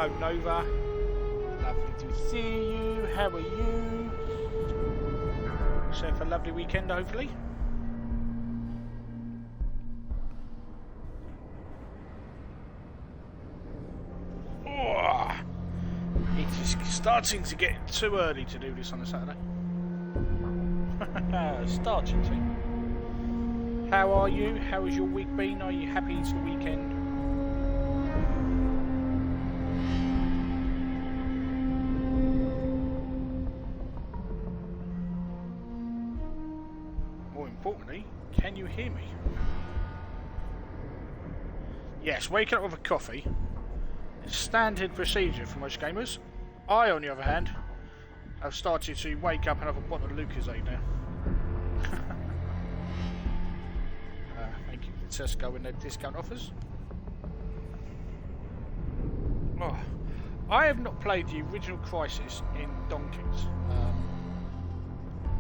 Hello, Nova. Lovely to see you. How are you? So for a lovely weekend, hopefully. Oh, it is starting to get too early to do this on a Saturday. Starting to. How are you? How has your week been? Are you happy it's the weekend? More importantly, can you hear me? Yes, waking up with a coffee is standard procedure for most gamers. I, on the other hand, have started to wake up and have a bottle of Lucozade now. Thank you for Tesco and their discount offers. Oh, I have not played the original CRYSIS in donkeys.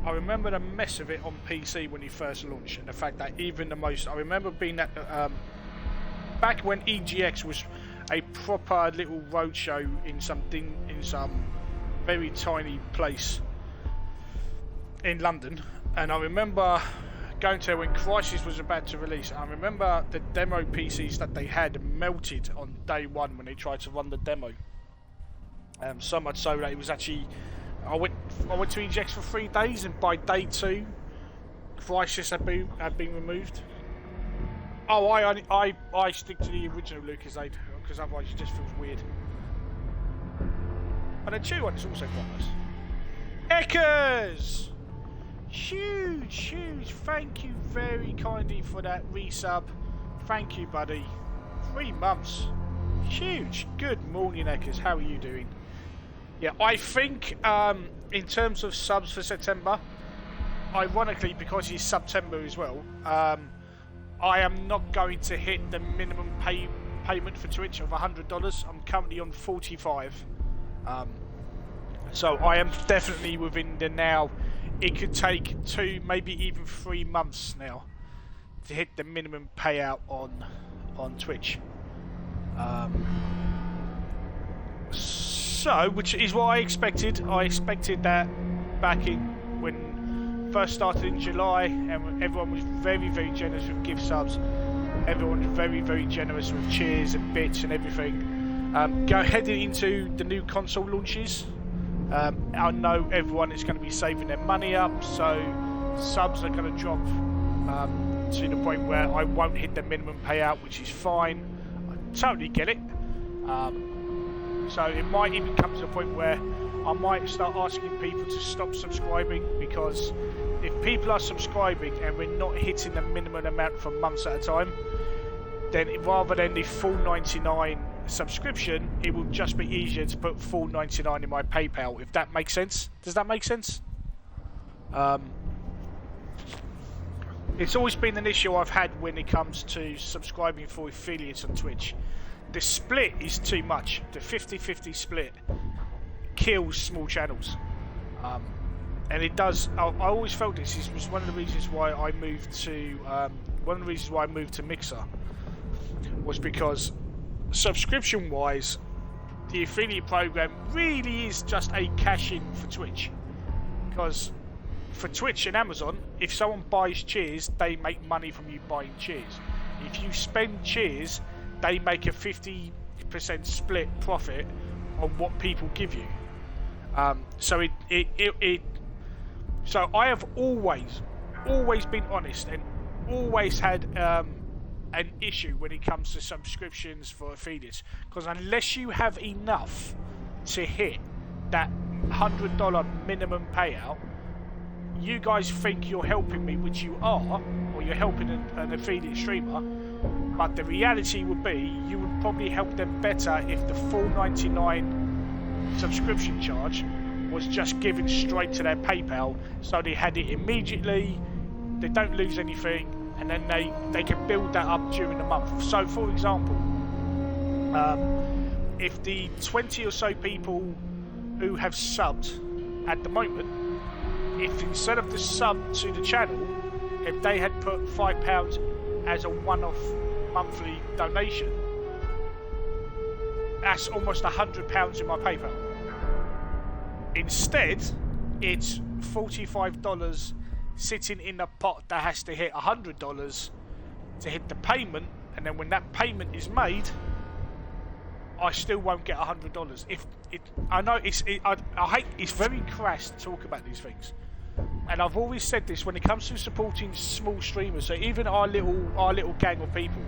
I remember the mess of it on PC when he first launched, and the fact that even the most... I remember being at... back when EGX was a proper little roadshow in some very tiny place in London, and I remember going to when CRYSIS was about to release. I remember the demo PCs that they had melted on day one when they tried to run the demo. So much so that it was actually... I went to EGX for 3 days, and by day 2, CRYSIS had been removed. Oh, I stick to the original Lucozade because otherwise it just feels weird. But the chew one is also quite nice. Eckers! Huge. Thank you very kindly for that resub. Thank you, buddy. 3 months. Huge. Good morning, Eckers. How are you doing? Yeah, I think in terms of subs for September, ironically because it's September as well, I am not going to hit the minimum payment for Twitch of $100. I'm currently on 45. So I am definitely within the now. It could take 2, maybe even 3 months now to hit the minimum payout on Twitch. So, which is what I expected. I expected that back in when first started in July, and everyone was very, very generous with gift subs. Everyone was very, very generous with cheers and bits and everything. Heading into the new console launches, I know everyone is going to be saving their money up, so subs are going to drop to the point where I won't hit the minimum payout, which is fine. I totally get it. So it might even come to a point where I might start asking people to stop subscribing, because if people are subscribing and we're not hitting the minimum amount for months at a time, then rather than the full 99 subscription, it will just be easier to put full 99 in my PayPal, if that makes sense. Does that make sense? It's always been an issue I've had when it comes to subscribing for affiliates on Twitch. The split is too much. The 50-50 split kills small channels, and it does. I always felt this was one of the reasons why I moved to Mixer, was because subscription-wise, the affiliate program really is just a cash-in for Twitch. Because for Twitch and Amazon, if someone buys cheers, they make money from you buying cheers. If you spend cheers, they make a 50% split profit on what people give you. So so I have always been honest and always had an issue when it comes to subscriptions for affiliates, because unless you have enough to hit that $100 minimum payout, you guys think you're helping me, which you are, or you're helping an affiliate streamer. But the reality would be, you would probably help them better if the full 99 subscription charge was just given straight to their PayPal, so they had it immediately, they don't lose anything, and then they can build that up during the month. So, for example, if the 20 or so people who have subbed at the moment, if instead of the sub to the channel, if they had put £5 as a one-off monthly donation, that's almost £100 in my PayPal. Instead, it's $45 sitting in a pot that has to hit $100 to hit the payment, and then when that payment is made, I still won't get $100. I know I hate. It's very crass to talk about these things, and I've always said this when it comes to supporting small streamers. So even our little gang of people.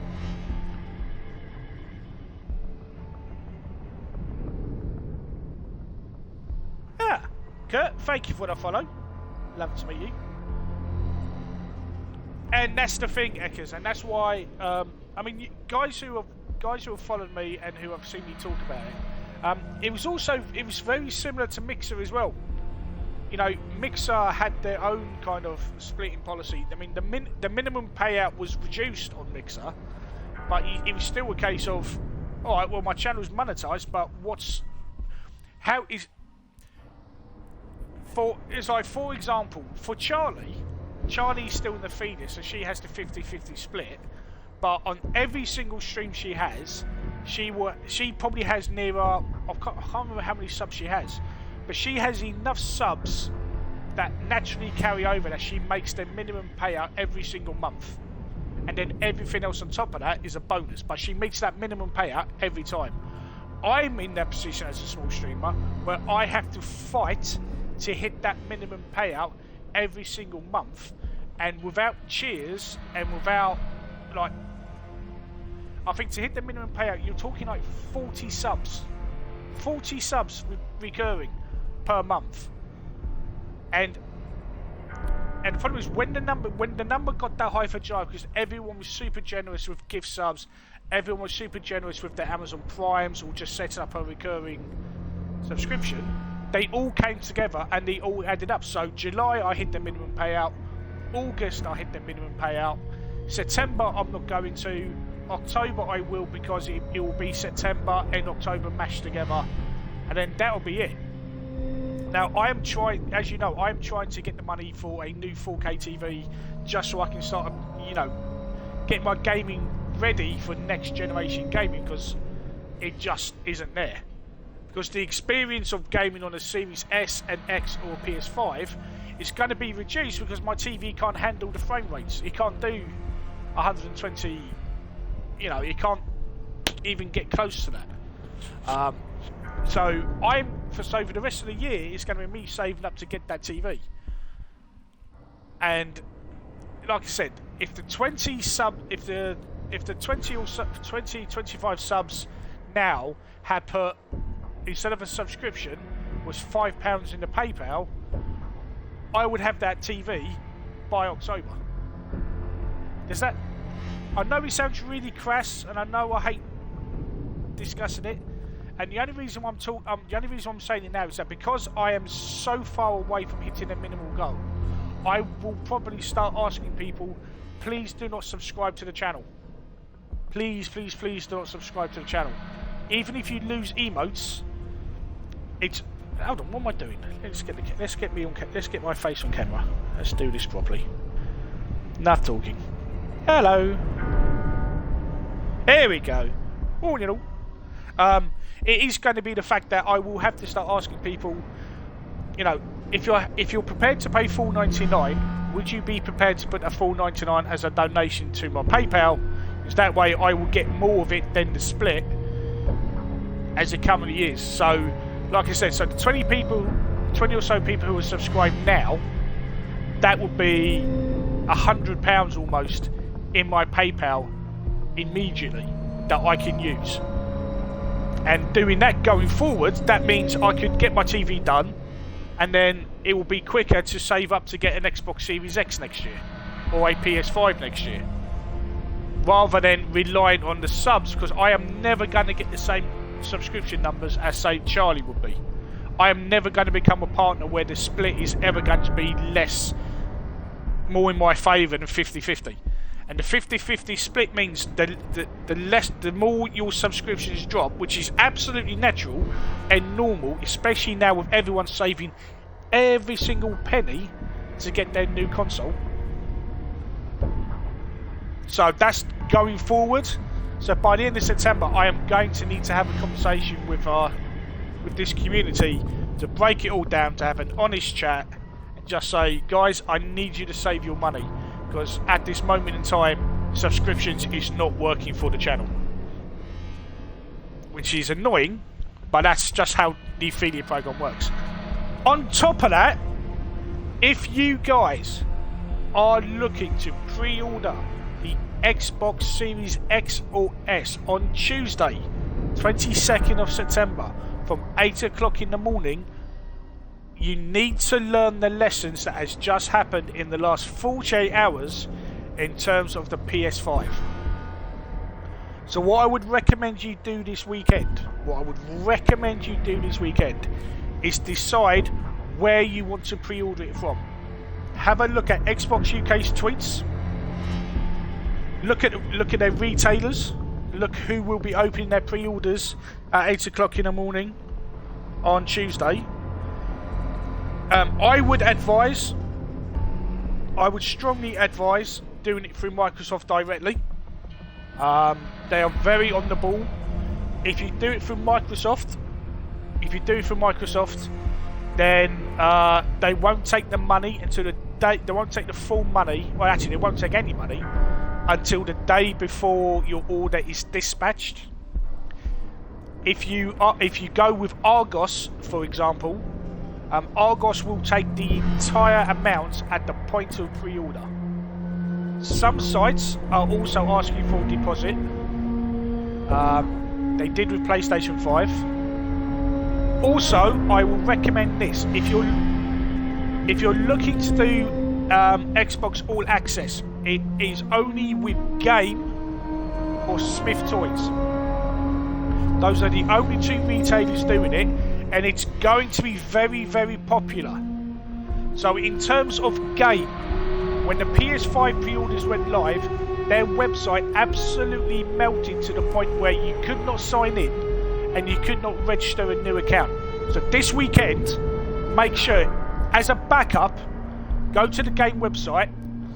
Kurt, thank you for the follow. Love to meet you. And that's the thing, Eckers, and that's why I mean, guys who have followed me and who have seen me talk about it. It was very similar to Mixer as well. You know, Mixer had their own kind of splitting policy. I mean, the minimum payout was reduced on Mixer, but it was still a case of, all right, well, my channel's monetized, but for example, for Charlie's still in the feeder, so she has the 50-50 split. But on every single stream she has, she probably has nearer. I can't remember how many subs she has, but she has enough subs that naturally carry over that she makes their minimum payout every single month, and then everything else on top of that is a bonus. But she meets that minimum payout every time. I'm in that position as a small streamer where I have to fight to hit that minimum payout every single month, and without cheers and without, like, I think to hit the minimum payout you're talking like 40 subs recurring per month, and the problem is when the number got that high for Jive, because everyone was super generous with gift subs, everyone was super generous with their Amazon Primes or just setting up a recurring subscription. They all came together and they all added up. So July I hit the minimum payout, August I hit the minimum payout, September I'm not going to, October I will, because it will be September and October mashed together, and then that'll be it. Now I am trying, as you know, I am trying to get the money for a new 4K TV just so I can start, you know, get my gaming ready for next generation gaming, because it just isn't there. Because the experience of gaming on a Series S and X or PS5 is going to be reduced because my TV can't handle the frame rates. It can't do 120, you know, it can't even get close to that. So for the rest of the year, it's going to be me saving up to get that TV. And like I said, if the 25 subs now had put, instead of a subscription, was £5 in the PayPal, I would have that TV by October. Does that? I know it sounds really crass, and I know I hate discussing it. And the only reason I'm saying it now is that because I am so far away from hitting a minimal goal, I will probably start asking people, please do not subscribe to the channel. Please, please, please do not subscribe to the channel. Even if you lose emotes, it's, hold on, what am I doing? Let's get my face on camera. Let's do this properly. Enough talking. Hello. There we go. All in all, it is going to be the fact that I will have to start asking people, you know, if you're prepared to pay $4.99, would you be prepared to put a $4.99 as a donation to my PayPal? Because that way I will get more of it than the split as it currently is. So, like I said, so the 20 or so people who are subscribed now, that would be £100 almost in my PayPal immediately that I can use. And doing that going forward, that means I could get my TV done, and then it will be quicker to save up to get an Xbox Series X next year or a PS5 next year, rather than relying on the subs, because I am never going to get the same subscription numbers as, say, Charlie would be. I am never going to become a partner where the split is ever going to be more in my favour than 50-50. And the 50-50 split means the more your subscriptions drop, which is absolutely natural and normal, especially now with everyone saving every single penny to get their new console. So that's going forward. So by the end of September, I am going to need to have a conversation with this community to break it all down, to have an honest chat, and just say, guys, I need you to save your money, because at this moment in time, subscriptions is not working for the channel, which is annoying, but that's just how the affiliate program works. On top of that, if you guys are looking to pre-order the Xbox Series X or S on Tuesday, 22nd of September, from 8 o'clock in the morning, you need to learn the lessons that has just happened in the last 48 hours in terms of the PS5. So what I would recommend you do this weekend, is decide where you want to pre-order it from. Have a look at Xbox UK's tweets. Look at their retailers. Look who will be opening their pre-orders at 8 o'clock in the morning on Tuesday. I would strongly advise doing it through Microsoft directly. They are very on the ball. If you do it through Microsoft, then they won't take the money until the day. They won't take the full money. Well, actually, they won't take any money until the day before your order is dispatched. If you go with Argos, for example, Argos will take the entire amount at the point of pre-order. Some sites are also asking for a deposit. They did with PlayStation 5. Also, I will recommend this: if you're looking to do Xbox All Access, it is only with Game or Smith Toys. Those are the only two retailers doing it, and it's going to be very, very popular. So in terms of Game, when the PS5 pre-orders went live, their website absolutely melted to the point where you could not sign in and you could not register a new account. So this weekend, make sure, as a backup, go to the Game website,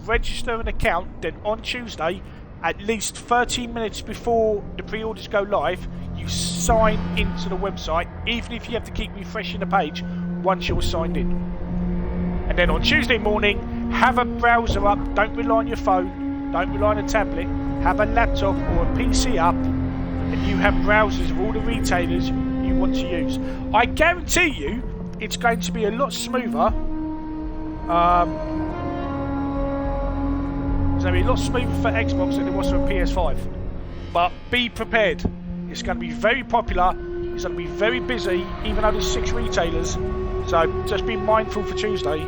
register an account, then on Tuesday, at least 13 minutes before the pre-orders go live, you sign into the website, even if you have to keep refreshing the page once you're signed in. And then on Tuesday morning, have a browser up, don't rely on your phone, don't rely on a tablet, have a laptop or a PC up, and you have browsers of all the retailers you want to use. I guarantee you it's going to be a lot smoother. It's going to be a lot smoother for Xbox than it was for PS5. But be prepared. It's going to be very popular. It's going to be very busy, even though there's 6 retailers. So just be mindful for Tuesday.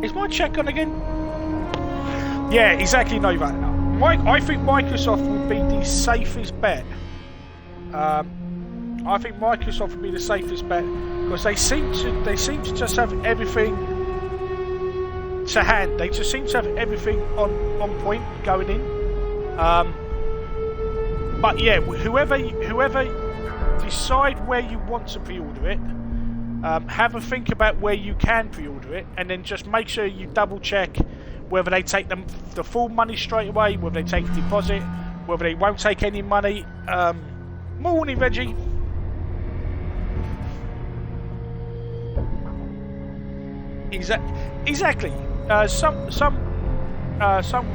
Is my chat gone again? Yeah, exactly, Nova. I think Microsoft would be the safest bet. I think Microsoft would be the safest bet because they seem to just have everything to hand. They just seem to have everything on point going in. But yeah, whoever decide where you want to pre-order it. Have a think about where you can pre-order it, and then just make sure you double check whether they take the full money straight away, whether they take a deposit, whether they won't take any money. Morning, Reggie. Exactly. Some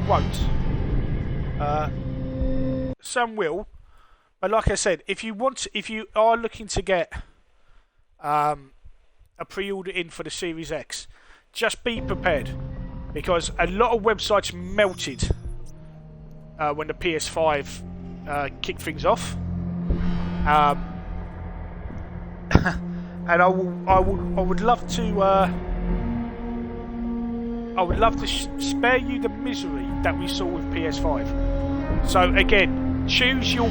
won't. Some will. But like I said, if you are looking to get a pre-order in for the Series X, just be prepared, because a lot of websites melted when the PS5 kicked things off. and I would love to spare you the misery that we saw with PS5. So again, choose your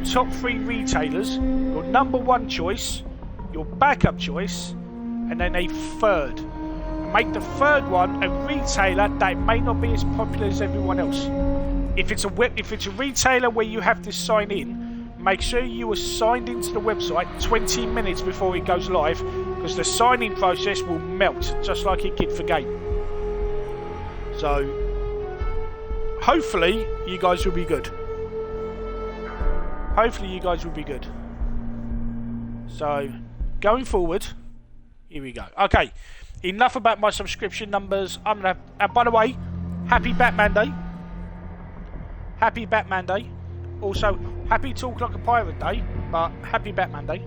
top 3 retailers, your number 1 choice, your backup choice, and then a third. Make the third one a retailer that may not be as popular as everyone else. If it's a retailer where you have to sign in, make sure you are signed into the website 20 minutes before it goes live, because the sign-in process will melt, just like it did for game. So, hopefully, you guys will be good. Hopefully, you guys will be good. So, going forward, here we go. Okay, enough about my subscription numbers. I'm gonna. By the way, happy Batman Day. Happy Batman Day. Also, happy Talk Like a Pirate Day, but happy Batman Day.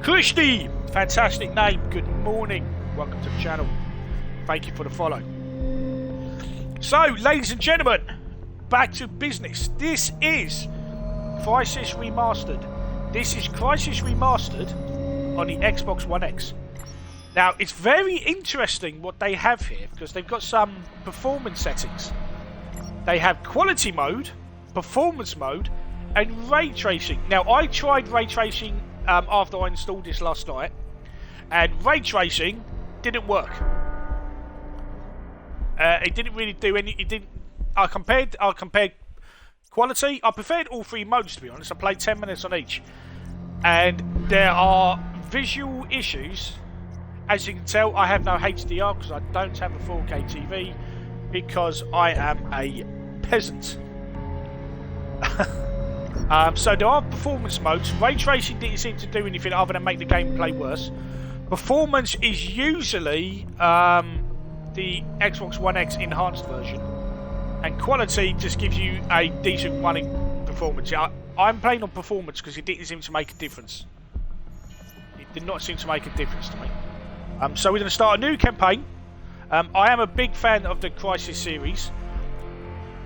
Christy, fantastic name. Good morning. Welcome to the channel. Thank you for the follow. So, ladies and gentlemen, back to business. This is CRYSIS Remastered. This is CRYSIS Remastered on the Xbox One X. Now, it's very interesting what they have here, because they've got some performance settings. They have quality mode, performance mode, and ray tracing. Now, I tried ray tracing after I installed this last night, and ray tracing didn't work. It didn't really do any. It didn't. I compared quality. I preferred all 3 modes, to be honest. I played 10 minutes on each, and there are visual issues. As you can tell, I have no HDR because I don't have a 4K TV, because I am a peasant. So there are performance modes. Ray tracing didn't seem to do anything other than make the gameplay worse. Performance is usually the Xbox One X enhanced version, and quality just gives you a decent running performance. I'm playing on performance because it didn't seem to make a difference. It did not seem to make a difference to me. So we're going to start a new campaign. I am a big fan of the CRYSIS series.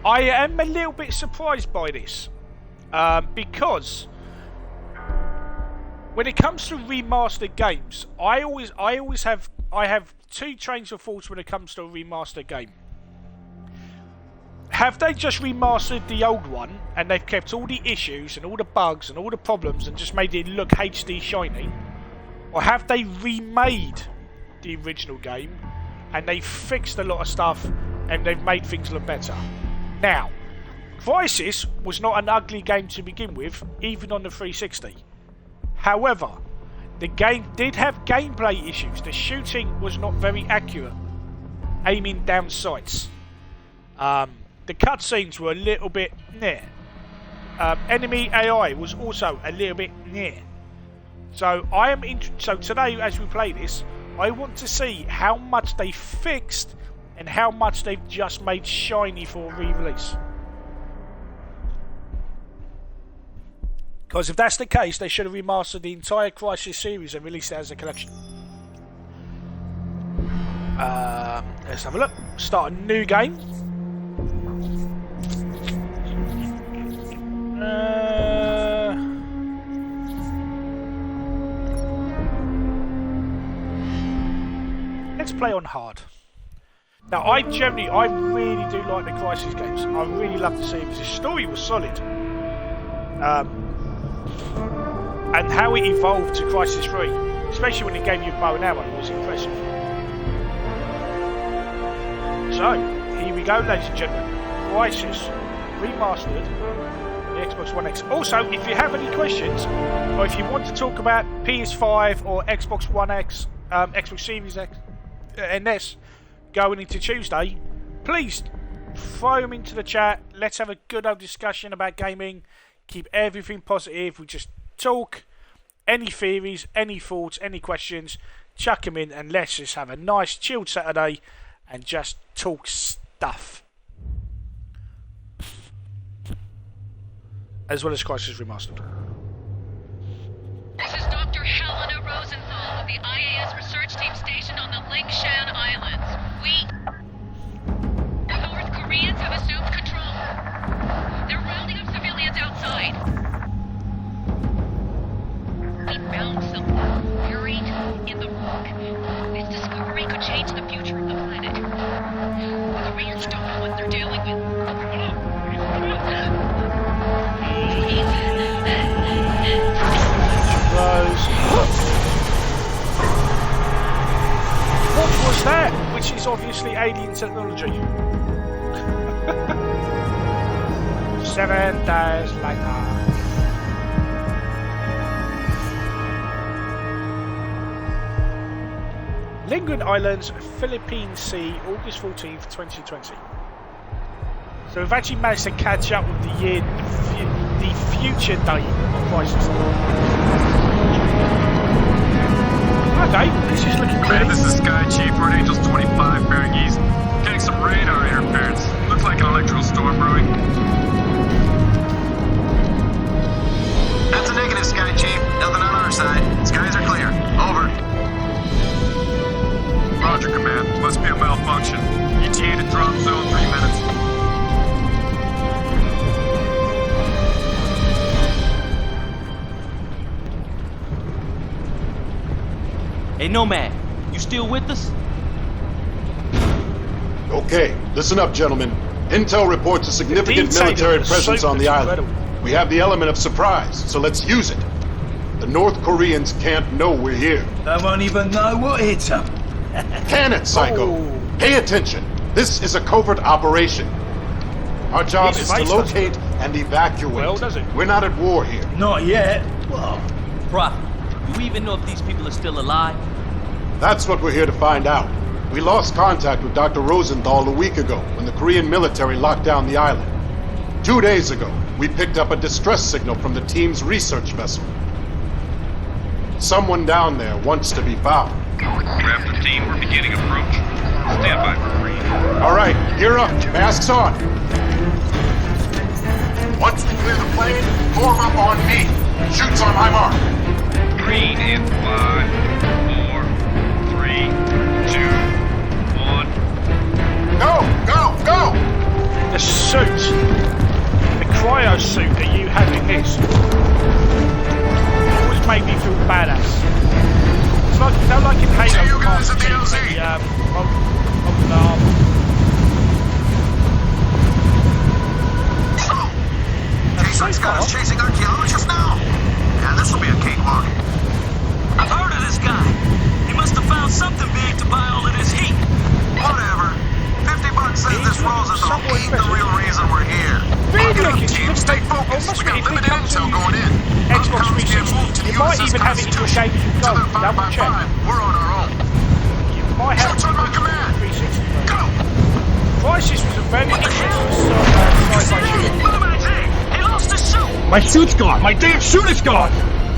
I am a little bit surprised by this, because when it comes to remastered games, I have 2 trains of thoughts when it comes to a remastered game. Have they just remastered the old one and they've kept all the issues and all the bugs and all the problems and just made it look HD shiny? Or have they remade the original game and they fixed a lot of stuff and they've made things look better? Now, CRYSIS was not an ugly game to begin with, even on the 360. However, the game did have gameplay issues. The shooting was not very accurate, aiming down sights. The cutscenes were a little bit near. Enemy AI was also a little bit near. So so today, as we play this, I want to see how much they fixed and how much they've just made shiny for re-release. Because if that's the case, they should have remastered the entire CRYSIS series and released it as a collection. Let's have a look. Start a new game. Let's play on hard. Now, I really do like the CRYSIS games. I really love the series. The story was solid. And how it evolved to CRYSIS 3, especially when it gave you a bow and arrow, was impressive. So, here we go, ladies and gentlemen. CRYSIS Remastered on the Xbox One X. Also, if you have any questions, or if you want to talk about PS5 or Xbox One X, Xbox Series X, and S going into Tuesday, please throw them into the chat. Let's have a good old discussion about gaming. Keep everything positive. We just talk. Any theories, any thoughts, any questions, chuck them in, and let's just have a nice chilled Saturday and just talk stuff. As well as CRYSIS Remastered. This is Dr. Helena Rosenthal of the IAS research team stationed on the Lingshan Islands. The North Koreans have assumed control. They're rounding up civilians outside. invaders don't know what they're dealing with. What was that? Which is obviously alien technology. 7 days later. Linguin Islands, Philippine Sea, August 14th, 2020. So we've actually managed to catch up with the future date of Crisis. Okay, this is looking Man, pretty. this is Sky Chief, Red Angels 25, bearing east. Getting some radar interference. Looks like an electrical storm brewing. That's a negative, Sky Chief. Nothing on our side. Skies are clear. Over. Roger, Command. Must be a malfunction. ETA to drop zone 3 minutes. Hey, Nomad, you still with us? Okay, listen up, gentlemen. Intel reports a significant military presence on the island. We have the element of surprise, so let's use it. The North Koreans can't know we're here. They won't even know what hit them. Can it, Psycho? Oh. Pay attention. This is a covert operation. Our job is to locate and evacuate. Well, does it? We're not at war here. Not yet. What? Prophet, do we even know if these people are still alive? That's what we're here to find out. We lost contact with Dr. Rosenthal a week ago when the Korean military locked down the island. 2 days ago, we picked up a distress signal from the team's research vessel. Someone down there wants to be found. Raptor team, we're beginning approach. Stand by for green. All right, gear up. Masks on. Once we clear the plane, form up on me. Shoots on my mark. Green in 5, 4, 3, 2, 1. Go, go, go! The suit, the cryo suit that you have in this, always made me feel badass. It's like, you know, like in Halo. See you guys at the LZ. Jason's got us chasing archaeologists now. Yeah, this will be a cakewalk. I've heard of this guy. He must have found something big to buy all of this heat. Whatever. $50 says this Rosenthal ain't the real reason we're here. Look it up, team. Stay focused. We got limited intel going in. Xbox Outcomes can't move to 360, the you might USS even have it in your Constitution. game as you go. Till they're 5 Double by check. 5, we're on our own. You might have Shoots on my command. 360. Go! Crisis was a very interesting sci-fi shooter. He lost his suit. My suit's gone! My damn suit is gone!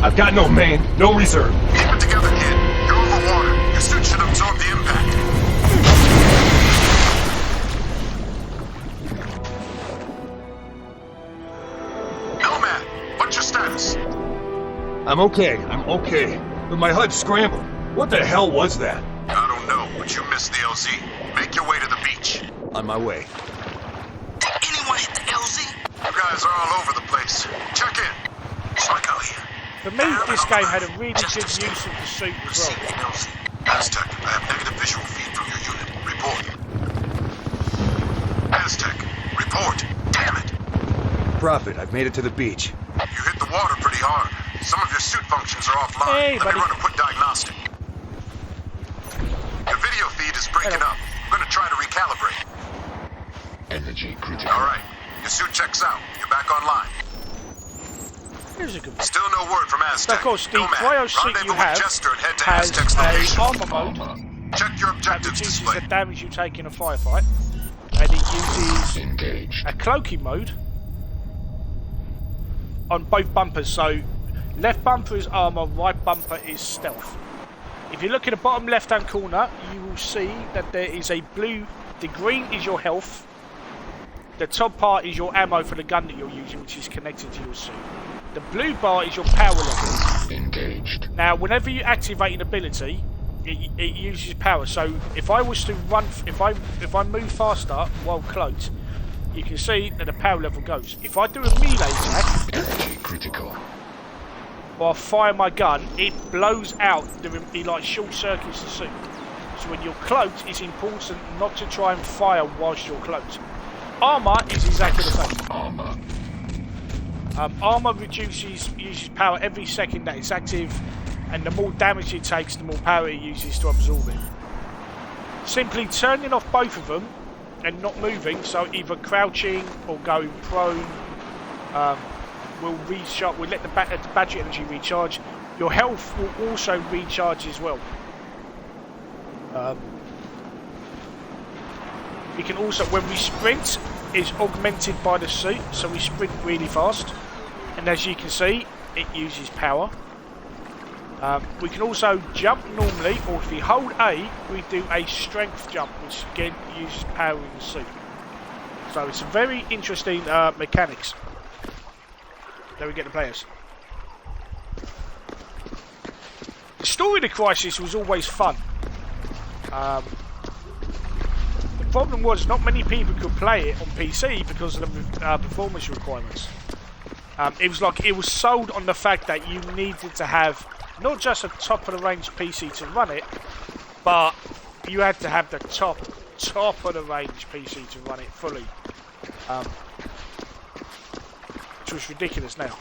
I've got no main, no reserve. Keep it together, kid. You're over water. Your suit should absorb the impact. Nomad, what's your status? I'm okay, but my HUD's scrambled. What the hell was that? I don't know, but you missed the LZ. Make your way to the beach. On my way. Did anyone hit the LZ? You guys are all over the place. Check in. Psycho here. For me, this game had a really good use of the suit as well. Receiving LZ. Aztec, I have negative visual feed from your unit. Report. Aztec, report. Damn it. Prophet, I've made it to the beach. You hit the water pretty hard. Some of your suit functions are offline. Hey, Let buddy. me run a quick diagnostic. Your video feed is breaking up. I'm gonna try to recalibrate. Energy critical. All right. Your suit checks out. You're back online. Here's a good one. Still no word from Aztec. So of course, the Nomad, cryo suit rendezvous you with have Jester and head to has Aztec's a location. armor mode Check your that objectives reduces display. the damage you take in a firefight, and it uses Engaged. a cloaking mode on both bumpers. So left bumper is armor, right bumper is stealth. If you look at the bottom left hand corner, you will see that there is a blue, the green is your health, the top part is your ammo for the gun that you're using, which is connected to your suit. The blue bar is your power level. Engaged. Now whenever you activate an ability, it uses power. So if I was to run, if I move faster while cloaked, you can see that the power level goes. If I do a melee attack, Energy critical. or I fire my gun, it blows out, it like short circuits the suit. when you're cloaked, it's important not to try and fire whilst you're cloaked. Armour is exactly the same. Armour uses power every second that it's active, and the more damage it takes, the more power it uses to absorb it. Simply turning off both of them and not moving, so either crouching or going prone, will recharge. Will let the battery energy recharge. Your health will also recharge as well. We can also, when we sprint, is augmented by the suit, so we sprint really fast. And as you can see, it uses power. We can also jump normally, or if we hold A, we do a strength jump, which again uses power in the suit. So it's a very interesting mechanics that we get to players. The story of the Crisis was always fun. The problem was not many people could play it on PC because of the performance requirements. It was sold on the fact that you needed to have not just a top of the range PC to run it, but you had to have the top of the range PC to run it fully. Which was ridiculous now.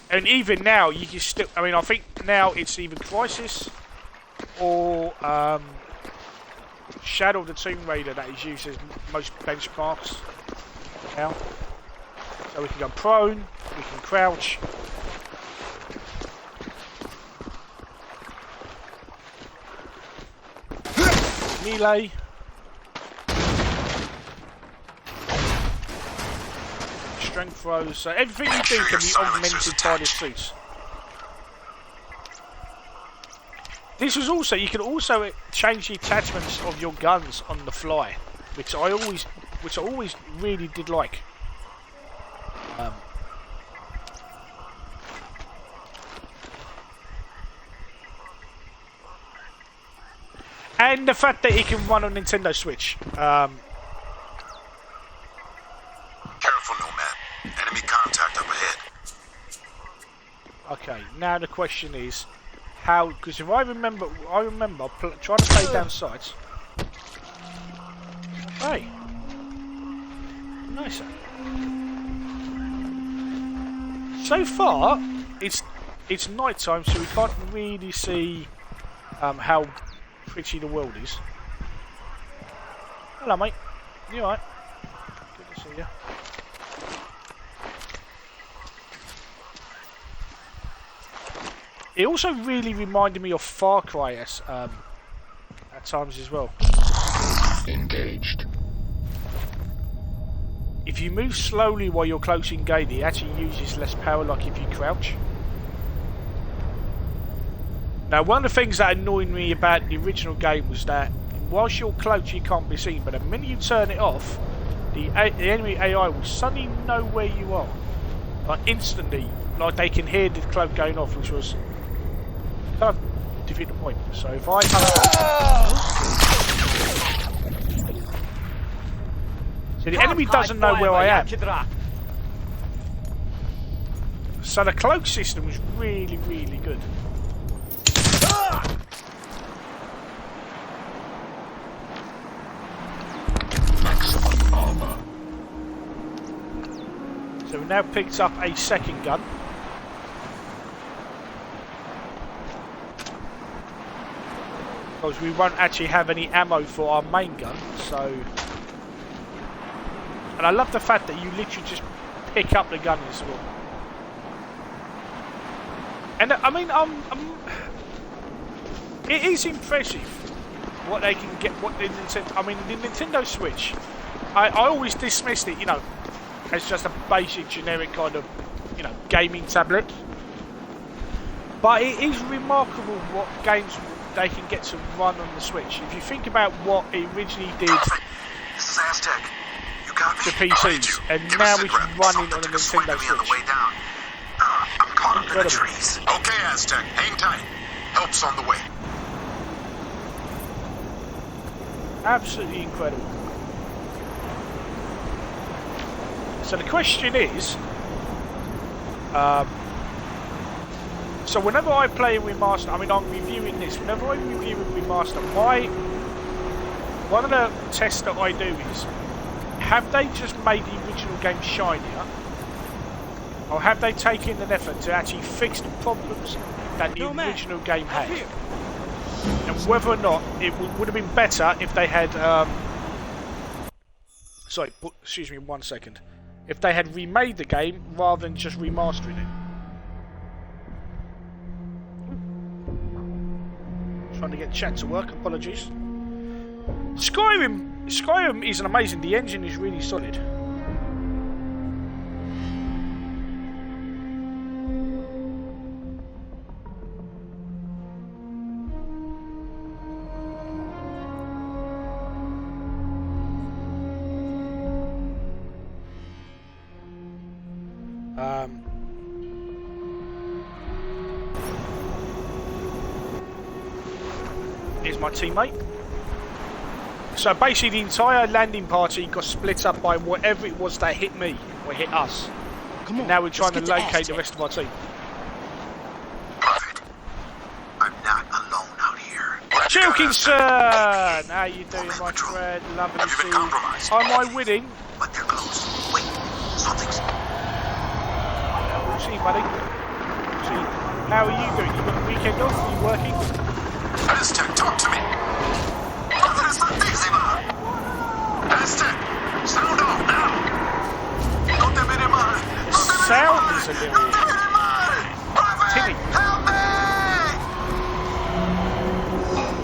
And even now, you can still, I mean, I think now it's either Crysis or Shadow of the Tomb Raider that is used as most benchmarks now. So we can go prone, we can crouch. Melee. Strength throws. So everything you do can be augmented by the suits. This was also, you can also change the attachments of your guns on the fly, which I always really did like. And the fact that it can run on Nintendo Switch. Careful, Nomad. Enemy contact up ahead. Okay, now the question is how, because if I remember trying to play down sights. Hey, nice. So far, it's night time, so we can't really see how pretty the world is. Hello, mate. You alright? Good to see you. It also really reminded me of Far Cry at times as well. Engaged. If you move slowly while you're close engaged, it actually uses less power, like if you crouch. Now, one of the things that annoyed me about the original game was that whilst you're close, you can't be seen, but the minute you turn it off, the enemy AI will suddenly know where you are, like instantly, like they can hear the cloak going off, which was kind of defeat the point. So if I so the enemy doesn't know where I am. So the cloak system was really, really good. Maximum armor. So we now picked up a second gun. Because we won't actually have any ammo for our main gun, so. And I love the fact that you literally just pick up the gun as well. And I mean, it is impressive what they can get. What the Nintendo, I mean, the Nintendo Switch. I always dismissed it, you know, as just a basic, generic kind of, you know, gaming tablet. But it is remarkable what games they can get to run on the Switch. If you think about what it originally did This is Aztec. You got me? to PCs, and now it's running on a Nintendo Switch. I'm caught up in the Incredible. trees. Okay, Aztec, hang tight. Help's on the way. Absolutely incredible. So the question is, So whenever I play a remaster, I mean, I'm reviewing this. Whenever I review a remaster, one of the tests that I do is, have they just made the original game shinier, or have they taken an effort to actually fix the problems that the original game had? And whether or not it would have been better if they had, sorry, excuse me 1 second, if they had remade the game rather than just remastering it. Trying to get chat to work, apologies. Skyrim is an amazing, the engine is really solid. Here's my teammate. So basically the entire landing party got split up by whatever it was that hit me, or hit us. Come on, now we're trying to let's get locate the Aztec. rest of our team. Prophet, I'm not alone out here. Chilkinson! How you doing, my friend? Lovely to Have you see been you. compromised? Am I winning? But they're close. Wait, something's... We'll see, buddy. See, how are you doing? You got a weekend off? Are you working? Aztec, talk to me! Prophet is not Dixima! Aztec, sound off now! No te mire mal! Sound is a little No te mire mal! Prophet, tinny. help me!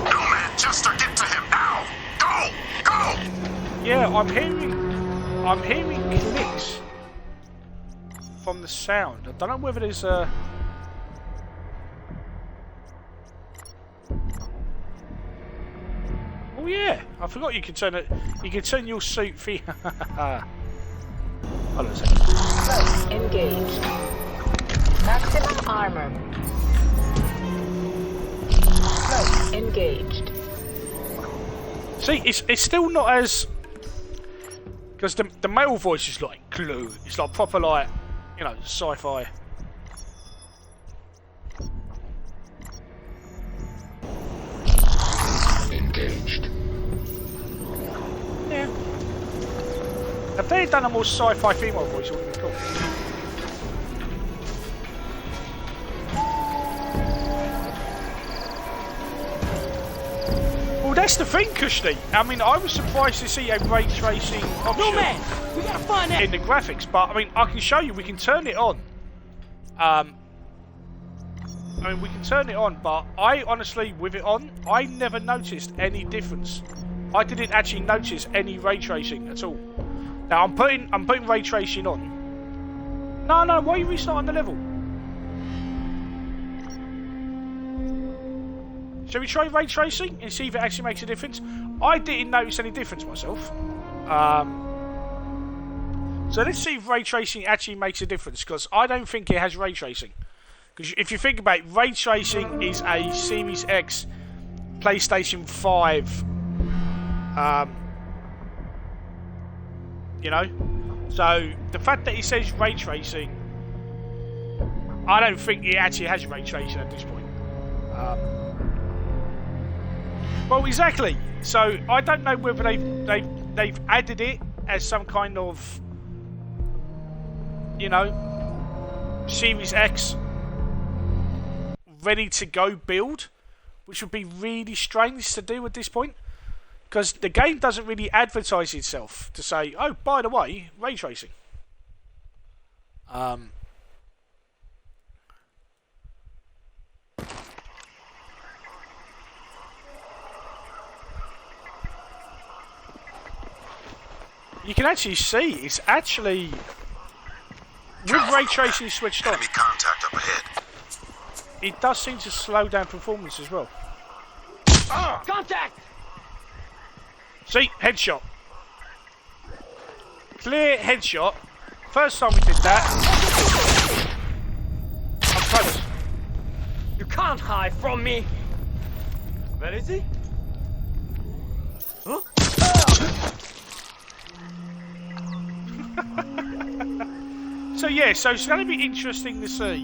No man, Chester, get to him now! Go! Go! Yeah, I'm hearing clicks from the sound. I don't know whether there's a... Oh yeah, I forgot you can turn it. You can turn your suit for. Hold on a second. Close engaged. Maximum armor. Close engaged. See, it's still not as, because the male voice is like clue. It's like proper like, you know, sci-fi. Engaged. Yeah. If they had done a more sci-fi female voice, it would have been cool. Well, that's the thing, Kushti. I mean, I was surprised to see a ray tracing option No man, we gotta find that. in the graphics, but I mean, I can show you. We can turn it on. I mean, we can turn it on, but I honestly, with it on, I never noticed any difference. I didn't actually notice any ray tracing at all. Now I'm putting ray tracing on. No, why are you restarting the level? Shall we try ray tracing and see if it actually makes a difference? I didn't notice any difference myself. So let's see if ray tracing actually makes a difference, because I don't think it has ray tracing. Because if you think about it, ray tracing is a Series X, PlayStation 5, you know? So the fact that it says ray tracing, I don't think it actually has ray tracing at this point. Well, exactly. So I don't know whether they've added it as some kind of, you know, Series X ready to go build, which would be really strange to do at this point, because the game doesn't really advertise itself to say, oh, by the way, ray tracing. You can actually see it's actually with ray tracing switched on. Enemy contact up ahead. It does seem to slow down performance as well. Contact! See, headshot. Clear headshot. First time we did that. I'm close. You can't hide from me. Where is he? Huh? So yeah, so it's going to be interesting to see.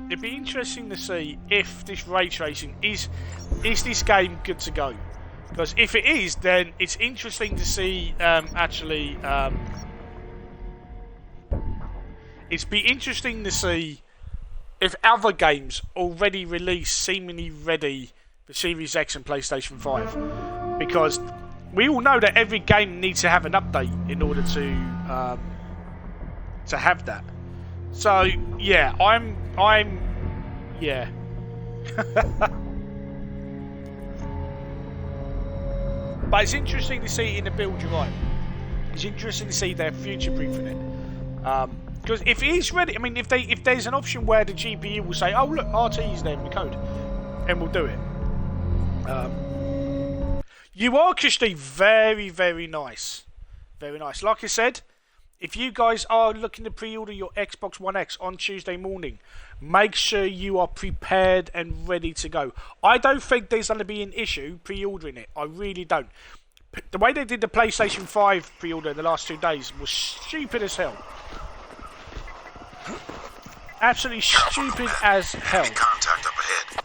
it'd be interesting to see if this ray tracing is this game good to go. Because if it is, then it's interesting to see it's be interesting to see if other games already released seemingly ready for Series X and PlayStation 5. Because we all know that every game needs to have an update in order to have that. So yeah, I'm yeah. But it's interesting to see in the build, you're right. It's interesting to see they're future-proofing it. Because if it is ready, I mean, if there's an option where the GPU will say, "Oh look, RT is there in the code," and we'll do it. You are, Christy, very, very nice, very nice. Like I said, if you guys are looking to pre-order your Xbox One X on Tuesday morning, make sure you are prepared and ready to go. I don't think there's going to be an issue pre-ordering it. I really don't. The way they did the PlayStation 5 pre-order the last 2 days was stupid as hell. Absolutely stupid as hell. Contact up ahead.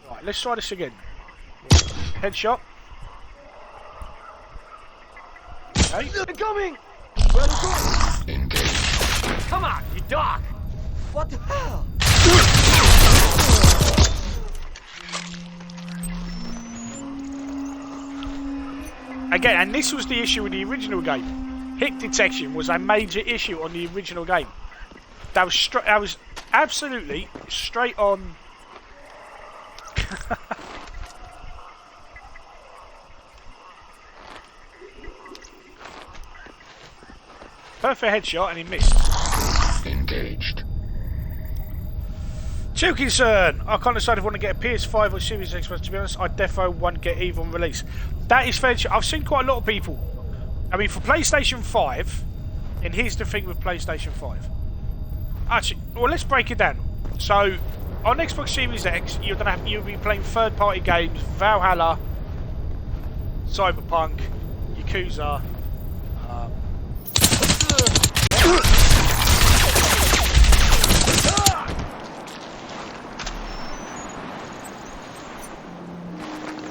Right, let's try this again. Headshot. Okay. Incoming! Come on, you dog! What the hell? Again, and this was the issue with the original game. Hit detection was a major issue on the original game. That was absolutely straight on. Perfect headshot and he missed. Engaged. Too concerned. I can't decide if I want to get a PS5 or Series X, but to be honest, I defo won't get either on release. That is fair. I've seen quite a lot of people. I mean, for PlayStation 5, and here's the thing with PlayStation 5. Actually, well, let's break it down. So, on Xbox Series X, you'll be playing third-party games: Valhalla, Cyberpunk, Yakuza.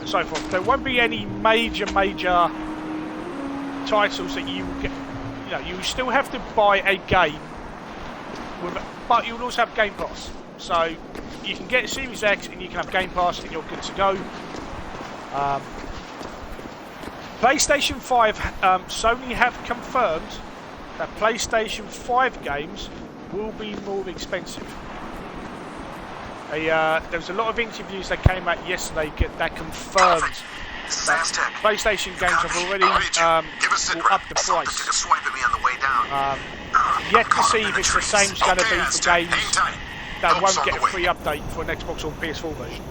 So forth. There won't be any major titles that you will get. You know, you still have to buy a game, but you'll also have Game Pass. So you can get Series X and you can have Game Pass and you're good to go. PlayStation 5, Sony have confirmed that PlayStation 5 games will be more expensive. There was a lot of interviews that came out yesterday that confirmed that PlayStation games have already brought up the price. Yet to see if it's the same as going to be for games that won't get a free update for an Xbox or PS4 version.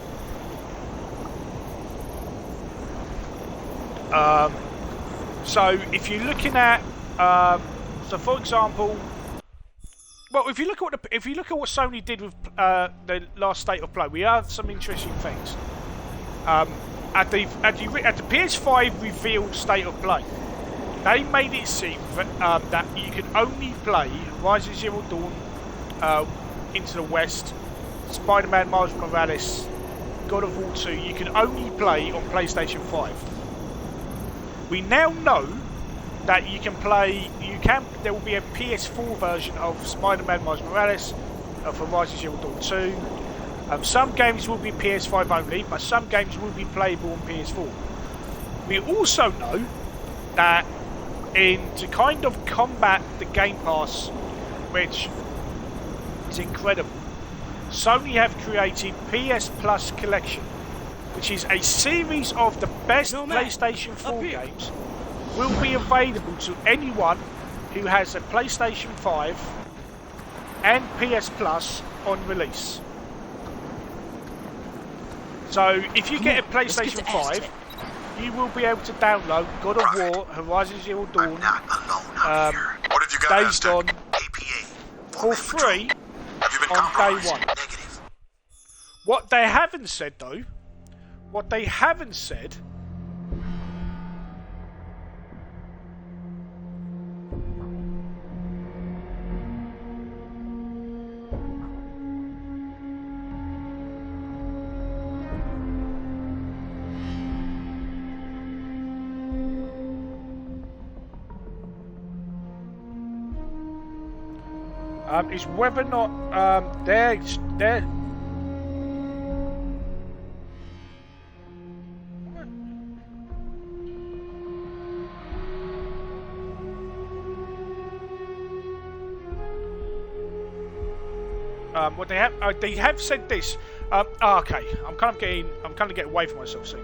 So if you're looking at, so for example, well, if you look at what Sony did with the last State of Play, we have some interesting things. At the PS5 revealed State of Play, they made it seem that you can only play Rise of Zero Dawn, Into the West, Spider-Man Miles Morales, God of War 2. You can only play on PlayStation 5. We now know that you can play. There will be a PS4 version of Spider-Man Miles Morales for Rise of Zero Dawn 2. Some games will be PS5 only, but some games will be playable on PS4. We also know that to kind of combat the Game Pass, which is incredible, Sony have created PS Plus Collection, which is a series of the best PlayStation 4 games, will be available to anyone who has a PlayStation 5 and PS Plus on release. So if you get a PlayStation 5, you will be able to download God of War, Horizon Zero Dawn, Days Gone for free on day one. What they haven't said though, is whether or not they're what they have said this. Okay, I'm kind of getting away from myself soon.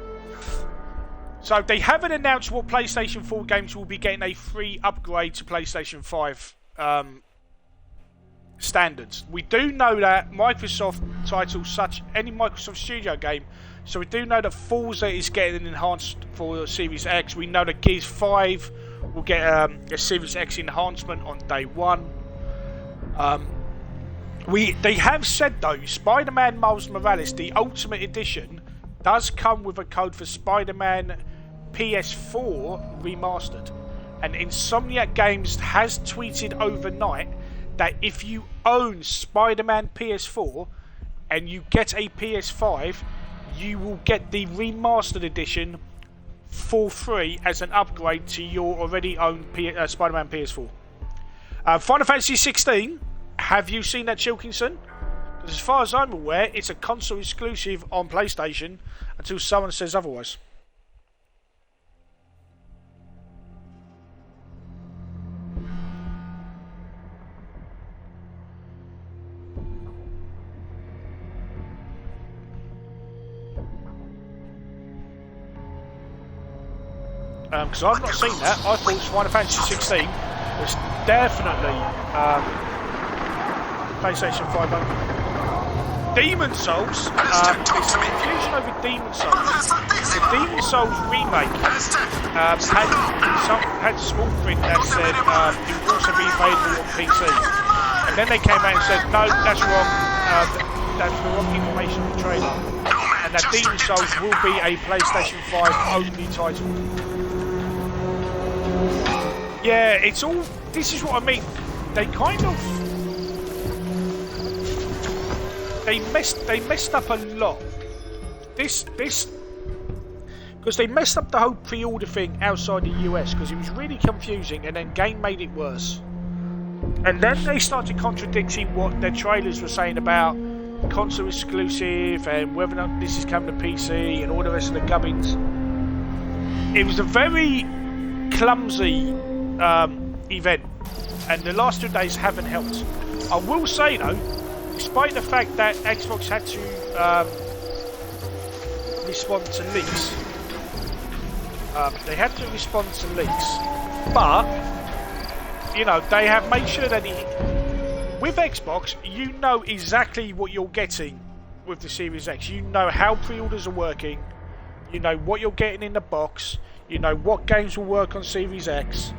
So they haven't announced what PlayStation 4 games will be getting a free upgrade to PlayStation 5 standards. We do know that Microsoft titles such any Microsoft Studio game. So we do know that Forza is getting enhanced for Series X. We know that Gears 5 will get a Series X enhancement on day one. They have said though, Spider-Man Miles Morales, the Ultimate Edition, does come with a code for Spider-Man PS4 Remastered. And Insomniac Games has tweeted overnight that if you own Spider-Man PS4 and you get a PS5, you will get the Remastered Edition for free as an upgrade to your already owned Spider-Man PS4. Final Fantasy 16. Have you seen that, Chilkinson? Because as far as I'm aware, it's a console exclusive on PlayStation until someone says otherwise. Because I've not seen that. I thought Final Fantasy 16 was definitely PlayStation 5 only. Demon Souls, it's confusion over Demon Souls. The Demon Souls remake had a small print that said it would also be available on PC. And then they came out and said, no, that's wrong, that's the wrong information in the trailer. And that Demon Souls will be a PlayStation 5 only title. Yeah, it's all. This is what I mean. They kind of. They messed up a lot. This because they messed up the whole pre-order thing outside the US because it was really confusing, and then Game made it worse. And then they started contradicting what their trailers were saying about console exclusive and whether or not this is coming to PC and all the rest of the gubbins. It was a very clumsy event, and the last 2 days haven't helped. I will say though, despite the fact that Xbox had to respond to leaks, they had to respond to leaks, but you know they have made sure that with Xbox, you know exactly what you're getting with the Series X. You know how pre-orders are working. You know what you're getting in the box. You know what games will work on Series X.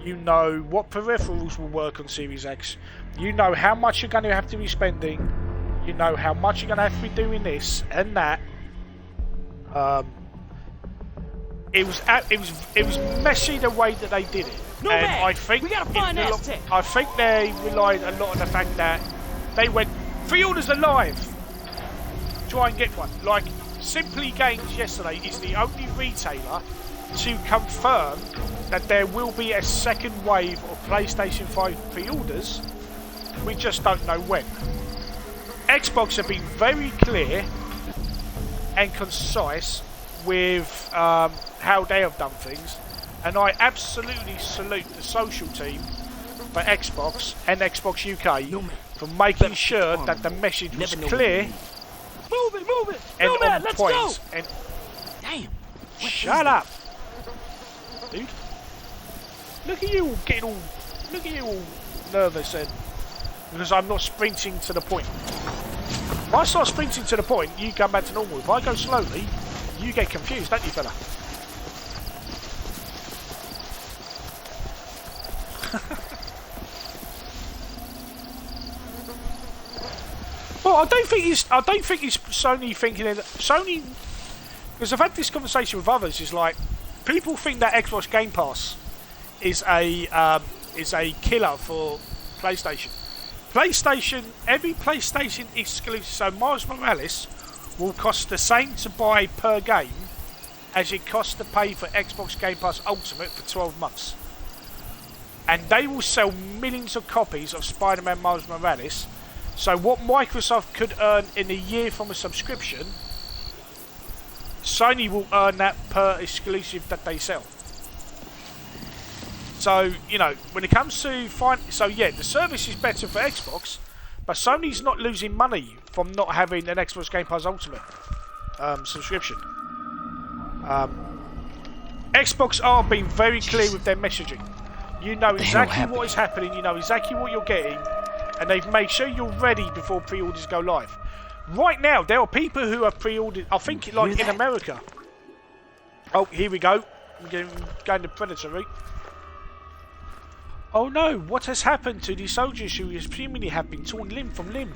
You know what peripherals will work on Series X. You know how much you're going to have to be spending. You know how much you're going to have to be doing this and that. It was messy the way that they did it. No, and man, I think we gotta find Aztec. I think they relied a lot on the fact that they went pre-orders are live. Try and get one. Like Simply Games yesterday is the only retailer to confirm that there will be a second wave of PlayStation 5 pre-orders. We just don't know when. Xbox have been very clear and concise with how they have done things, and I absolutely salute the social team for Xbox and Xbox UK for making sure that the message was clear. Move it! And No, man, on let's point. go! And Damn! shut up, dude! Look at you all getting all. Look at you all nervous and because I'm not sprinting to the point. If I start sprinting to the point, you come back to normal. If I go slowly, you get confused, don't you, fella? Well, I don't think it's Sony thinking that Sony, because I've had this conversation with others. Is like people think that Xbox Game Pass is a killer for PlayStation. Every PlayStation exclusive. So Miles Morales will cost the same to buy per game as it costs to pay for Xbox Game Pass Ultimate for 12 months. and they will sell millions of copies of Spider-Man Miles Morales. So what Microsoft could earn in a year from a subscription, Sony will earn that per exclusive that they sell. So, you know, when it comes to so yeah, the service is better for Xbox, but Sony's not losing money from not having an Xbox Game Pass Ultimate subscription. Xbox are being very clear with their messaging. You know exactly what is happening, you know exactly what you're getting, and they've made sure you're ready before pre-orders go live. Right now, there are people who have pre-ordered, I think like in America. Oh, here we go. I'm going to Predator route. Oh no, what has happened to the soldiers who seemingly have been torn limb from limb?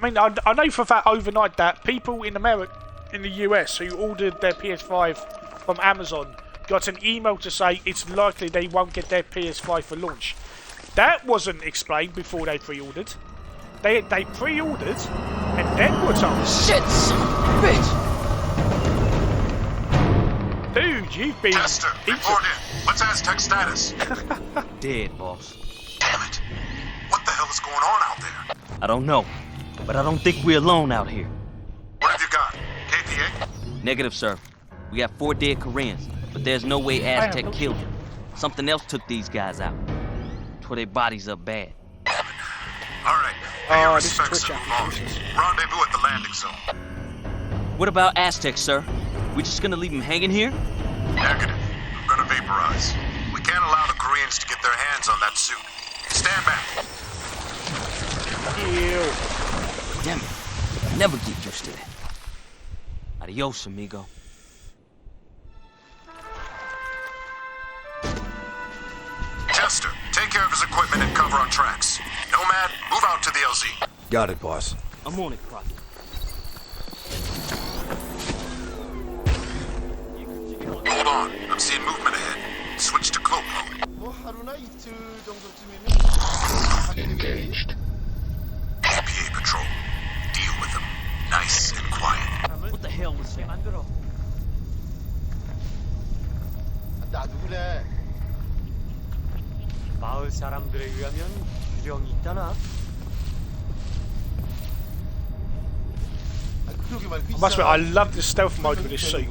I mean, I know for a fact overnight that people in America, in the US, who ordered their PS5 from Amazon got an email to say it's likely they won't get their PS5 for launch. That wasn't explained before they pre-ordered. They pre-ordered and then were told. Shit, son of a bitch! Dude, you've been Tester, report in. What's Aztec status? Dead, boss. Damn it. What the hell is going on out there? I don't know, but I don't think we're alone out here. What have you got? KPA? Negative, sir. We got 4 dead Koreans, but there's no way Aztec killed them. Something else took these guys out. Tore their bodies up bad. Alright. Pay your respects and move on. Rendezvous at the landing zone. What about Aztec, sir? We just gonna leave them hanging here? Negative. I'm gonna vaporize. We can't allow the Koreans to get their hands on that suit. Stand back. Ew. Damn it. I never get used to that. Adios, amigo. Chester, take care of his equipment and cover our tracks. Nomad, move out to the LZ. Got it, boss. I'm on it, Prophet. Hold on. I'm seeing movement ahead. Switch to cloak mode. Engaged. APA patrol. Deal with them. Nice and quiet. What the hell was that? 나도 그래. 마을 사람들에 의하면 유령이 있다나? I must admit, I love the stealth mode with this suit.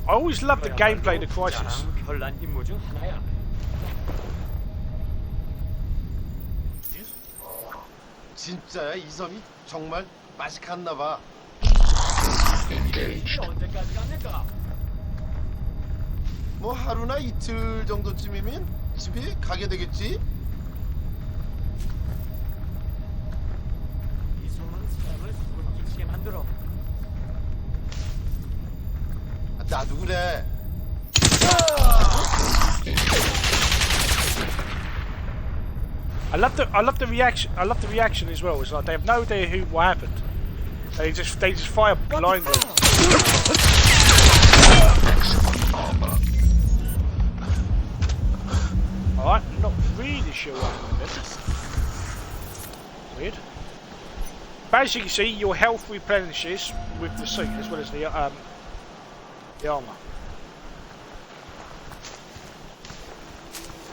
I always loved the gameplay of the Crysis. 별난 임무 중 하나야. 진짜야? 이 섬이 정말 맛이 갔나 봐. Engaged. 언제까지 갑니까? 뭐 하루나 이틀 정도쯤이면 집에 가게 되겠지? 이 섬은 사람을 숨기게 만들어. 나도 그래. I love the reaction as well. It's like they have no idea what happened. They just fire blindly. Alright, not really sure what happened there. Weird. But as you can see, your health replenishes with the suit as well as the armor.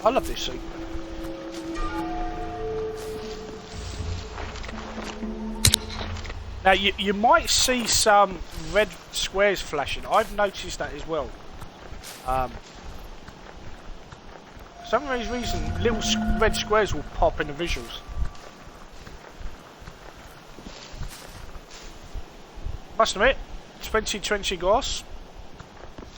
I love this suit. Now you might see some red squares flashing. I've noticed that as well. For some reason, little red squares will pop in the visuals. Must admit, 2020 Goss.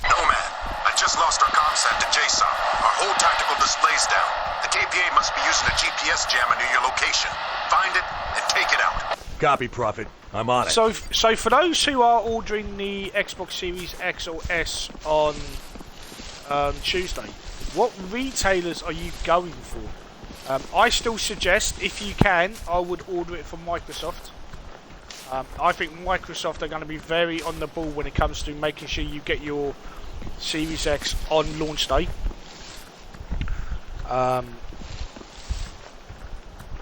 Nomad, I just lost our comsat to JSON. Our whole tactical display's down. The KPA must be using a GPS jammer near your location. Find it and take it out. Copy, Prophet. I'm on it. So for those who are ordering the Xbox Series X or S on Tuesday, what retailers are you going for? I still suggest, if you can, I would order it from Microsoft. I think Microsoft are going to be very on the ball when it comes to making sure you get your Series X on launch day.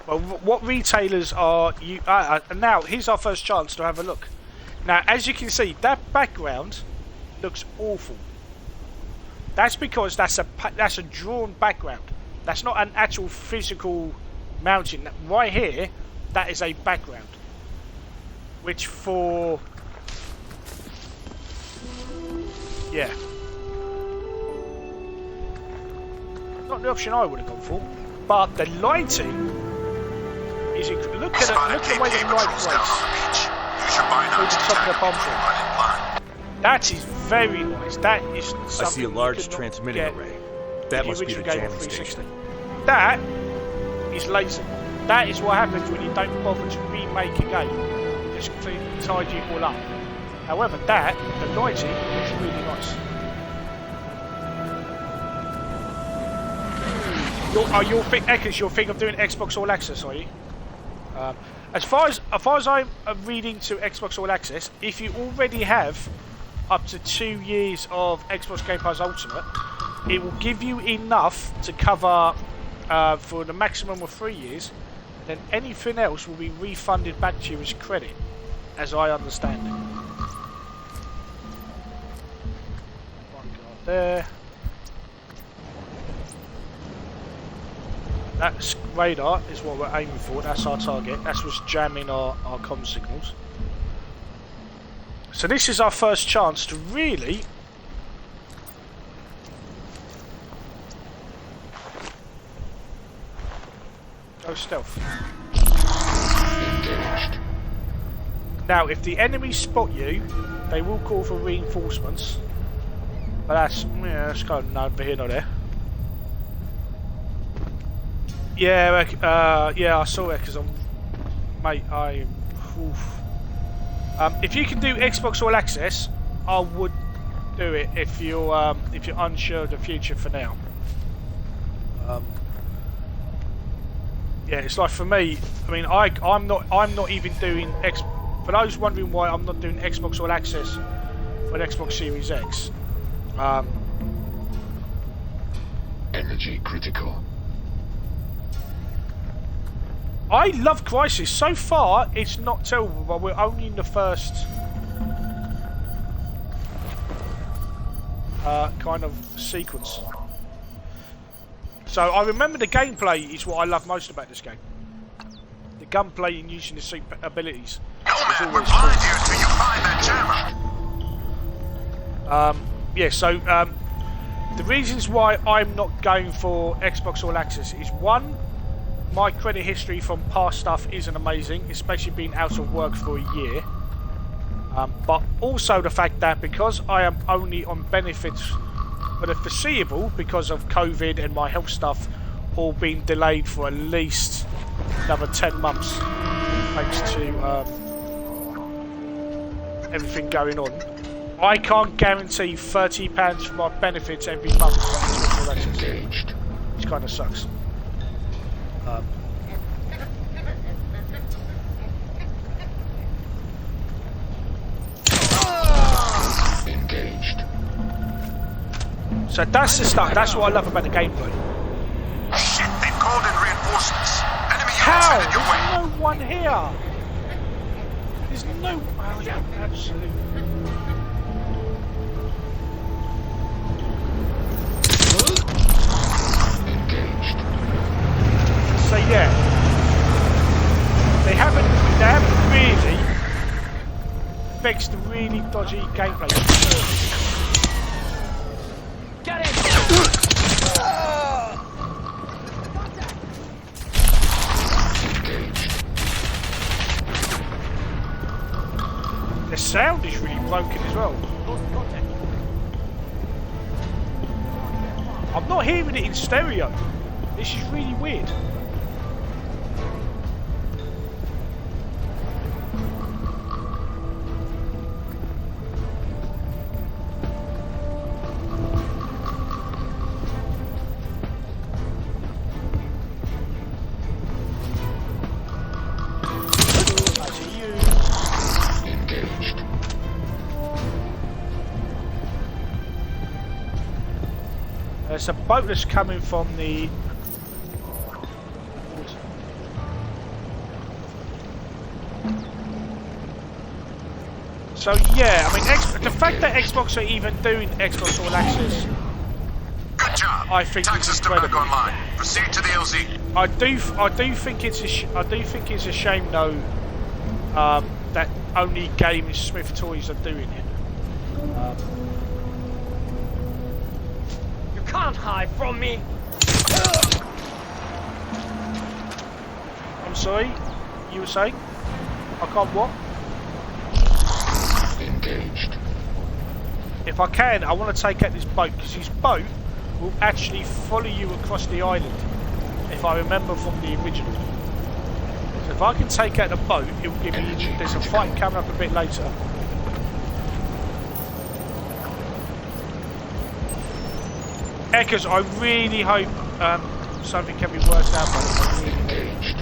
Well, what retailers are you? And now here's our first chance to have a look. Now, as you can see, that background looks awful. That's because that's a drawn background. That's not an actual physical mountain. Right here, that is a background. Which for... yeah. Not the option I would have gone for. But the lighting is... look at the way the light plays. Through the top of the bomb tree. That is very nice. That is something I see a large transmitting array. That must be the jamming station. That is lazy. That is what happens when you don't bother to remake a game. You just tidy it all up. However, the lighting is really nice. You're thinking of doing Xbox All Access, are you? As far as I'm reading to Xbox All Access, if you already have up to 2 years of Xbox Game Pass Ultimate, it will give you enough to cover for the maximum of 3 years. Then anything else will be refunded back to you as credit, as I understand it. One guard there. That radar is what we're aiming for. That's our target. That's what's jamming our comm signals. So this is our first chance to really go stealth. Engaged. Now, if the enemies spot you, they will call for reinforcements. But that's kind of neither here nor there. Yeah, yeah, I saw it because if you can do Xbox All Access, I would do it if you're unsure of the future for now. Yeah, it's like for me. I mean, I'm not even doing For those wondering why I'm not doing Xbox All Access for the Xbox Series X. Energy critical. I love CRYSIS. So far, it's not terrible, but we're only in the first kind of sequence. So I remember the gameplay is what I love most about this game. The gunplay and using the suit abilities. Nomad, we're blind here until you find that jammer. Yeah, so the reasons why I'm not going for Xbox All Access is one, my credit history from past stuff isn't amazing, especially being out of work for a year. But also the fact that because I am only on benefits for the foreseeable because of COVID and my health stuff all being delayed for at least another 10 months thanks to everything going on, I can't guarantee £30 for my benefits every month, which kind of sucks. Engaged. So that's the stuff. That's what I love about the gameplay. Shit, they've called in reinforcements. Enemy units How? headed your way. There's no one here. There's no. Oh yeah, absolutely. Engaged. So yeah, they haven't really fixed the really dodgy gameplay. Get in! The sound is really broken as well. I'm not hearing it in stereo. This is really weird. There's a boat that's coming from the... So yeah, I mean, the fact that Xbox are even doing Xbox All Access, Good job. I think Tag it's system back incredible. online. Proceed to the LZ. I do think it's a shame though that only Games Smith Toys are doing it. You can't hide from me. I'm sorry, you were saying? I can't what? Engaged. If I can, I want to take out this boat, because this boat will actually follow you across the island, if I remember from the original. So if I can take out the boat, it will give me... There's a fight coming up a bit later. Echoes, I really hope something can be worked out by the way. Engaged.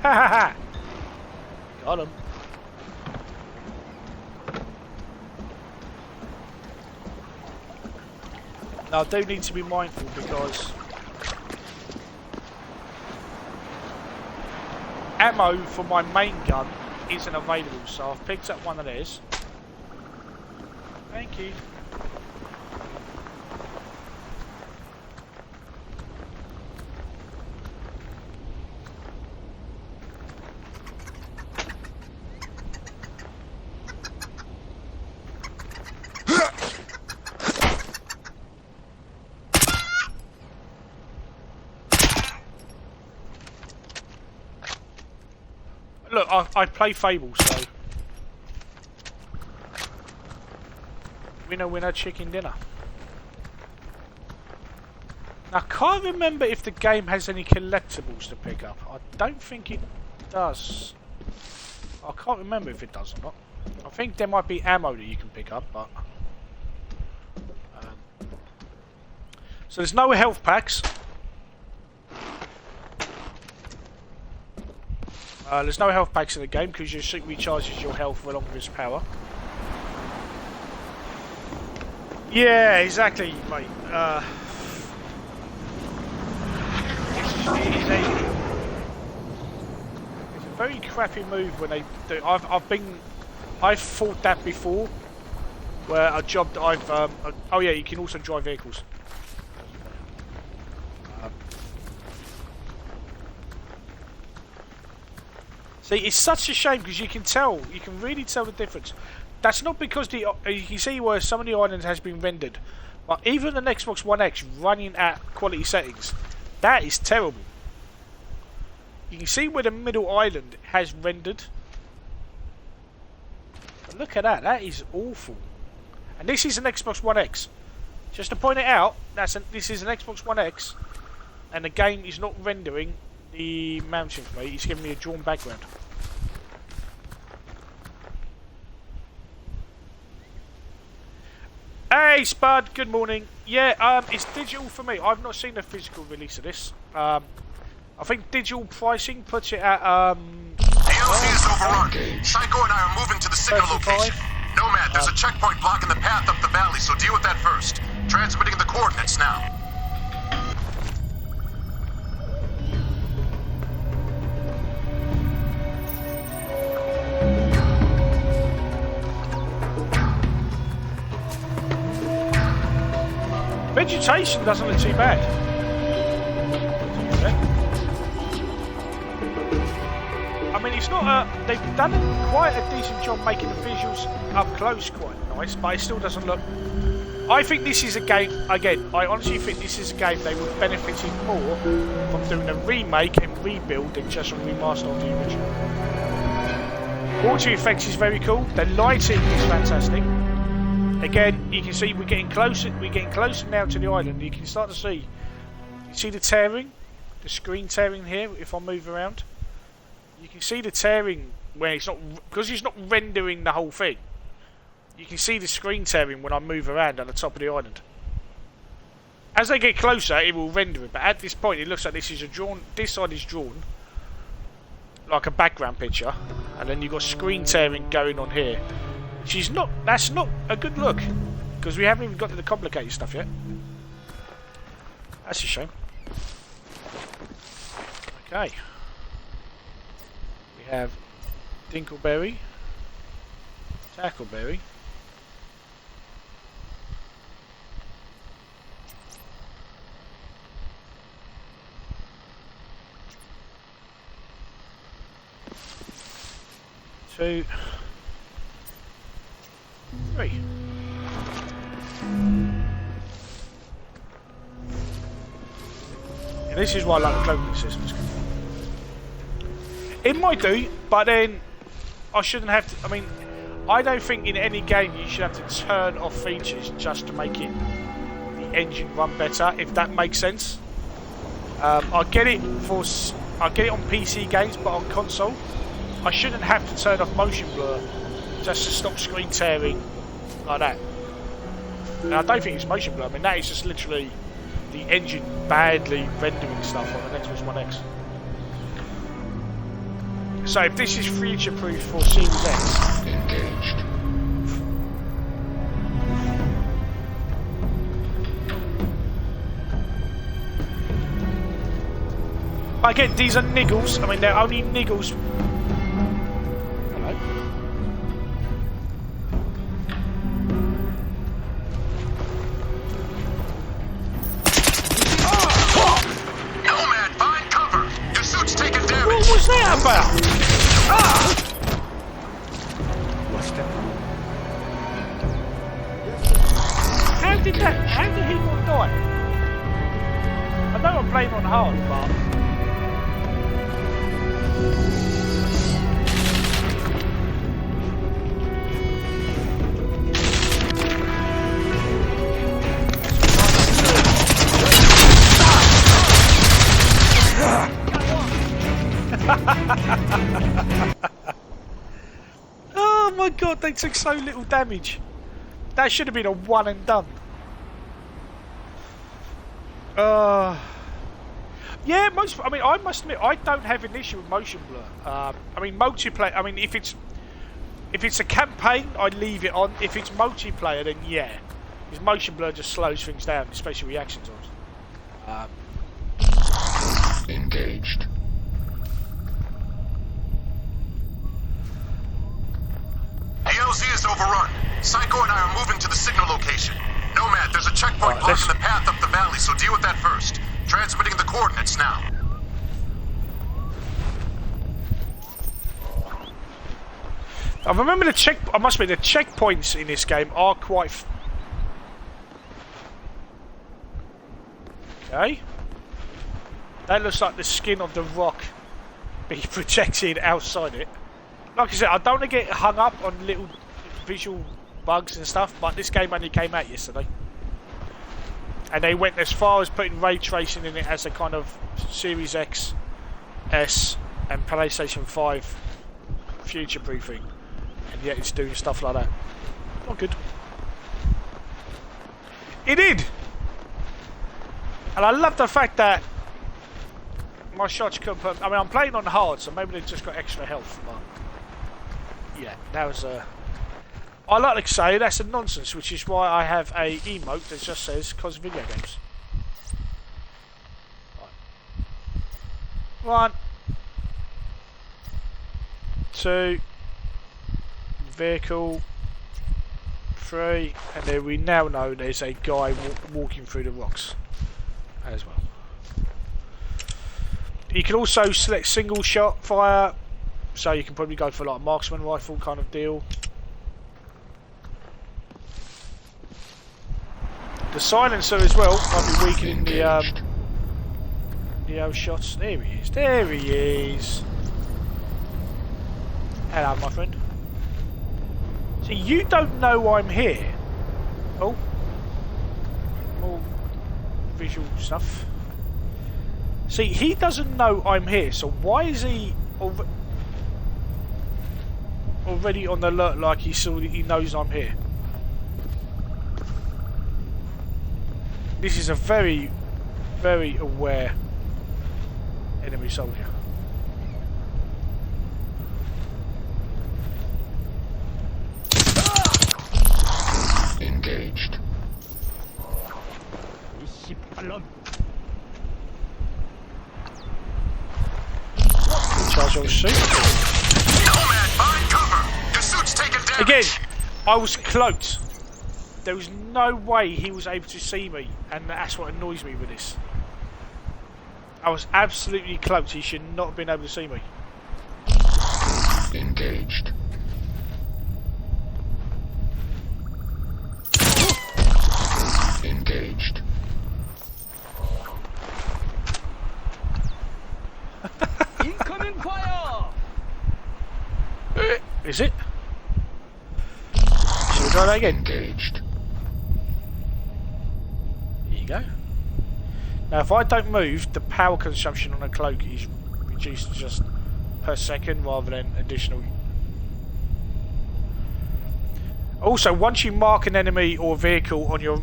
Ha ha ha! Got him. Now I do need to be mindful because ammo for my main gun isn't available, so I've picked up one of theirs. Thank you. Look, I play Fable, so winner winner chicken dinner. Now, I can't remember if the game has any collectibles to pick up. I don't think it does. I can't remember if it does or not. I think there might be ammo that you can pick up, but so there's no health packs. There's no health packs in the game because your suit recharges your health along with its power. Yeah, exactly, mate. It's a very crappy move when they do. I've fought that before, where a job that I've. Oh yeah, you can also drive vehicles. See, it's such a shame because you can really tell the difference. That's not because you can see where some of the island has been rendered, but even an Xbox One X running at quality settings, that is terrible. You can see where the middle island has rendered. But look at that, that is awful. And this is an Xbox One X. Just to point it out, this is an Xbox One X, and the game is not rendering the mountain for me. It's giving me a drawn background. Hey Spud, good morning. Yeah, it's digital for me. I've not seen a physical release of this. I think digital pricing puts it at The LZ is overrun. Psycho and I are moving to the signal 35. location. Nomad, there's a checkpoint blocking the path up the valley, so deal with that first. Transmitting the coordinates now. vegetation doesn't look too bad. I mean, it's not they've done quite a decent job making the visuals up close quite nice, but it still doesn't look... I think this is a game, again, I honestly think this is a game they would benefit more from doing a remake and rebuild than just a remaster of the original. Water effects is very cool, the lighting is fantastic. Again, you can see we're getting closer now to the island. You can start to see the tearing, the screen tearing here if I move around. You can see the tearing where it's not, because it's not rendering the whole thing. You can see the screen tearing when I move around on the top of the island. As they get closer, it will render it. But at this point, it looks like this is this side is drawn like a background picture, and then you've got screen tearing going on here. That's not a good look, because we haven't even got to the complicated stuff yet. That's a shame. Okay. We have Dinkleberry, Tackleberry, two, three. And this is why I like the cloaking systems. It might do, but then I shouldn't have to. I mean, I don't think in any game you should have to turn off features just to make the engine run better, if that makes sense. I get it on PC games, but on console, I shouldn't have to turn off motion blur just to stop screen tearing like that. And I don't think it's motion blur. I mean, that is just literally the engine badly rendering stuff on an Xbox One X. So if this is future-proof for Series X, Engaged. again, these are niggles. I mean, they're only niggles. Hello. Nomad, find cover. Your suit's taking damage. What was that about? What's that? How did he not die? I know I'm playing on hard, but oh my god, they took so little damage. That should have been a one and done. Yeah, I mean, I must admit, I don't have an issue with motion blur. I mean, multiplayer. I mean, if it's a campaign, I leave it on. If it's multiplayer, then yeah, because motion blur just slows things down, especially reaction times. Engaged. The LZ is overrun. Psycho and I are moving to the signal location. Nomad, there's a checkpoint blocking the path up the valley, so deal with that first. Transmitting the coordinates now. I remember the checkpoints in this game are quite. Okay. That looks like the skin of the rock being projected outside it. Like I said, I don't want to get hung up on little visual bugs and stuff, but this game only came out yesterday. And they went as far as putting ray tracing in it as a kind of Series X, S, and PlayStation 5 future-proofing. And yet it's doing stuff like that. Not good. It did! And I love the fact that my shots come from... I mean, I'm playing on hard, so maybe they've just got extra health, but... Yeah, that was a... I like to say that's a nonsense, which is why I have a emote that just says "cause video games." Right. 1, 2, vehicle, 3, and then we now know there's a guy walking through the rocks as well. You can also select single shot fire, so you can probably go for like a marksman rifle kind of deal. The silencer as well might be weakening the old shots. There he is. There he is. Hello, my friend. So you don't know I'm here. Oh. More visual stuff. See, he doesn't know I'm here. So why is he already on the alert like he knows I'm here? This is a very, very aware enemy soldier. Engaged. Charge your suit. Nomad, find cover! Your suit's taking damage! Again, I was cloaked. There was no way he was able to see me, and that's what annoys me with this. I was absolutely cloaked. He should not have been able to see me. Engaged. Engaged. Incoming fire! Is it? Should we try that again? Engaged. Here you go. Now, if I don't move, the power consumption on a cloak is reduced just per second rather than additional. Also, once you mark an enemy or vehicle on your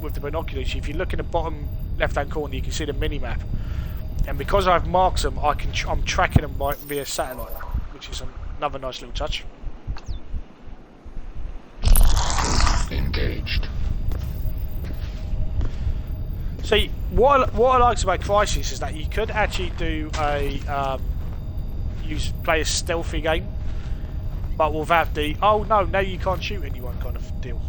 with the binoculars, if you look in the bottom left-hand corner, you can see the mini-map. And because I've marked them, I'm tracking them via satellite, which is another nice little touch. Engaged. See, what I liked about CRYSIS is that you could actually do a play a stealthy game, but without the oh no, now you can't shoot anyone kind of deal.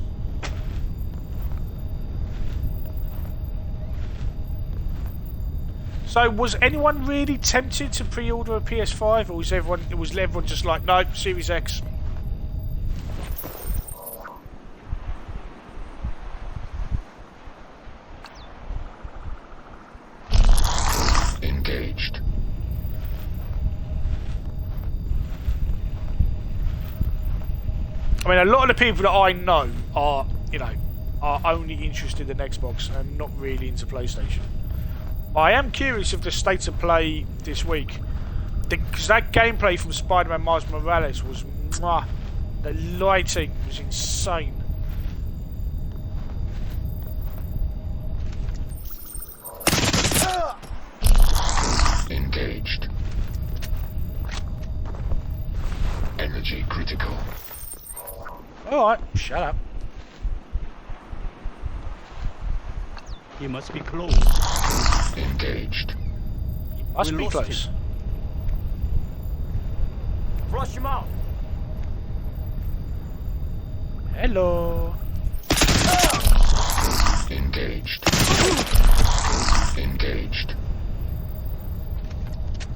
So, was anyone really tempted to pre-order a PS5, or was everyone just like, no, Series X? Engaged. I mean, a lot of the people that I know are, are only interested in Xbox and not really into PlayStation. I am curious of the state of play this week, because that gameplay from Spider-Man Miles Morales was, mwah, the lighting was insane. Engaged. Energy critical. Alright, shut up. He must be close. Engaged. You must We be lost close. him. Flush him out. Hello. Engaged. Engaged.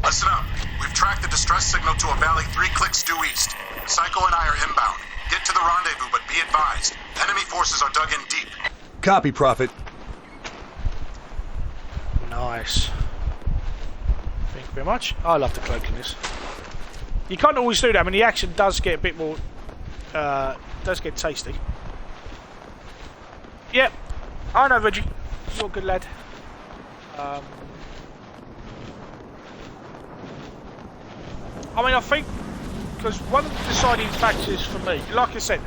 Listen up. We've tracked the distress signal to a valley 3 clicks due east. Psycho and I are inbound. Get to the rendezvous, but be advised. Enemy forces are dug in deep. Copy, Prophet. Nice. Thank you very much. I love the cloak in this. You can't always do that. I mean, the action does get a bit more, does get tasty. Yep. I know, Reggie. You're a good lad. I mean, I think, because one of the deciding factors for me, like I said,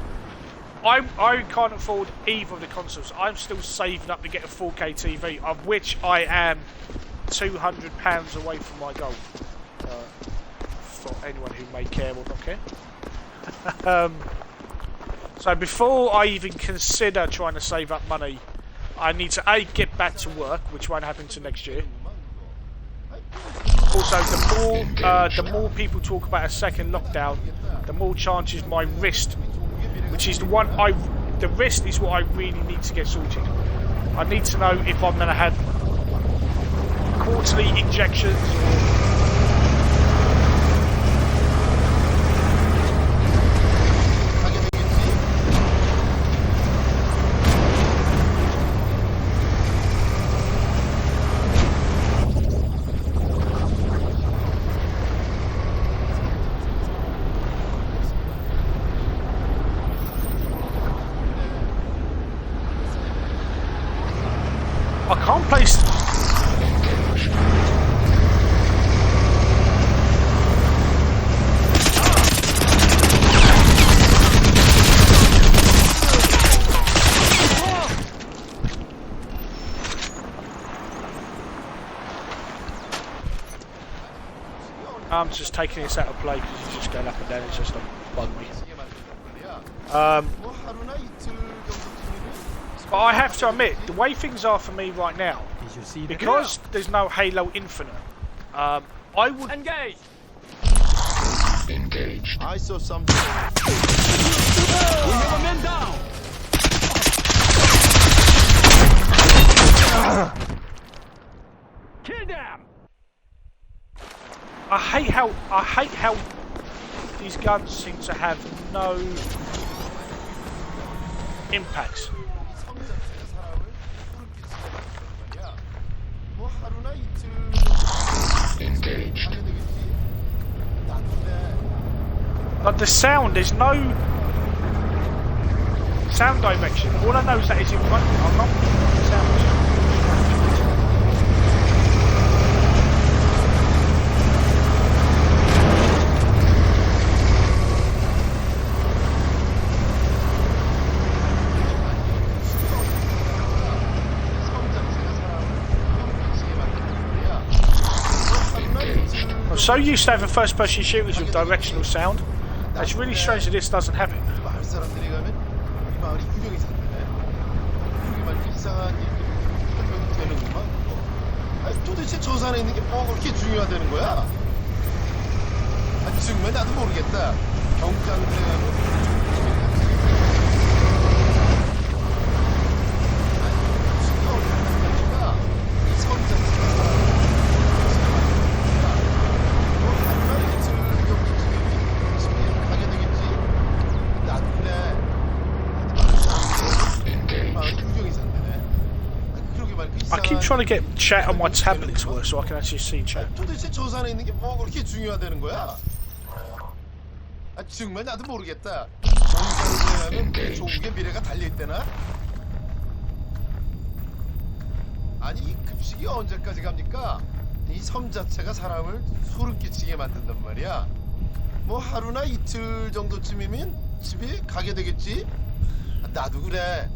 I can't afford either of the consoles. I'm still saving up to get a 4K TV, of which I am £200 away from my goal. For anyone who may care or not care. So before I even consider trying to save up money, I need to A, get back to work, which won't happen until next year. Also, the more people talk about a second lockdown, the more chances my wrist, which is the wrist is what I really need to get sorted. I need to know if I'm going to have quarterly injections or I can't place. I'm just taking this out of play because it's just going up and down. It's just bug me. 뭐 하루나 이틀 정도쯤이면 But I have to admit, the way things are for me right now, because there's no Halo Infinite, I would Engage. I saw something. We have a man down. Kill them. I hate how these guns seem to have no impacts. 뭐 하루나 이틀 Like the sound, there's no sound direction. All I know is that it's in front of me. I'm not the sound. I'm so used to having first-person shooters with directional sound. It's really strange that this doesn't have it. 마을 사람들이 가면 이 마을이 유령이 산다네. 그러게 말이야 이상한 일들이 설명이 되는구만. 아니 도대체 저 산에 있는 게 뭐가 그렇게 중요하다는 거야? 아 정말 나도 모르겠다. 경장들에 가면 I keep trying to get chat on my tablet to work so I can actually see chat. 도대체 저 산에 있는 게 뭐가 그렇게 중요하다는 거야? 아 정말 나도 모르겠다. 경장들에 가면 조국의 미래가 달려있대나? 아니 이 급식이 언제까지 갑니까? 이 섬 자체가 사람을 소름 끼치게 만든단 말이야. 뭐 하루나 이틀 정도쯤이면 집에 가게 되겠지? 아, 나도 그래.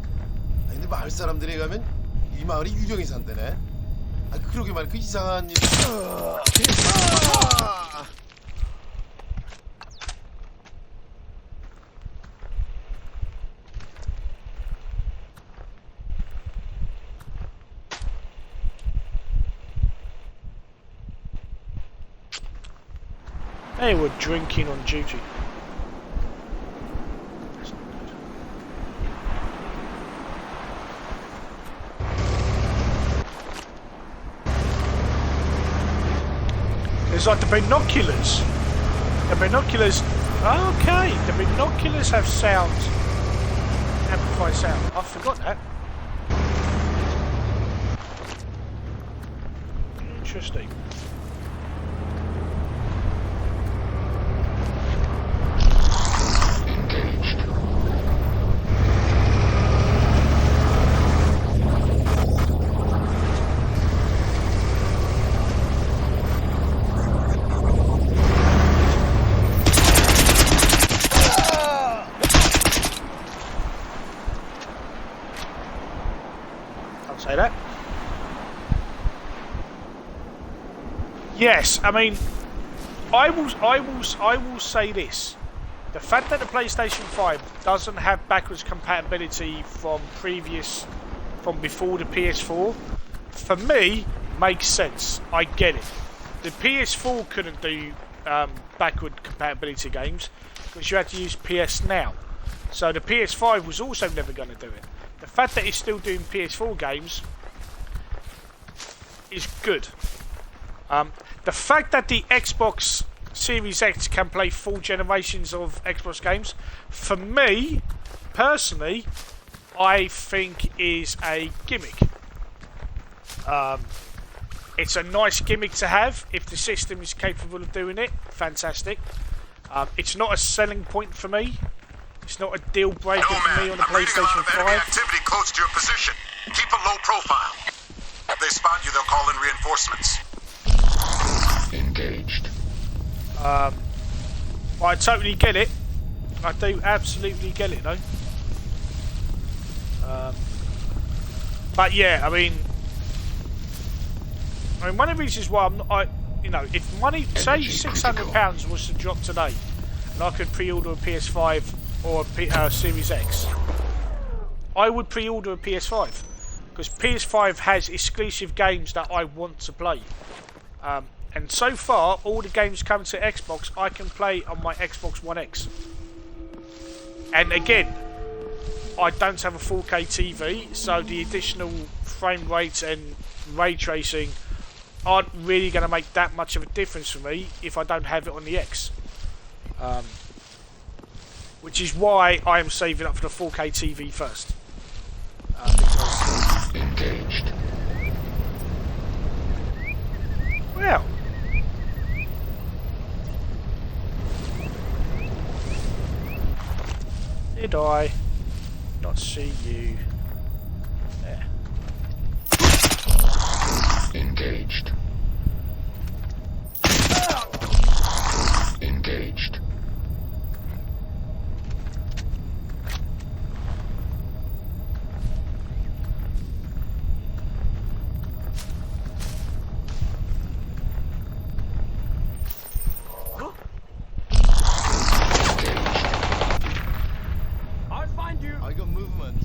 아니, 근데 마을 사람들이 가면 이 마을이 유령이 산다네. 아 그러게 말이야 그 이상한 일. They were drinking on duty. It's like the binoculars. The binoculars. Okay, the binoculars have sound. Amplify sound. I forgot that. Interesting. Say that. Yes, I mean, I will say this: the fact that the PlayStation 5 doesn't have backwards compatibility from before the PS4, for me, makes sense. I get it. The PS4 couldn't do backward compatibility games because you had to use PS Now, so the PS5 was also never going to do it. The fact that it's still doing PS4 games is good. The fact that the Xbox Series X can play full generations of Xbox games, for me, personally, I think is a gimmick. It's a nice gimmick to have. If the system is capable of doing it, fantastic. It's not a selling point for me. It's not a deal breaker for me on the PlayStation 5. Enemy activity close to your position. Keep a low profile. If they spot you, they'll call in reinforcements. Engaged. I totally get it. I do absolutely get it, though. But yeah, I mean, one of the reasons why you know, if money, say £600 was to drop today, and I could pre-order a PS5 or a Series X, I would pre-order a PS5 because PS5 has exclusive games that I want to play. And so far, all the games coming to Xbox, I can play on my Xbox One X. And again, I don't have a 4K TV, so the additional frame rates and ray tracing aren't really going to make that much of a difference for me if I don't have it on the X. Which is why I am saving up for the 4K TV first. Engaged. Well. Did I not see you there? Engaged. Engaged. I got movement.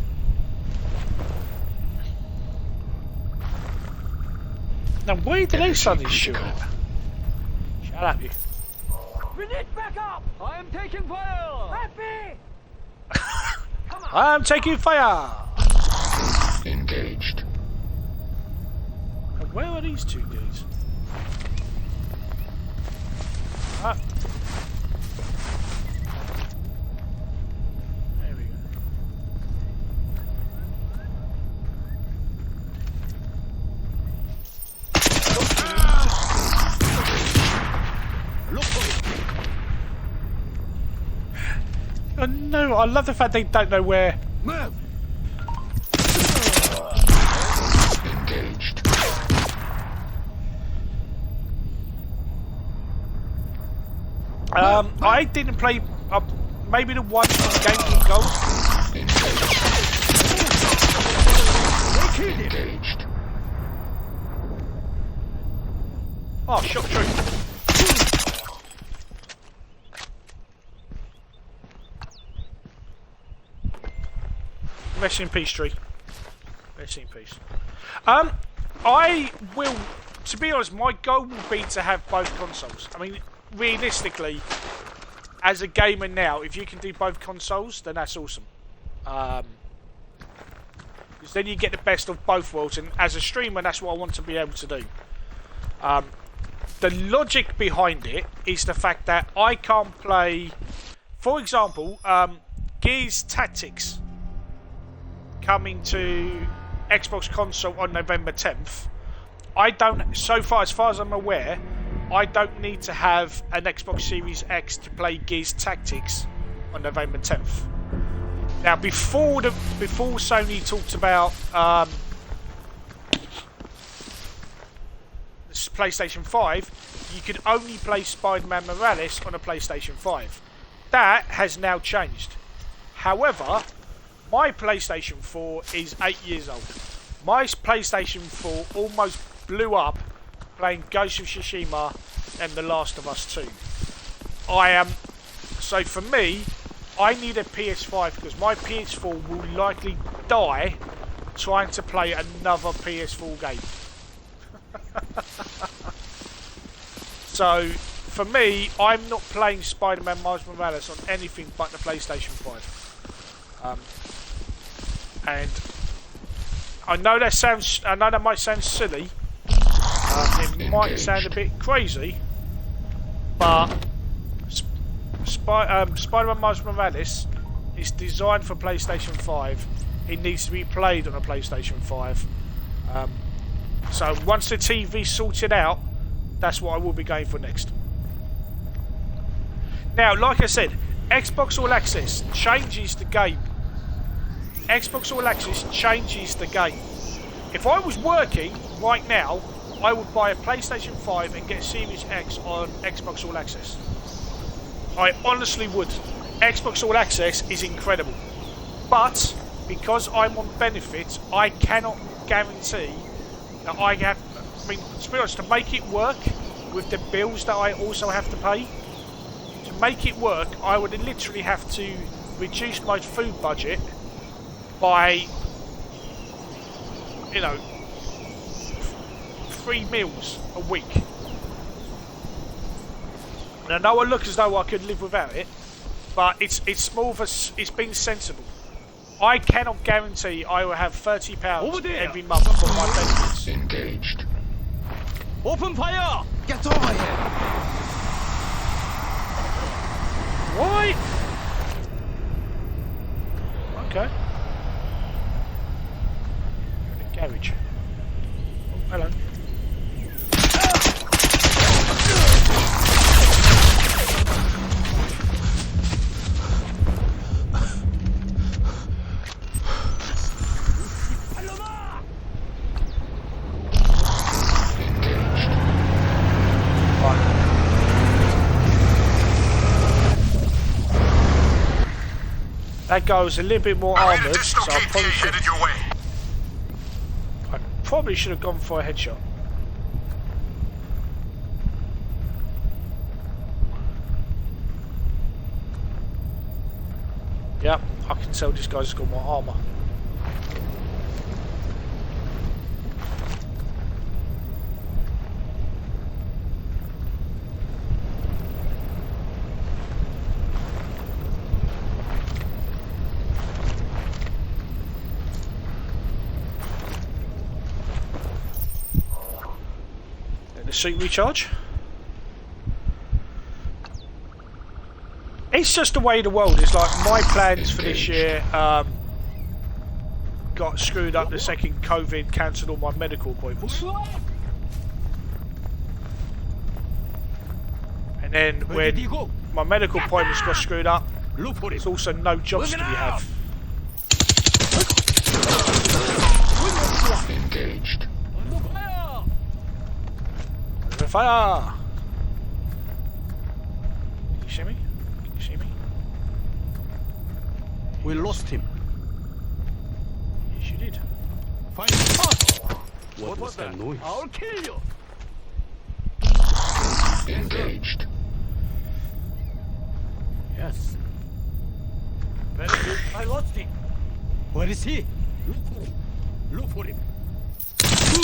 Now where did they suddenly shoot at? Shut up, you. We need backup! I am taking fire! Happy! I'm taking fire! Engaged. And where are these two dudes? Ah. There we go. Look for it! Oh no, I love the fact they don't know where. Move! Engaged. I didn't play maybe the one GameCube Gold. Engaged. Oh, shock true. Rest in peace, tree. Rest in peace. I will, to be honest, my goal will be to have both consoles. I mean, realistically, as a gamer now, if you can do both consoles, then that's awesome. Because then you get the best of both worlds, and as a streamer, that's what I want to be able to do. The logic behind it is the fact that I can't play, for example, Gears Tactics coming to Xbox console on November 10th. I don't, so far as I'm aware, I don't need to have an Xbox Series X to play Gears Tactics on November 10th. Now, before Sony talked about PlayStation 5, you could only play Spider-Man Morales on a PlayStation 5. That has now changed. However, my PlayStation 4 is 8 years old. My PlayStation 4 almost blew up playing Ghost of Tsushima and The Last of Us 2. So for me, I need a PS5 because my PS4 will likely die trying to play another PS4 game. So for me, I'm not playing Spider-Man Miles Morales on anything but the PlayStation 5. And I know that might sound silly. It might sound a bit crazy, but Spider-Man Miles Morales is designed for PlayStation 5. It needs to be played on a PlayStation 5. So once the TV's sorted out, that's what I will be going for next. Now, like I said, Xbox All Access changes the game. Xbox All Access changes the game. If I was working right now, I would buy a PlayStation 5 and get a Series X on Xbox All Access. I honestly would. Xbox All Access is incredible. But, because I'm on benefits, I cannot guarantee that I have... I mean, to be honest, to make it work, with the bills that I also have to pay. To make it work, I would literally have to reduce my food budget by, you know, 3 meals a week. And I know I look as though I could live without it, but it's more of a, it's being sensible. I cannot guarantee I will have £30 every month for my benefits. Engaged. Open fire! Get over here! Why? Okay. Garage. Oh, hello. That guy was a little bit more armoured, so I probably should have gone for a headshot. Yep, I can tell this guy's got more armour. Suit recharge. It's just the way the world is. Like, my plans for this year got screwed up the second COVID cancelled all my medical appointments. And then when my medical appointments got screwed up, there's also no jobs to be had. Engaged. Fire! Can you see me? Can you see me? We lost him. Yes, you did. Find What was that noise? I'll kill you! Engaged. Yes. Very good. I lost him. Where is he? Look for him.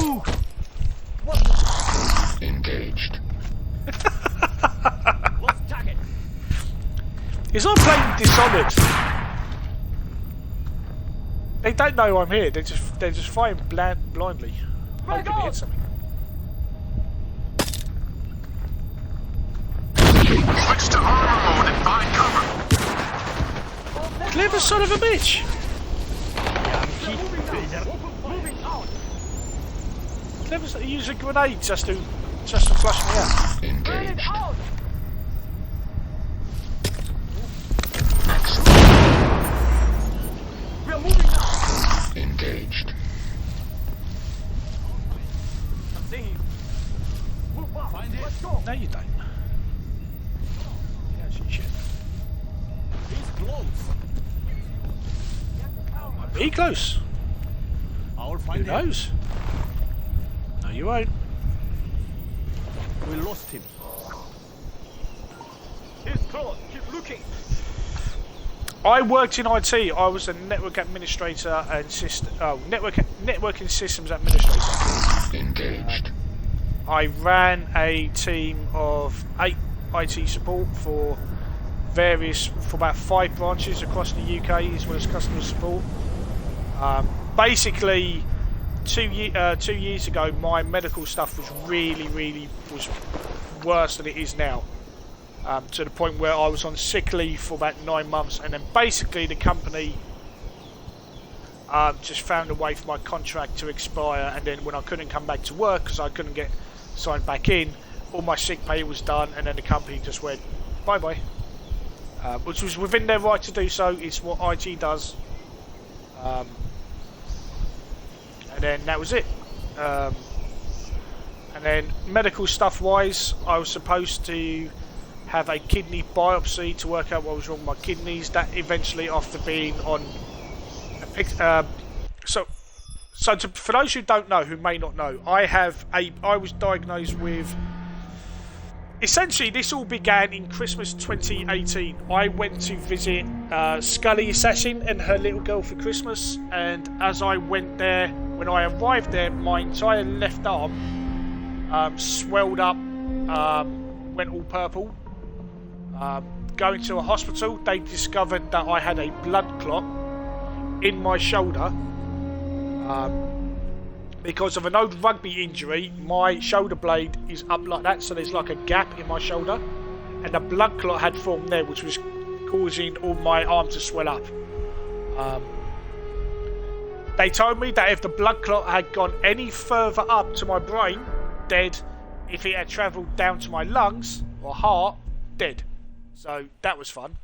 Ooh. What the? Engaged. Lost target. He's not playing Dishonored. They don't know I'm here. They're just firing blindly, hoping to hit something. Switch to armor mode and find cover. Clever son of a bitch. Clever, use a grenade just to flush me out. Engaged. We are moving now. Engaged. I'm seeing him. Move fast. Let's go. No, you don't. Yeah, shit. He's close. Might be close. I'll Who find him. knows? No, you won't. We lost him. He's close. Keep looking. I worked in IT. I was a network administrator and networking systems administrator. Engaged. I ran a team of 8 IT support for about 5 branches across the UK, as well as customer support. Basically, 2 years ago, my medical stuff was really worse than it is now. To the point where I was on sick leave for about 9 months, and then basically the company just found a way for my contract to expire, and then when I couldn't come back to work because I couldn't get signed back in, all my sick pay was done, and then the company just went bye bye, which was within their right to do so. It's what IT does, and then that was it. And then medical stuff wise, I was supposed to have a kidney biopsy to work out what was wrong with my kidneys. That eventually, after being on for those who don't know, who may not know, I was diagnosed with essentially, this all began in Christmas 2018. I went to visit Scully Assassin and her little girl for Christmas, and as I went there, when I arrived there, my entire left arm swelled up, went all purple. Going to a hospital, they discovered that I had a blood clot in my shoulder. Because of an old rugby injury, my shoulder blade is up like that, so there's like a gap in my shoulder, and a blood clot had formed there, which was causing all my arm to swell up. They told me that if the blood clot had gone any further up to my brain, dead. If it had travelled down to my lungs or heart, dead. So that was fun.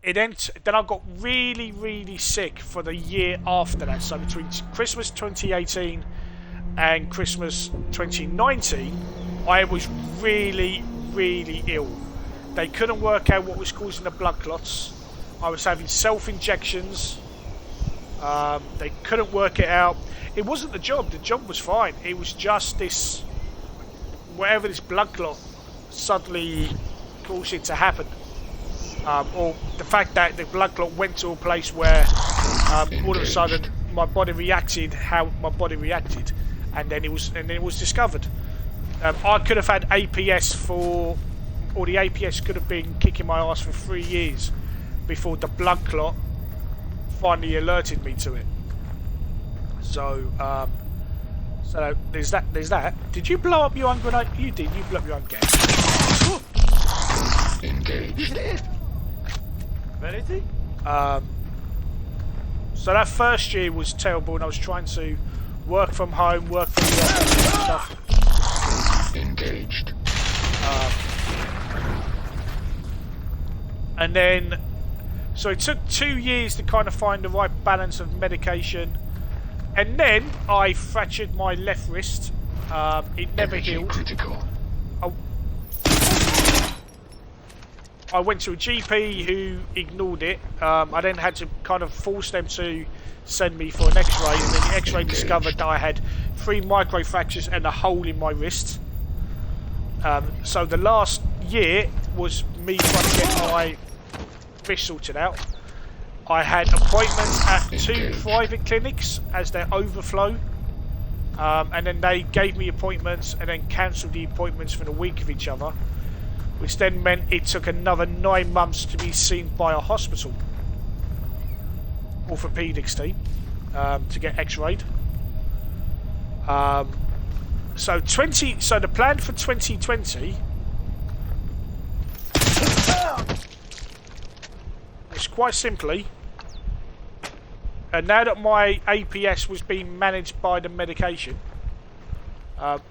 Then I got really, really sick for the year after that. So between Christmas 2018 and Christmas 2019, I was really, really ill. They couldn't work out what was causing the blood clots. I was having self-injections. They couldn't work it out. It wasn't the job. The job was fine. It was just this, whatever this blood clot suddenly caused it to happen. Or the fact that the blood clot went to a place where all of a sudden my body reacted how my body reacted, and then it was discovered. I could have had APS or the APS could have been kicking my ass for 3 years before the blood clot finally alerted me to it. So there's that. Did you blow up your own grenade? You did. You blew up your own gas. Engaged. Where is he? So that first year was terrible, and I was trying to work from home, work from the office and stuff. Engaged. And then, so it took 2 years to kind of find the right balance of medication, and then I fractured my left wrist. It never healed. Critical. I went to a GP who ignored it. I then had to kind of force them to send me for an X-ray, and then the X-ray discovered that I had 3 micro fractures and a hole in my wrist. So the last year was me trying to get my wrist sorted out. I had appointments at 2 private clinics as their overflow, and then they gave me appointments and then cancelled the appointments for a week of each other, which then meant it took another 9 months to be seen by a hospital orthopedics team to get x-rayed. So the plan for 2020 was quite simply, and now that my APS was being managed by the medication,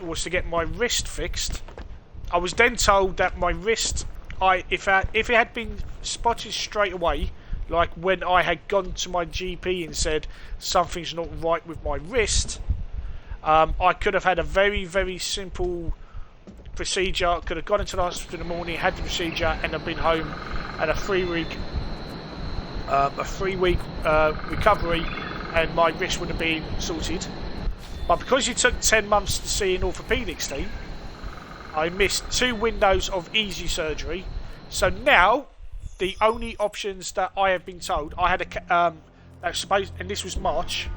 was to get my wrist fixed. I was then told that my wrist, if it had been spotted straight away, like when I had gone to my GP and said something's not right with my wrist, I could have had a very, very simple procedure. I could have gone into the hospital in the morning, had the procedure, and have been home at a 3-week recovery, and my wrist would have been sorted. But because it took 10 months to see an orthopedics team, I missed 2 windows of easy surgery. So now the only options that I have been told, I had and this was March,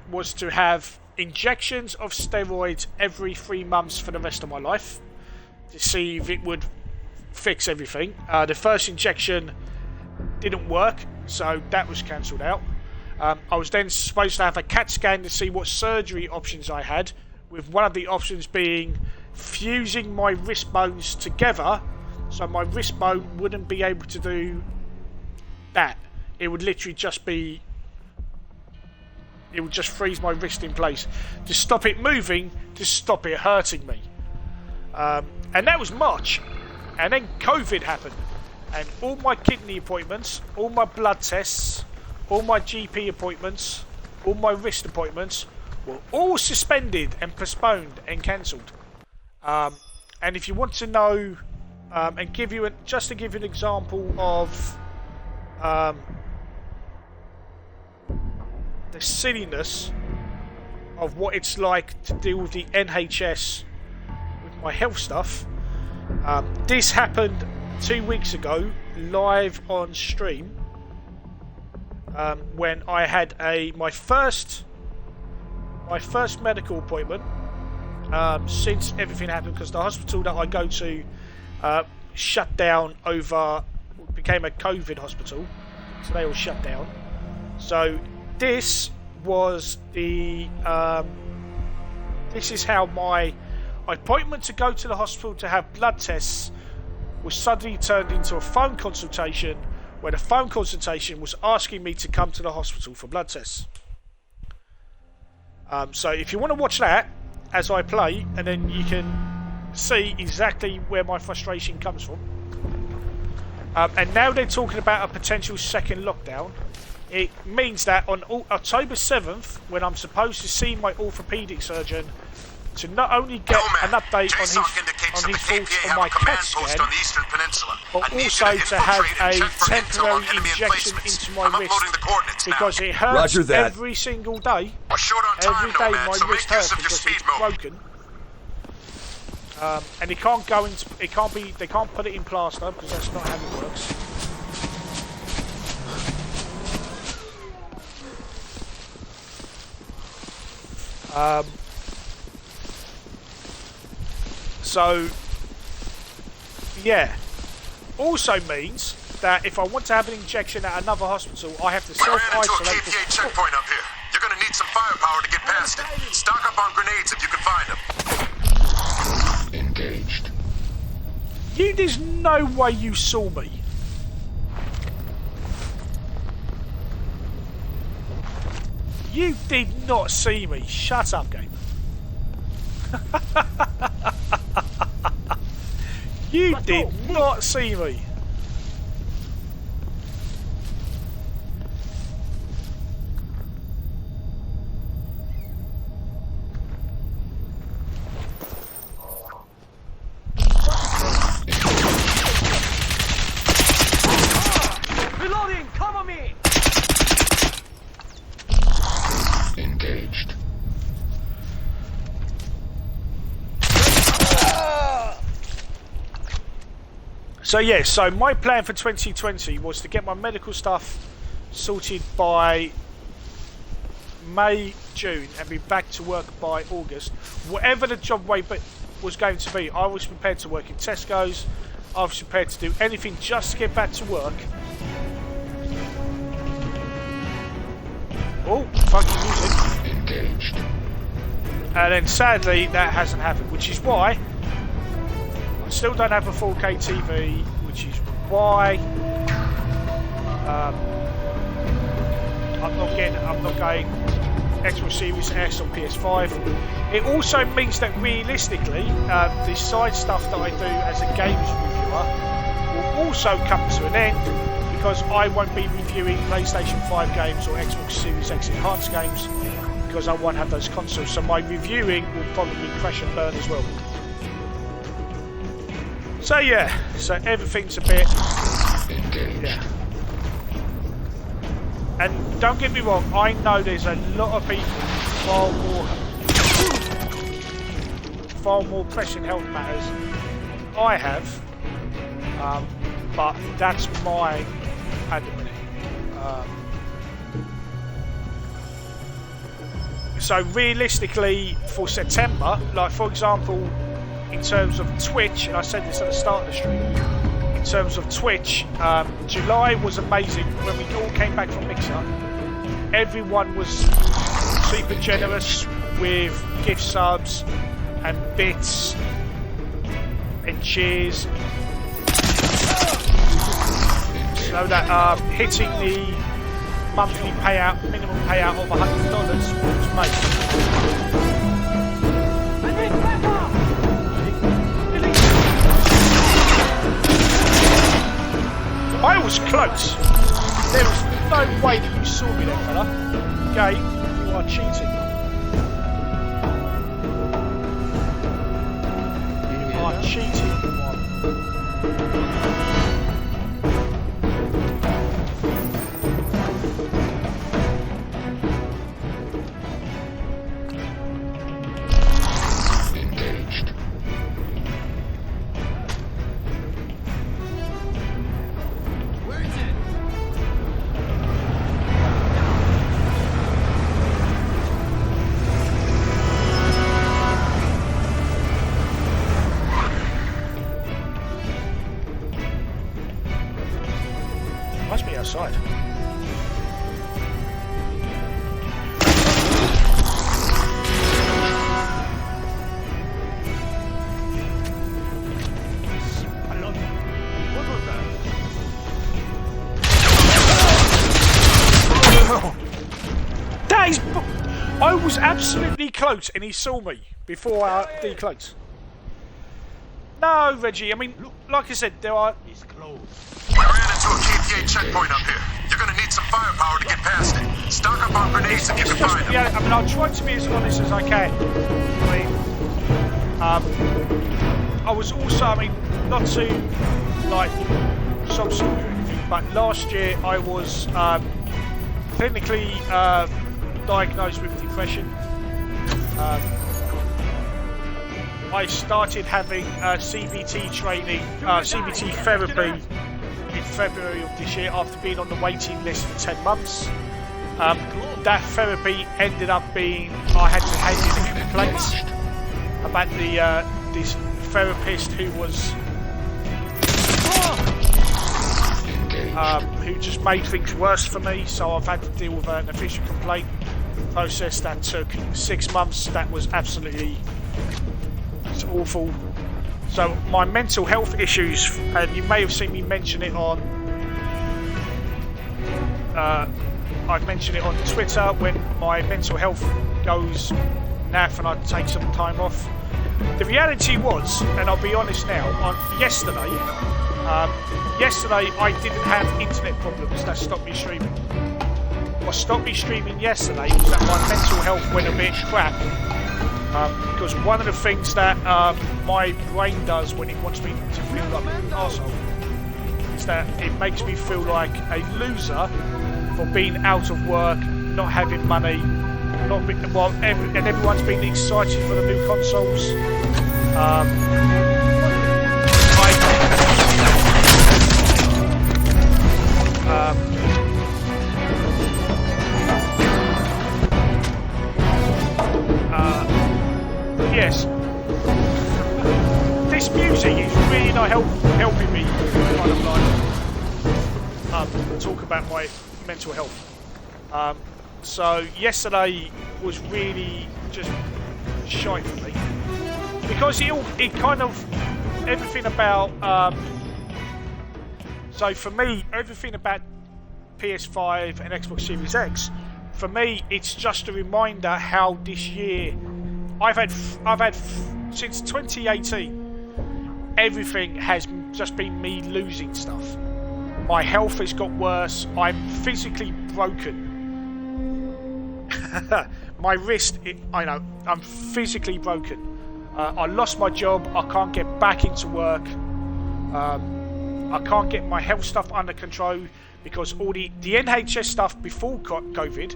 was to have injections of steroids every 3 months for the rest of my life to see if it would fix everything. The first injection didn't work, so that was cancelled out. I was then supposed to have a CAT scan to see what surgery options I had, with one of the options being fusing my wrist bones together, so my wrist bone wouldn't be able to do that. It would literally just be, it would just freeze my wrist in place to stop it moving, to stop it hurting me. And that was March, and then COVID happened, and all my kidney appointments, all my blood tests, all my GP appointments, all my wrist appointments were all suspended and postponed and cancelled. And if you want to know, and give you just to give you an example of the silliness of what it's like to deal with the NHS with my health stuff, This happened 2 weeks ago, live on stream, when I had my first medical appointment since everything happened, because the hospital that I go to shut down became a COVID hospital, so they all shut down. So this was this is how my appointment to go to the hospital to have blood tests was suddenly turned into a phone consultation, where the phone consultation was asking me to come to the hospital for blood tests. So if you want to watch that as I play, and then you can see exactly where my frustration comes from. And now they're talking about a potential second lockdown. It means that on October 7th, when I'm supposed to see my orthopedic surgeon to not only get an update on his thoughts on my CAT scan, but also to have a temporary injection into my wrist, because it hurts every single day. Every day my wrist hurts because it's broken. And it can't go into, they can't put it in plaster, because that's not how it works. So, yeah. Also means that if I want to have an injection at another hospital, I have to self-isolate. KPA checkpoint up here. You're gonna need some firepower to get past it. Stock up on grenades if you can find them. Engaged. There's no way you saw me. You did not see me. Shut up, game. You did not see me. Reloading, cover me. Engaged. So yeah, so my plan for 2020 was to get my medical stuff sorted by May, June, and be back to work by August. Whatever the job was going to be, I was prepared to work in Tesco's. I was prepared to do anything just to get back to work. Oh, fucking music. Engaged. And then sadly, that hasn't happened, which is why I still don't have a 4K TV, which is why I'm not going Xbox Series S or PS5. It also means that realistically, the side stuff that I do as a games reviewer will also come to an end, because I won't be reviewing PlayStation 5 games or Xbox Series X enhanced games, because I won't have those consoles. So my reviewing will probably crash and burn as well. So yeah, so everything's a bit, yeah. And don't get me wrong, I know there's a lot of people far more pressing health matters than I have, but that's my admin. So realistically, for September, like for example, in terms of Twitch, and I said this at the start of the stream, in terms of Twitch, July was amazing when we all came back from Mixer. Everyone was super generous with gift subs and bits and cheers. So that hitting the monthly payout, minimum payout of $100 was made. I was close. There was no way that you saw me there, fella. Game, you are cheating. You are cheating. side. What was that? That is... I was absolutely close and he saw me before I decloaked. No, Reggie, I mean, like I said, there are... It's closed. We ran into a KPA checkpoint up here. You're gonna need some firepower to get past it. Stock up on grenades and get It's behind just, them. yeah, I mean, I'll try to be as honest as I can. I mean, I was also, I mean, not to, like, sob story or anything, but last year I was clinically diagnosed with depression. I started having CBT training, CBT therapy in February of this year after being on the waiting list for 10 months. That therapy ended up being, I had to hand in a complaint about this therapist who was who just made things worse for me, so I've had to deal with an official complaint process that took 6 months. That was absolutely awful. So my mental health issues, and you may have seen me mention it on I've mentioned it on Twitter when my mental health goes naff and I take some time off. The reality was, and I'll be honest now, yesterday I didn't have internet problems that stopped me streaming. What stopped me streaming yesterday was that my mental health went a bit crap. Because one of the things that my brain does when it wants me to feel like an arsehole is that it makes me feel like a loser for being out of work, not having money, and everyone's been excited for the new consoles. Yes, this music is really not helping me kind of like talk about my mental health. So yesterday was really just shite for me because it kind of everything about so for me everything about PS5 and Xbox Series X, for me it's just a reminder how this year I've had since 2018 everything has just been me losing stuff. My health has got worse. I'm physically broken. My wrist, I know, I'm physically broken. I lost my job. I can't get back into work. I can't get my health stuff under control because all the NHS stuff before COVID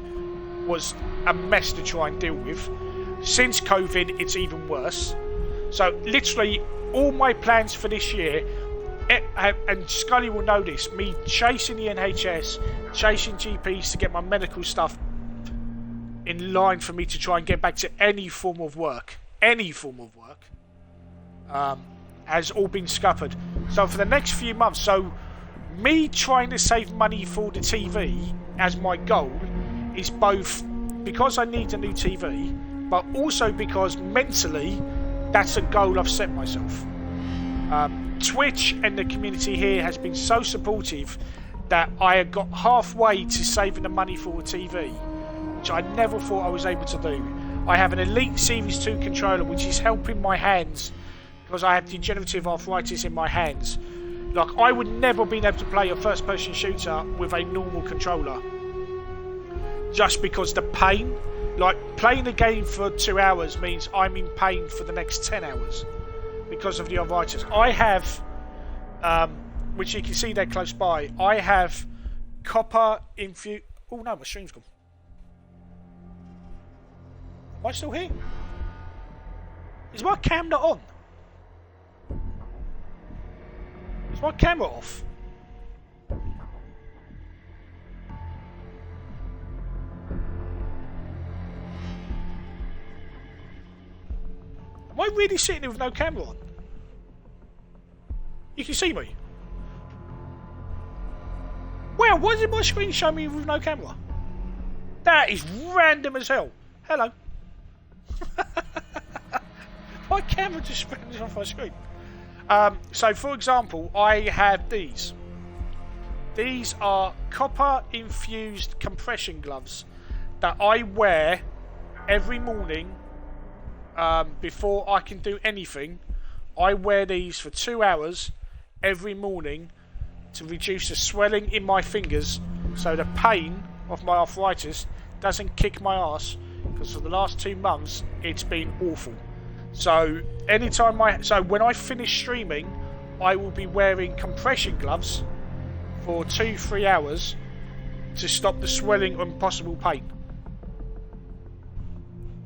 was a mess to try and deal with. Since COVID, it's even worse. So literally all my plans for this year, and Scully will know this, me chasing the NHS, chasing GPs to get my medical stuff in line for me to try and get back to any form of work, has all been scuppered. So for the next few months, so me trying to save money for the TV as my goal is both because I need a new TV, but also because mentally that's a goal I've set myself. Twitch and the community here has been so supportive that I had got halfway to saving the money for a TV, which I never thought I was able to do. I have an Elite Series 2 controller which is helping my hands because I have degenerative arthritis in my hands. Like, I would never have been able to play a first-person shooter with a normal controller just because the pain. Like, playing the game for 2 hours means I'm in pain for the next 10 hours because of the arthritis. I have, which you can see there close by, I have copper infused... Oh no, my stream's gone. Am I still here? Is my cam not on? Is my camera off? Am I really sitting here with no camera on? You can see me. Well, why did my screen show me with no camera? That is random as hell. Hello. My camera just ran off my screen. So, for example, I have these. These are copper-infused compression gloves that I wear every morning before I can do anything. I wear these for 2 hours every morning to reduce the swelling in my fingers so the pain of my arthritis doesn't kick my ass, because for the last 2 months it's been awful. So when I finish streaming, I will be wearing compression gloves for 2-3 hours to stop the swelling and possible pain.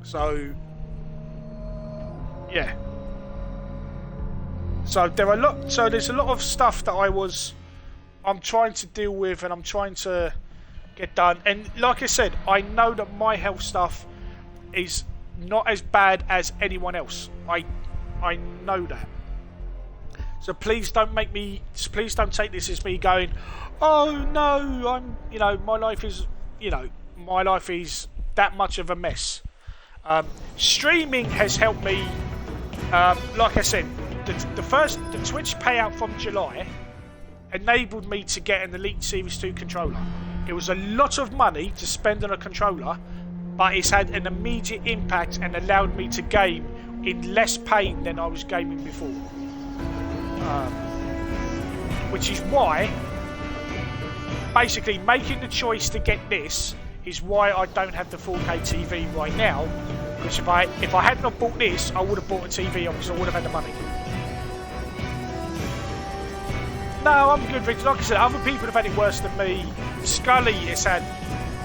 So yeah. So there's a lot of stuff that I'm trying to deal with and I'm trying to get done. And like I said, I know that my health stuff is not as bad as anyone else. I know that. So please don't take this as me going, oh no, my life is that much of a mess. Streaming has helped me. Like I said, the Twitch payout from July enabled me to get an Elite Series 2 controller. It was a lot of money to spend on a controller, but it's had an immediate impact and allowed me to game in less pain than I was gaming before. Which is why, basically, making the choice to get this is why I don't have the 4K TV right now. Because if I had not bought this, I would have bought a TV because I would have had the money. No, I'm good, Victor. Like I said, other people have had it worse than me. Scully has had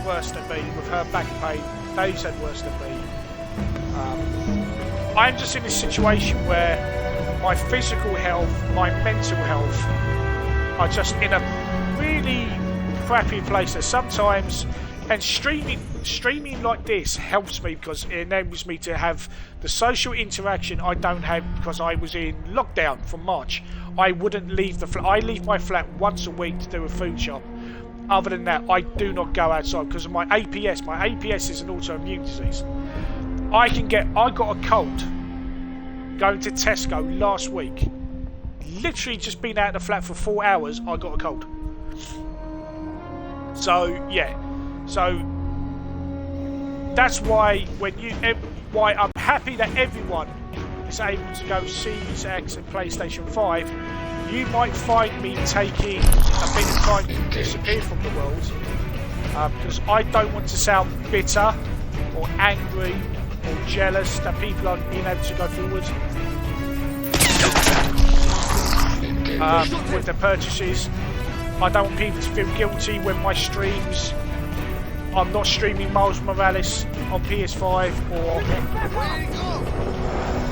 worse than me with her back pain. Dave's had worse than me. I'm just in this situation where my physical health, my mental health are just in a really crappy place. That sometimes, and streaming like this helps me because it enables me to have the social interaction I don't have because I was in lockdown from March. I wouldn't leave the flat. I leave my flat once a week to do a food shop. Other than that, I do not go outside because of my APS. My APS is an autoimmune disease. I got a cold going to Tesco last week. Literally just been out of the flat for 4 hours, I got a cold. So yeah. So that's why why I'm happy that everyone is able to go Series X and PlayStation 5. You might find me taking a bit of time to disappear from the world because I don't want to sound bitter or angry or jealous that people aren't being able to go forward with their purchases. I don't want people to feel guilty when my streams. I'm not streaming Miles Morales on PS5 or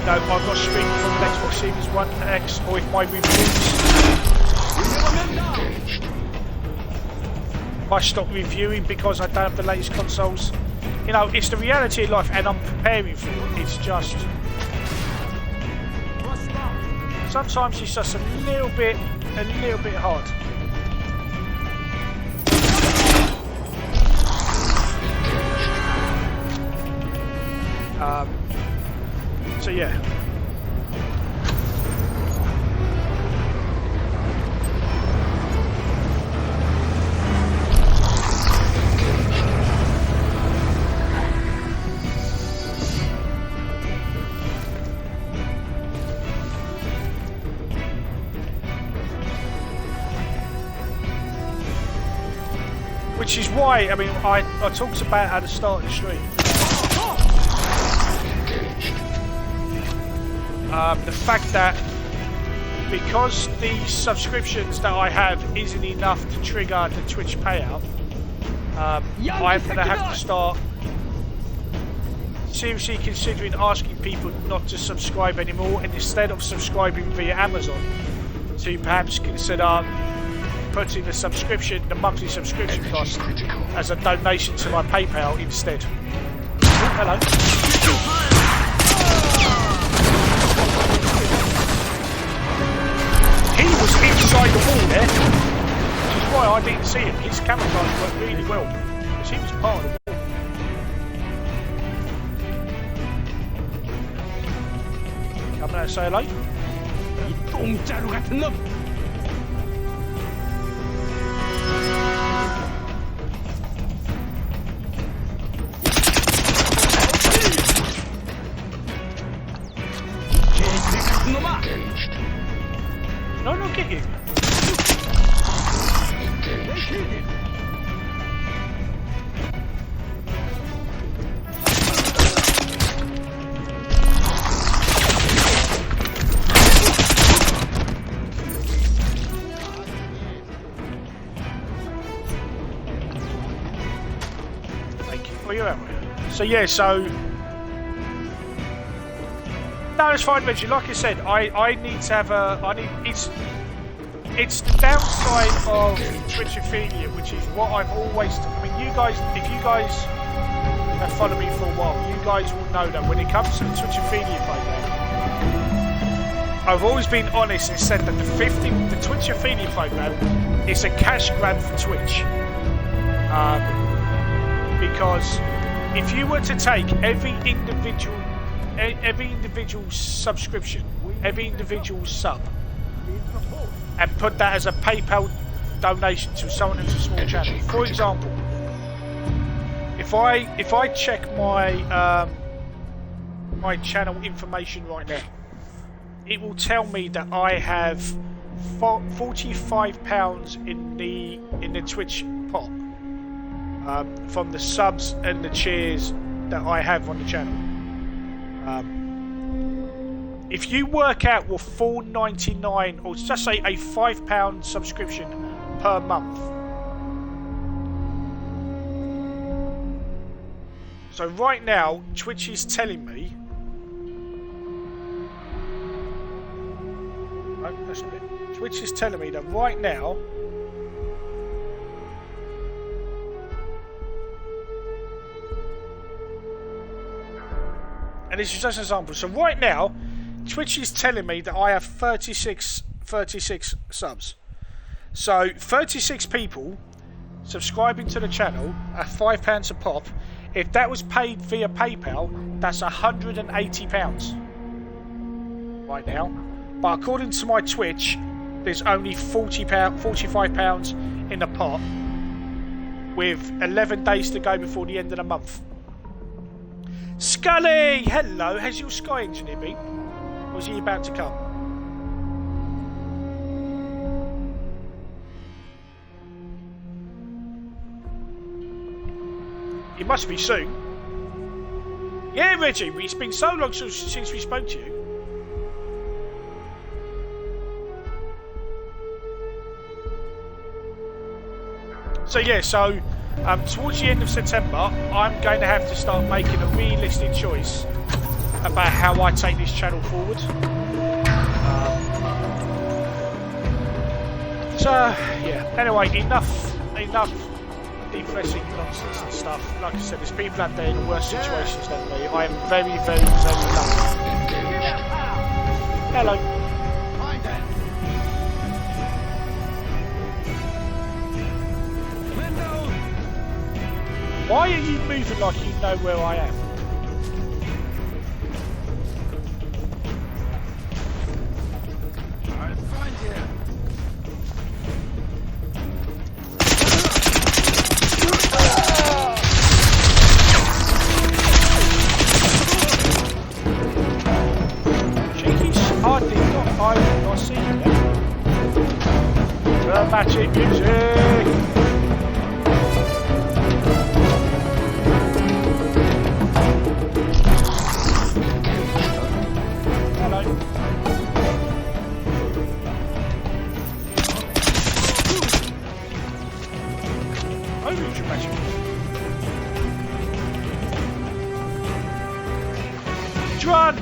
I'm not streaming from the Xbox Series 1 X, or if my reviews I stop reviewing because I don't have the latest consoles. It's the reality of life and I'm preparing for it. It's just sometimes it's just a little bit hard. So yeah. Which is why, I talked about at the start of the stream. The fact that because the subscriptions that I have isn't enough to trigger the Twitch payout, I'm going to have to start seriously considering asking people not to subscribe anymore, and instead of subscribing via Amazon, to perhaps consider putting the monthly subscription cost as a donation to my PayPal instead. Oh, hello. He was inside the wall there, which is why I didn't see him. His camouflage worked really well. Because he was part of the war. Coming out to say hello? 이 똥자루 같은 놈! 개새끼 같은 놈아! No, no, get him. Thank you for your help. So yeah, so no, it's fine, Reggie. Like I said, I need to have a. It's the downside of Twitchophilia, which is what I've always. I mean, you guys, if you guys have followed me for a while, you guys will know that when it comes to the Twitchophilia program, I've always been honest and said that the Twitchophilia program is a cash grab for Twitch, because if you were to take every individual subscription, every individual sub, and put that as a PayPal donation to someone who's a small channel. For example, if I check my my channel information right now, it will tell me that I have £45 in the Twitch pot from the subs and the cheers that I have on the channel. If you work out what $4.99 or just say a £5 subscription per month. So right now, Twitch is telling me. No, that's not it. Twitch is telling me that right now. And this is just an example. So right now, Twitch is telling me that I have 36 subs. So 36 people subscribing to the channel at £5 a pop. If that was paid via PayPal, that's £180 right now. But according to my Twitch, there's only £45 in the pot, with 11 days to go before the end of the month. Scully, hello. Has your Sky Engineer been? Or is he about to come? It must be soon. Yeah, Reggie, it's been so long since we spoke to you. So yeah, so towards the end of September, I'm going to have to start making a realistic choice about how I take this channel forward. So yeah, anyway, enough depressing nonsense and stuff. Like I said, there's people out there in worse situations than me. I am very, very, very lucky. Hello. Why are you moving like you know where I am? I'll find you. Cheeky hardly not I see you there. Dramatic music!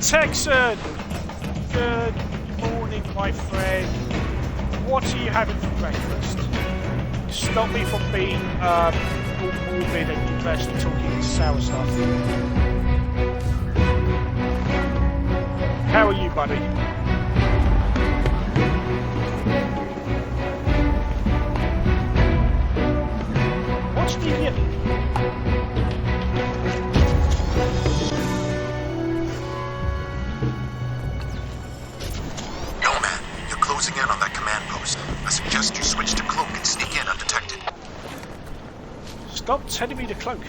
Texan! Good morning, my friend. What are you having for breakfast? Stop me from being all morbid and depressed and talking sour stuff. How are you, buddy? closing in on that command post. I suggest you switch to cloak and sneak in undetected. Stop telling me to cloak.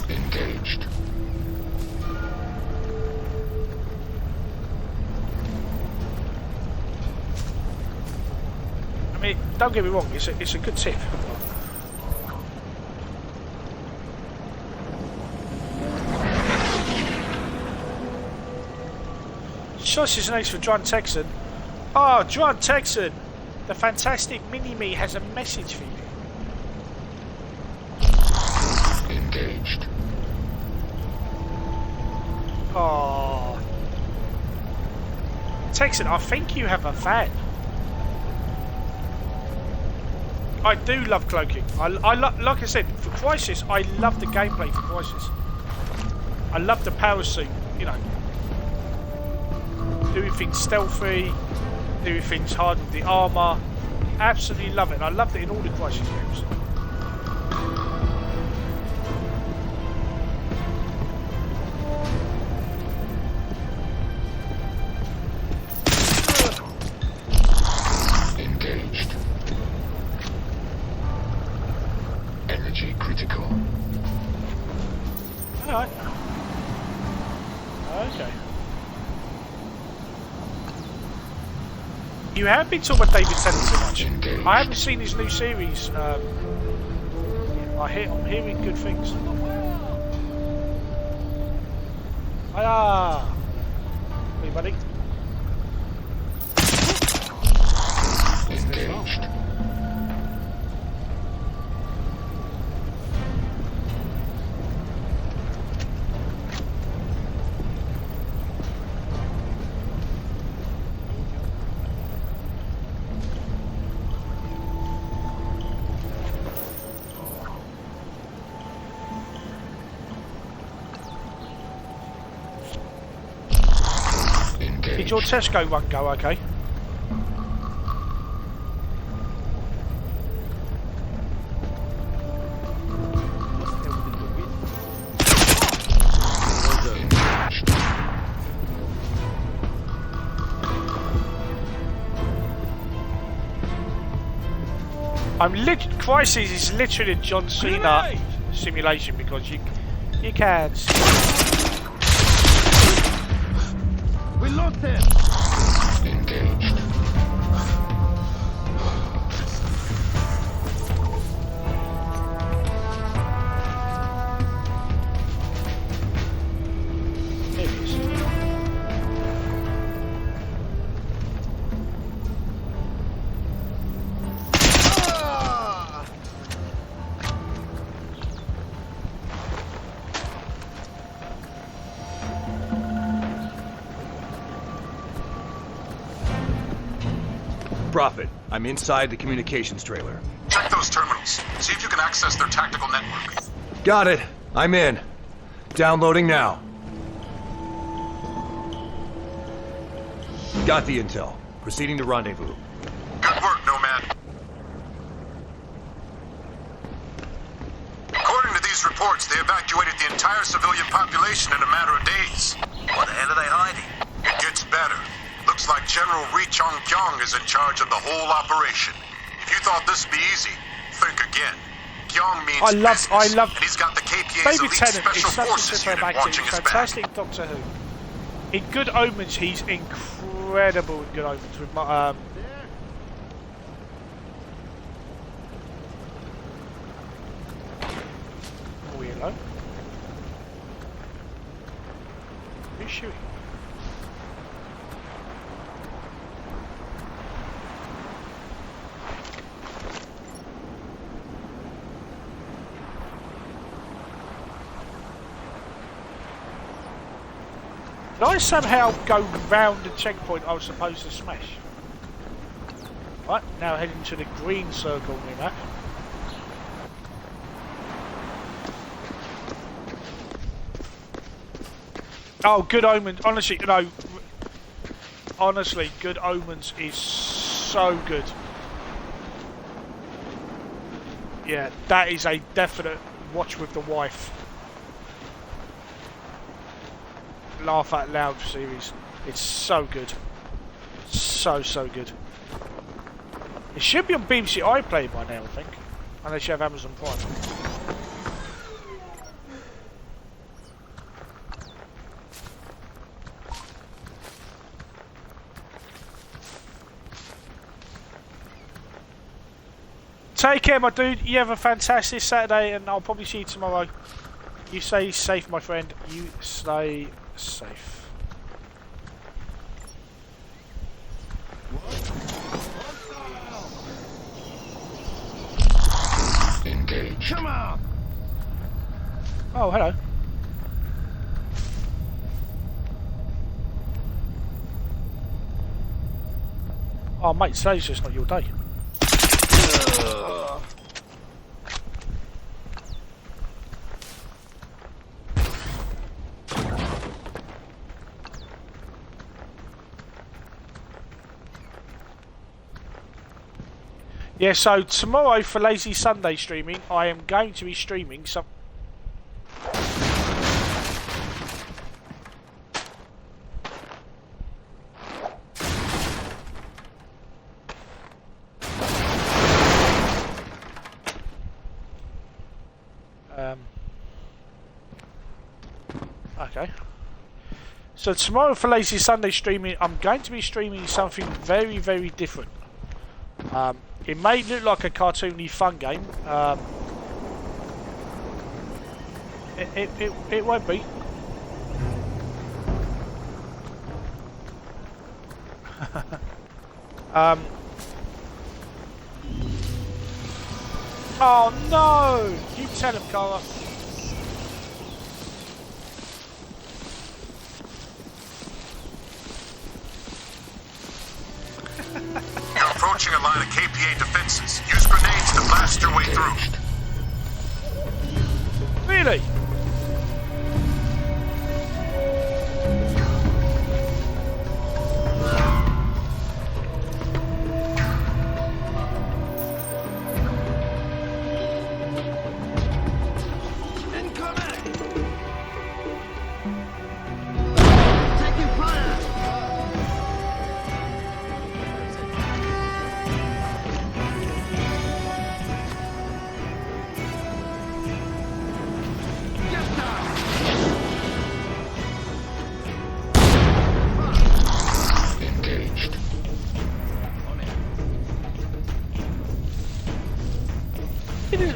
Engaged. I mean, don't get me wrong, it's a good tip. Shush is an ace for John Texan. Oh, John Texan! The fantastic mini-me has a message for you. Engaged. Oh. Texan, I think you have a fan. I do love cloaking. Like I said, for Crysis, I love the gameplay for Crysis. I love the power suit, you know. Doing things stealthy, doing things hard with the armour. Absolutely love it. And I loved it in all the Crysis games. Engaged. Energy critical. Alright. Okay. You have been talking about David Tennant too much. Engaged. I haven't seen his new series. I'm hearing good things. Ah, hey buddy. Engaged. Did your Tesco one go okay? Crysis is literally a John Cena simulation because you can. We lost him! Engaged. There it is. Prophet, I'm inside the communications trailer. Check those terminals. See if you can access their tactical network. Got it. I'm in. Downloading now. Got the intel. Proceeding to rendezvous. Good work, Nomad. According to these reports, they evacuated the entire civilian population in a matter of days. What the hell are they hiding? It gets better. Looks like General Ri Chong-kyung is in charge of the whole operation. If you thought this'd be easy, think again. Kyung means business, I love and he's got the KPA's David elite Tennant is special such a forces superb unit actor. watching He's his back. fantastic in Doctor Who. In Good Omens, he's incredible in Good Omens with my Hello? Who's shooting? Did I somehow go round the checkpoint I was supposed to smash? Right, now heading to the green circle near that. Oh, Good Omens, honestly, no. Honestly, Good Omens is so good. Yeah, that is a definite watch with the wife. laugh out loud series. It's so good. So good. It should be on BBC iPlayer by now, I think. Unless you have Amazon Prime. Take care, my dude. You have a fantastic Saturday, and I'll probably see you tomorrow. You stay safe, my friend. You stay safe. Engage. Come on. Oh, hello. Oh, mate, today's just not your day. Yeah, so tomorrow for Lazy Sunday streaming, I am going to be streaming some... Okay. So tomorrow for Lazy Sunday streaming, I'm going to be streaming something very, very different. It may look like a cartoony fun game. It won't be. Oh no! You tell him, Cara. You're approaching a line of KPA defenses. Use grenades to blast your way through. Really?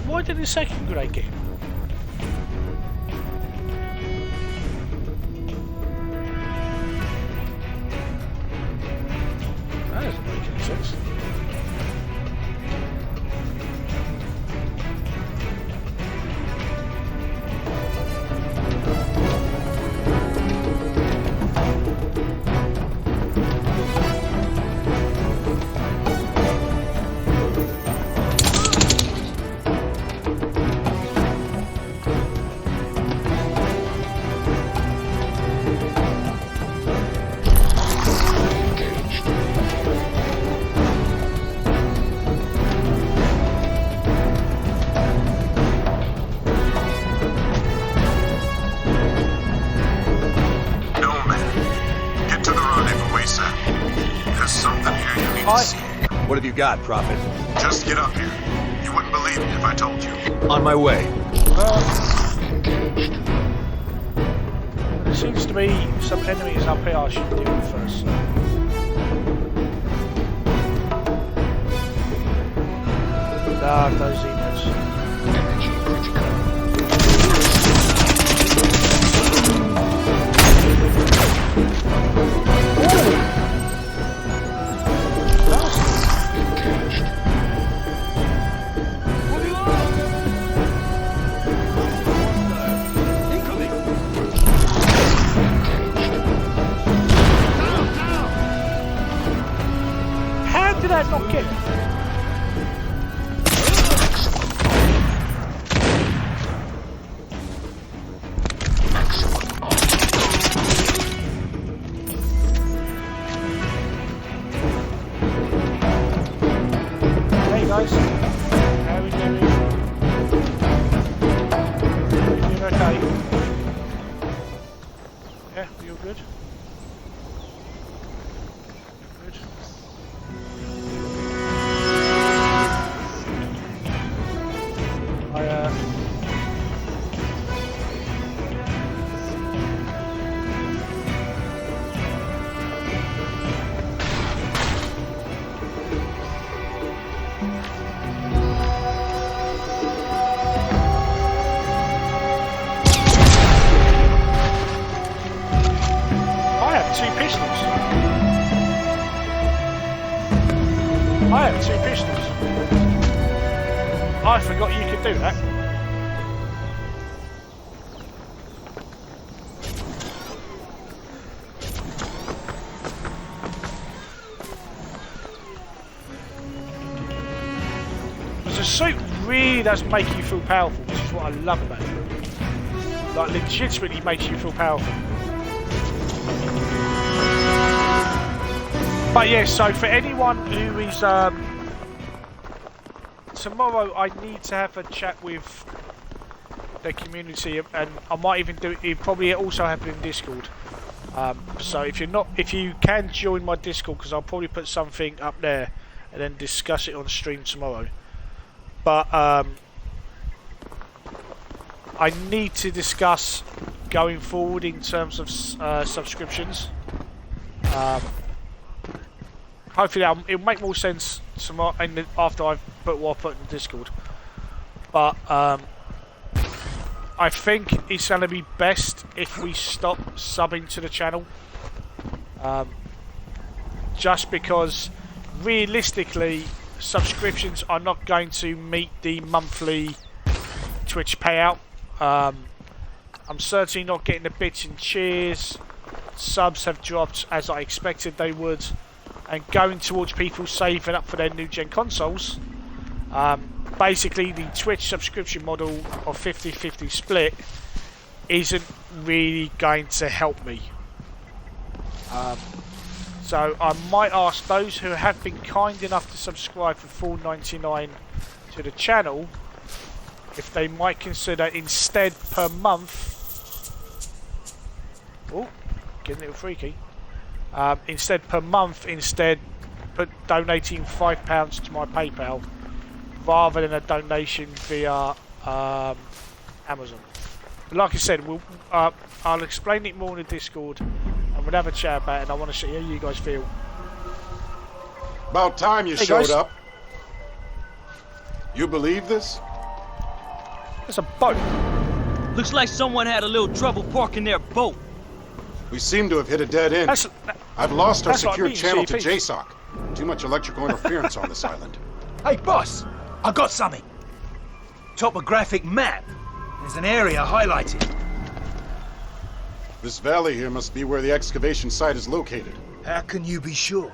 Why did the second grenade get him? That doesn't make any sense. What have you got, Prophet? Just get up here. You wouldn't believe me if I told you. On my way. There seems to be some enemies up here I should deal with first. Those emails. How did I not get it? Hey guys, how are we doing? You're okay? Yeah, you're good. Good. I have 2 pistols. I forgot you could do that. Because the suit really does make you feel powerful, which is what I love about it. Like, legitimately makes you feel powerful. But yeah, so for anyone who is tomorrow, I need to have a chat with the community, and I might even do it. Probably also happen in Discord. So if you can join my Discord, because I'll probably put something up there and then discuss it on stream tomorrow. But I need to discuss going forward in terms of subscriptions. Hopefully it'll make more sense tomorrow after I've put what I put in Discord. But I think it's going to be best if we stop subbing to the channel. Just because realistically subscriptions are not going to meet the monthly Twitch payout. I'm certainly not getting the bits and cheers. Subs have dropped as I expected they would. And going towards people saving up for their new gen consoles, basically the Twitch subscription model of 50-50 split isn't really going to help me. So I might ask those who have been kind enough to subscribe for $4.99 to the channel if they might consider instead per month. Oh, getting a little freaky. Instead per month, donating £5 to my PayPal rather than a donation via Amazon. But like I said, I'll explain it more in the Discord and we'll have a chat about it, and I want to see how you guys feel. About time you showed up. You believe this? It's a boat. Looks like someone had a little trouble parking their boat. We seem to have hit a dead end. I've lost our secure channel to JSOC. Too much electrical interference on this island. Hey, boss! I got something. Topographic map. There's an area highlighted. This valley here must be where the excavation site is located. How can you be sure?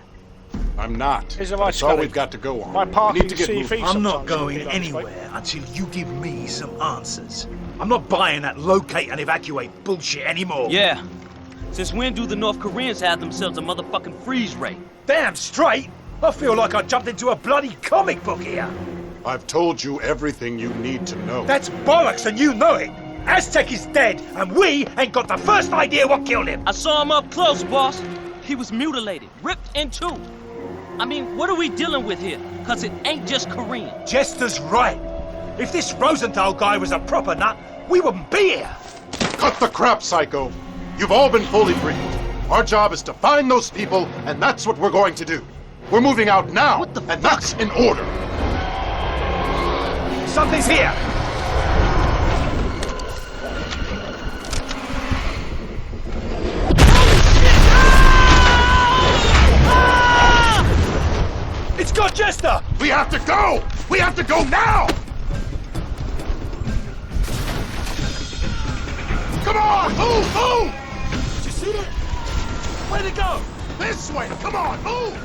I'm not. That's all we've got to go on. We need to get moving. I'm not going anywhere until you give me some answers. I'm not buying that locate and evacuate bullshit anymore. Yeah. Since when do the North Koreans have themselves a motherfucking freeze ray? Damn straight! I feel like I jumped into a bloody comic book here. I've told you everything you need to know. That's bollocks and you know it! Aztec is dead and we ain't got the first idea what killed him! I saw him up close, boss. He was mutilated, ripped in two. I mean, what are we dealing with here? Cause it ain't just Korean. Jester's right. If this Rosenthal guy was a proper nut, we wouldn't be here. Cut the crap, Psycho. You've all been fully briefed. Our job is to find those people, and that's what we're going to do. We're moving out now, and that's in order. Something's here! It's got Jester! We have to go! We have to go now! Come on! Move! Move! Did you see it? Where'd it go? This way! Come on! Move!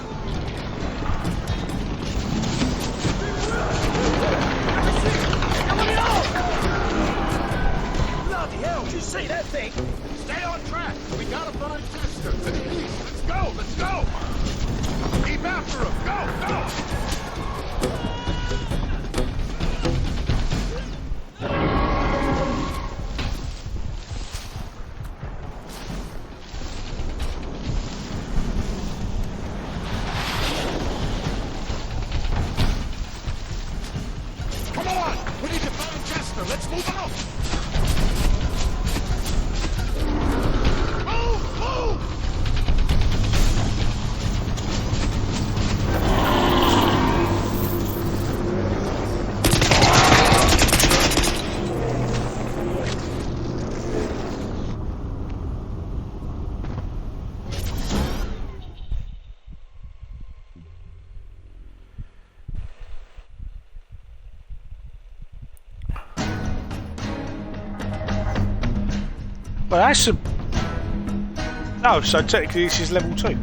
Bloody hell! Did you see that thing? Stay on track! We gotta find Chester to the east! Let's go! Let's go! Keep after him! Go! Go! Well, that's a... Oh, so technically this is level 2.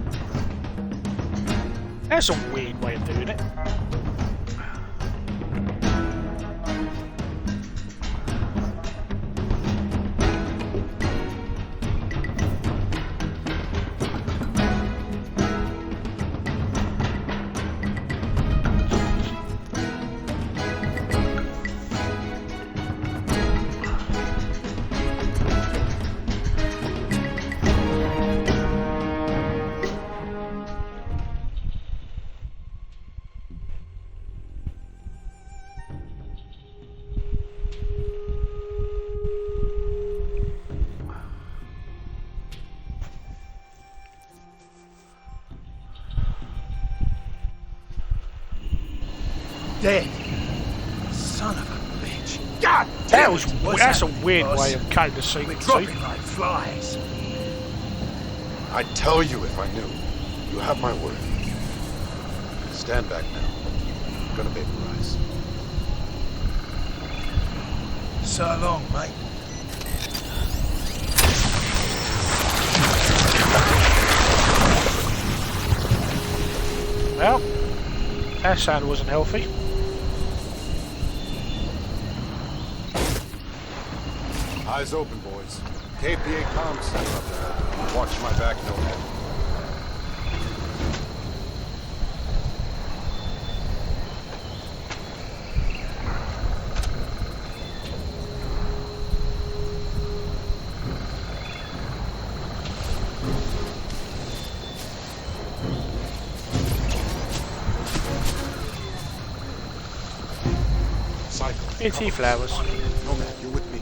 That's a weird way of doing it. Dead. Son of a bitch. God damn it! That's a weird way of cutting the scene. We're dropping like flies. I'd tell you if I knew. You have my word. Stand back now. I'm gonna vaporize. So long, mate. Well, that sound wasn't healthy. Eyes open, boys. KPA comms center up there. Watch my back, Nomad. BT flowers. Nomad, you're with me.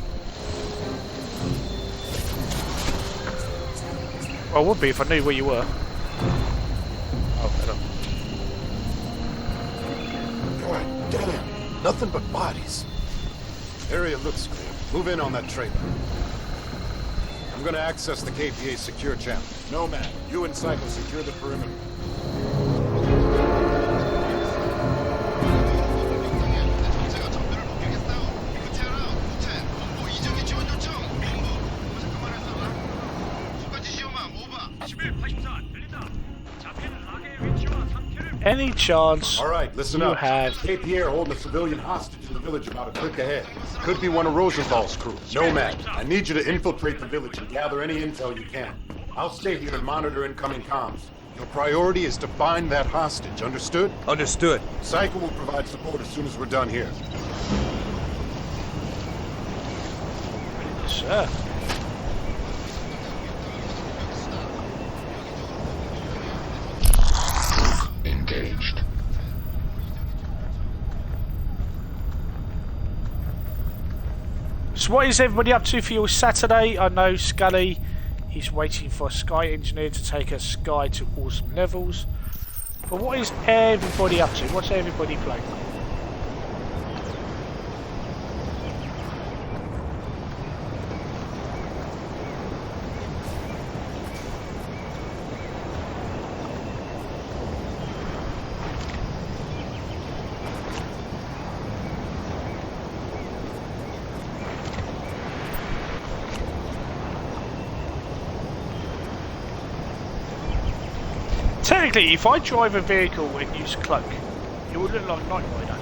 Well, I would be if I knew where you were. Oh, hello. God damn. Nothing but bodies. Area looks clear. Move in on that trailer. I'm gonna access the KPA secure channel. Nomad, you and Psycho secure the perimeter. Any chance? All right, listen you up. have KPA are holding a civilian hostage in the village about a click ahead. Could be one of Rosenthal's crew. Nomad, I need you to infiltrate the village and gather any intel you can. I'll stay here and monitor incoming comms. Your priority is to find that hostage, understood? Understood. Psycho will provide support as soon as we're done here. Sir. Engaged. So what is everybody up to for your Saturday? I know Scully is waiting for a Sky engineer to take a Sky to awesome levels. But what is everybody up to? What's everybody playing? Technically, if I drive a vehicle and use a cloak, it would look like Night Rider.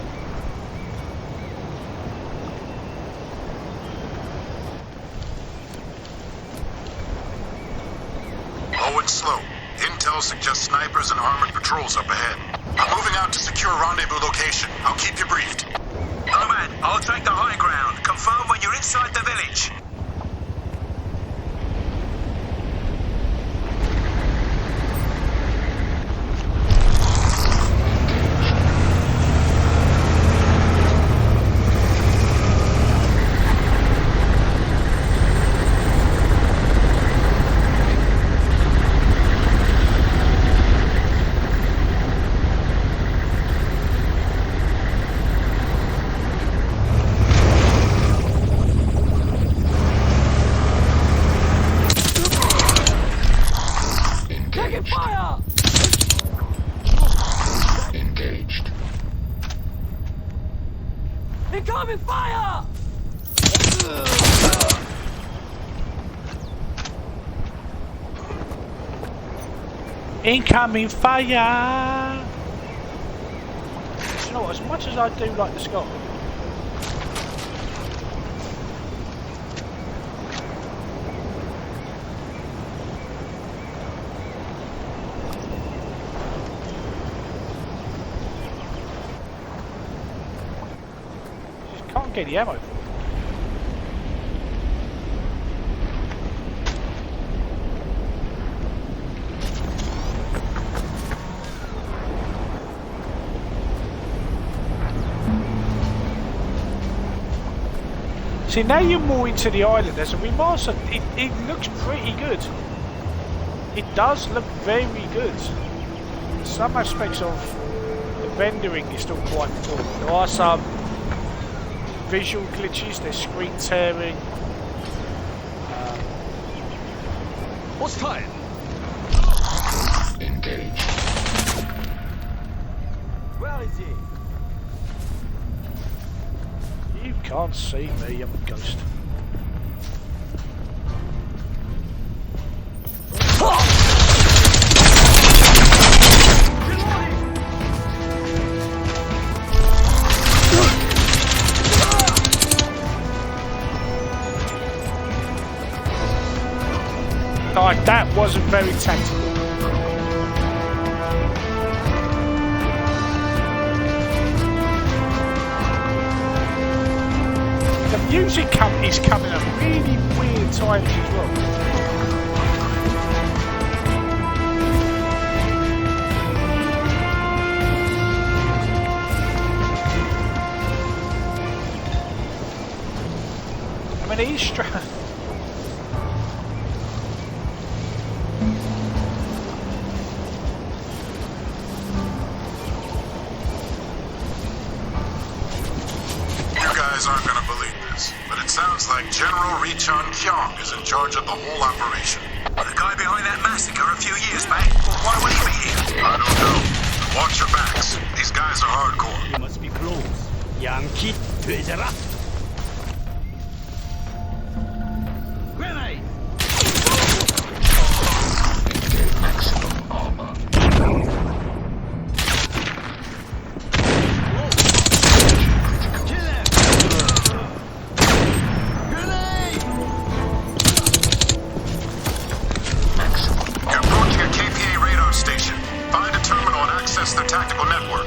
Low and slow. Intel suggests snipers and armored patrols up ahead. I'm moving out to secure rendezvous location. I'll keep you briefed. Nomad, I'll take the high ground. Confirm when you're inside the village. Incoming fire! You know what, as much as I do like the Scott, just can't get the ammo for it. See, now you're more into the island. As a remaster, it looks pretty good. It does look very good. Some aspects of the rendering is still quite poor. There are some visual glitches, there's screen tearing. What's time? Engage. Where is he? You can't see me, I'm a ghost. Like, that wasn't very tactical. The music is coming at really weird times as well. I mean, he's aren't gonna believe this, but it sounds like General Richon Kyong is in charge of the whole operation. The guy behind that massacre a few years back? Why would he be here? I don't know. Watch your backs. These guys are hardcore. You must be close. Yankee, 되져라. Grenade! Maximum armor. Their tactical network.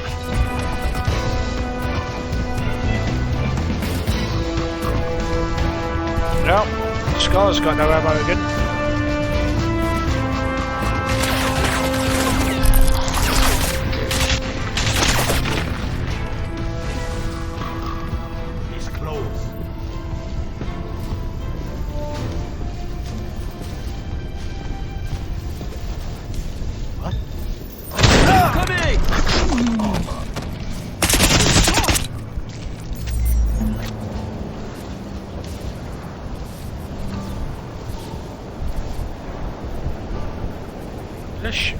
Well, Scar's got no ammo again. He's close. What? Coming! Fish.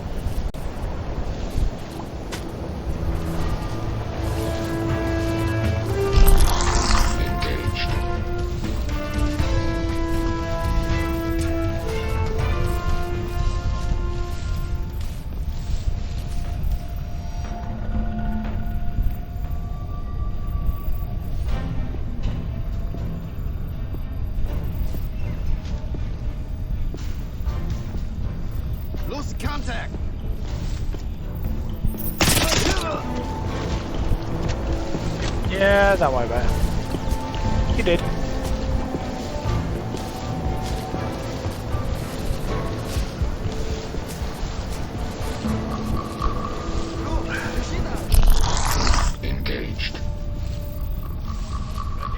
Engaged. Lose contact. Yeah, that way better. You did. Engaged.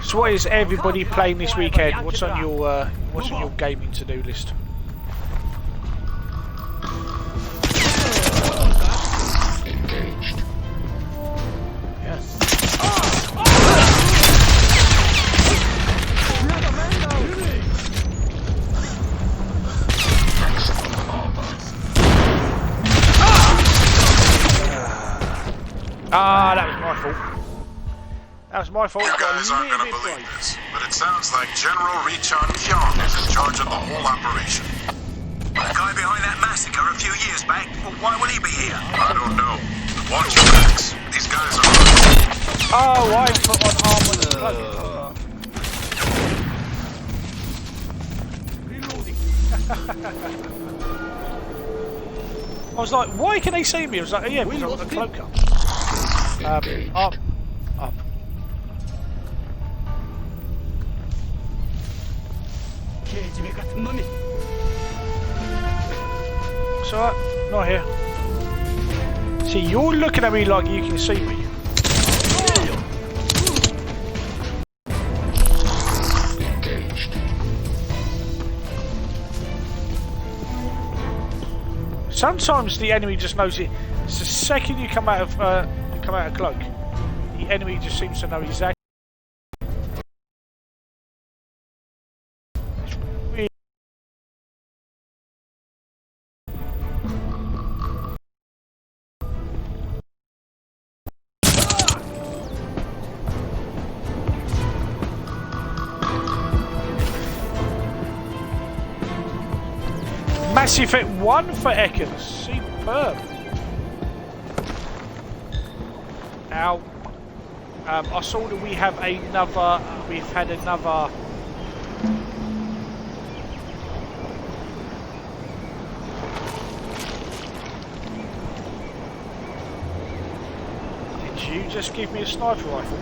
So what is everybody playing this weekend? What's on your gaming to-do list? Engaged. Yes. Ah, that was my fault. That was my fault. You guys aren't gonna believe this, but it sounds like General Richon Kyong is in charge of the whole operation. The guy behind that massacre a few years back? Why would he be here? I don't know. Watch your backs. These guys are... Oh, I put on armor and cloak. I was like, why can they see me? I was like, yeah, because I've got the cloak up. Up. It's alright, not here. See, you're looking at me like you can see me. Sometimes the enemy just knows it. It's the second you come out of cloak, the enemy just seems to know exactly. Mass Effect 1 for Ekans. Superb. Now, I saw that we've had another. Did you just give me a sniper rifle?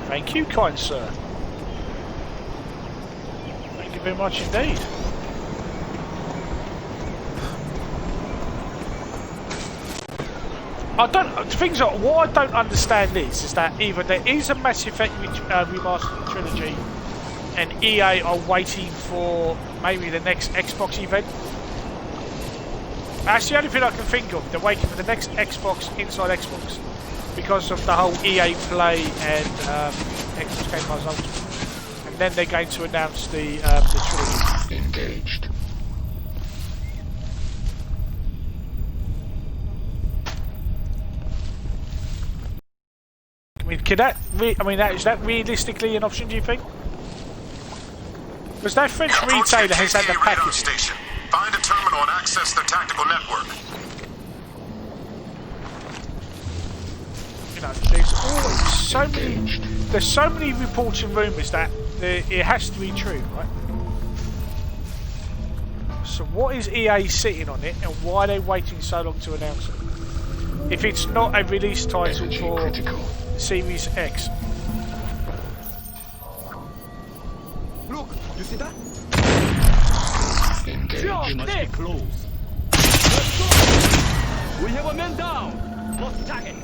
Thank you, kind sir. Thank you very much indeed. What I don't understand is that either there is a Mass Effect Remastered trilogy, and EA are waiting for maybe the next Xbox event. That's the only thing I can think of. They're waiting for the next Xbox inside Xbox, because of the whole EA Play and Xbox Game Pass Ultimate, and then they're going to announce the trilogy. Engaged. I mean, is that realistically an option? Do you think? Because that French retailer has had the package. Station. Find a terminal and access their tactical network. You know, there's so many reports and rumours that it has to be true, right? So what is EA sitting on it, and why are they waiting so long to announce it? If it's not a release title for Series X. Look, you see that? Engaged. We must be close. Let's go! We have a man down. Lost target.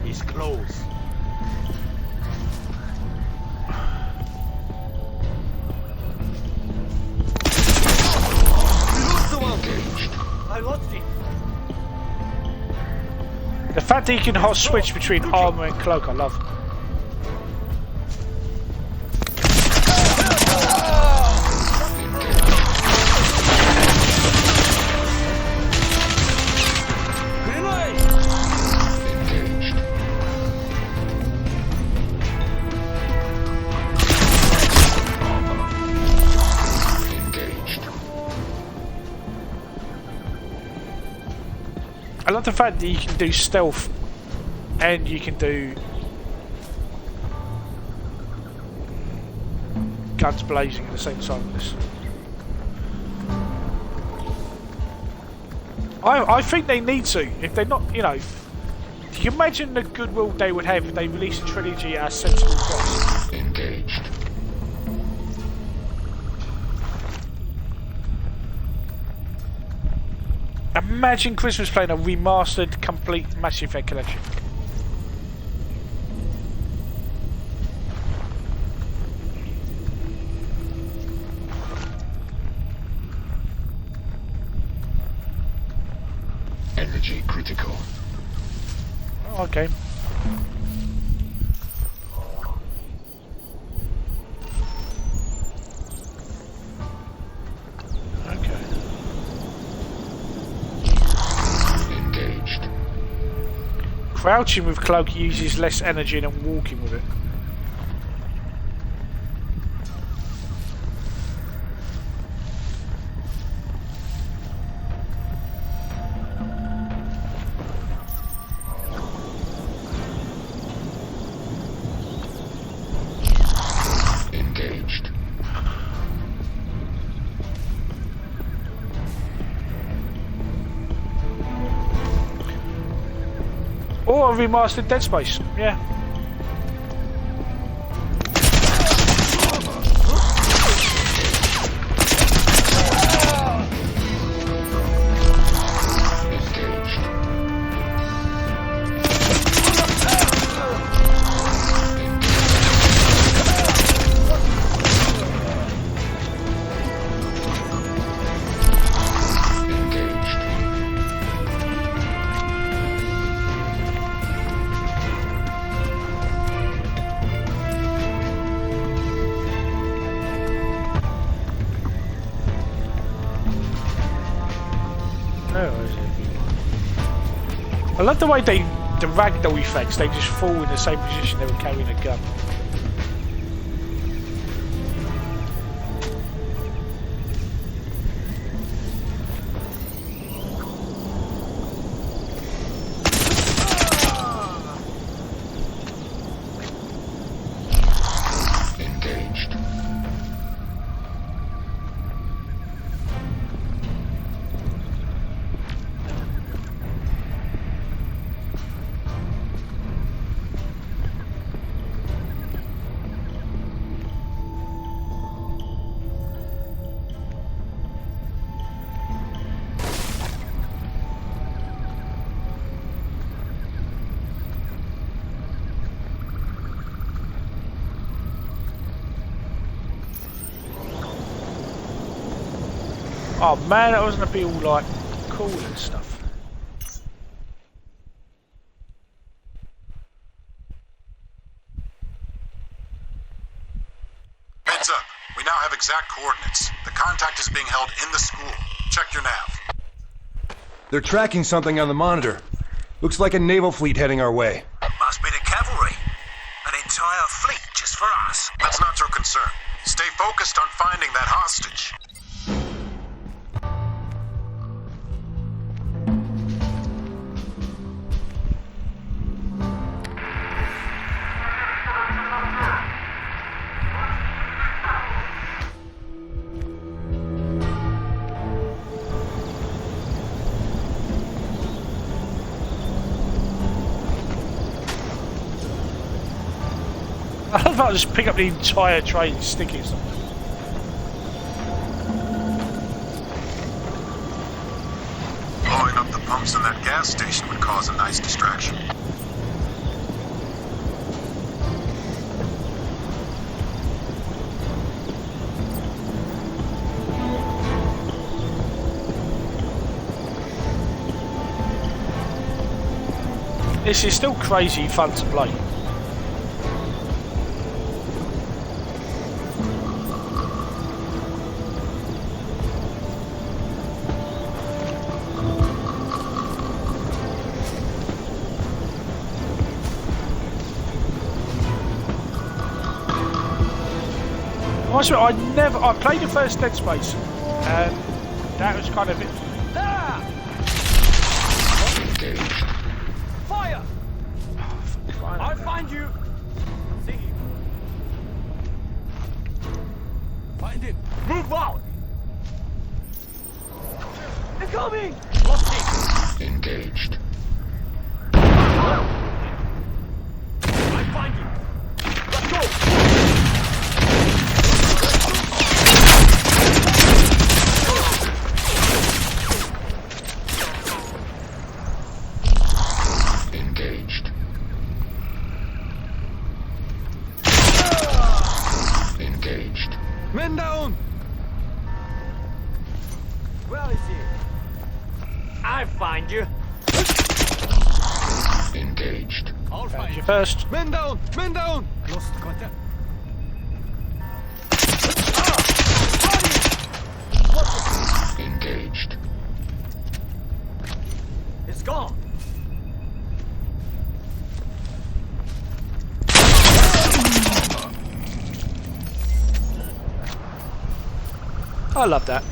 He's close. I lost him. The fact that you can hot switch between armor and cloak, I love. I love the fact that you can do stealth and you can do guns blazing at the same time with this. I think they need to. If they're not, you know, can you imagine the goodwill they would have if they released a trilogy at a sensible price? Engaged. Imagine Christmas playing a remastered, complete Mass Effect collection. Energy critical. Oh, okay. Crouching with cloak uses less energy than walking with it. Engaged. Or a remastered Dead Space, yeah. I love the way the ragdoll effects, they just fall in the same position they were carrying a gun. Engaged. Oh man, that was gonna be all like cool and stuff. Heads up. We now have exact coordinates. The contact is being held in the school. Check your nav. They're tracking something on the monitor. Looks like a naval fleet heading our way. Must be the cavalry. An entire fleet just for us. That's not your concern. Stay focused on finding that hostage. I love how I just pick up the entire train and stick it somewhere. Blowing up the pumps in that gas station would cause a nice distraction. This is still crazy fun to play. I played the first Dead Space, and that was kind of it. There! Fire! I'll find you! See you. Find him. Move out! They're coming! Lost it! Engaged. I find you! Let's go! Engaged. Engaged. Men down! Where is he? I find you. Engaged. I'll find You you. first. Men down! Men down! Lost contact. Engaged. It's gone. I love that.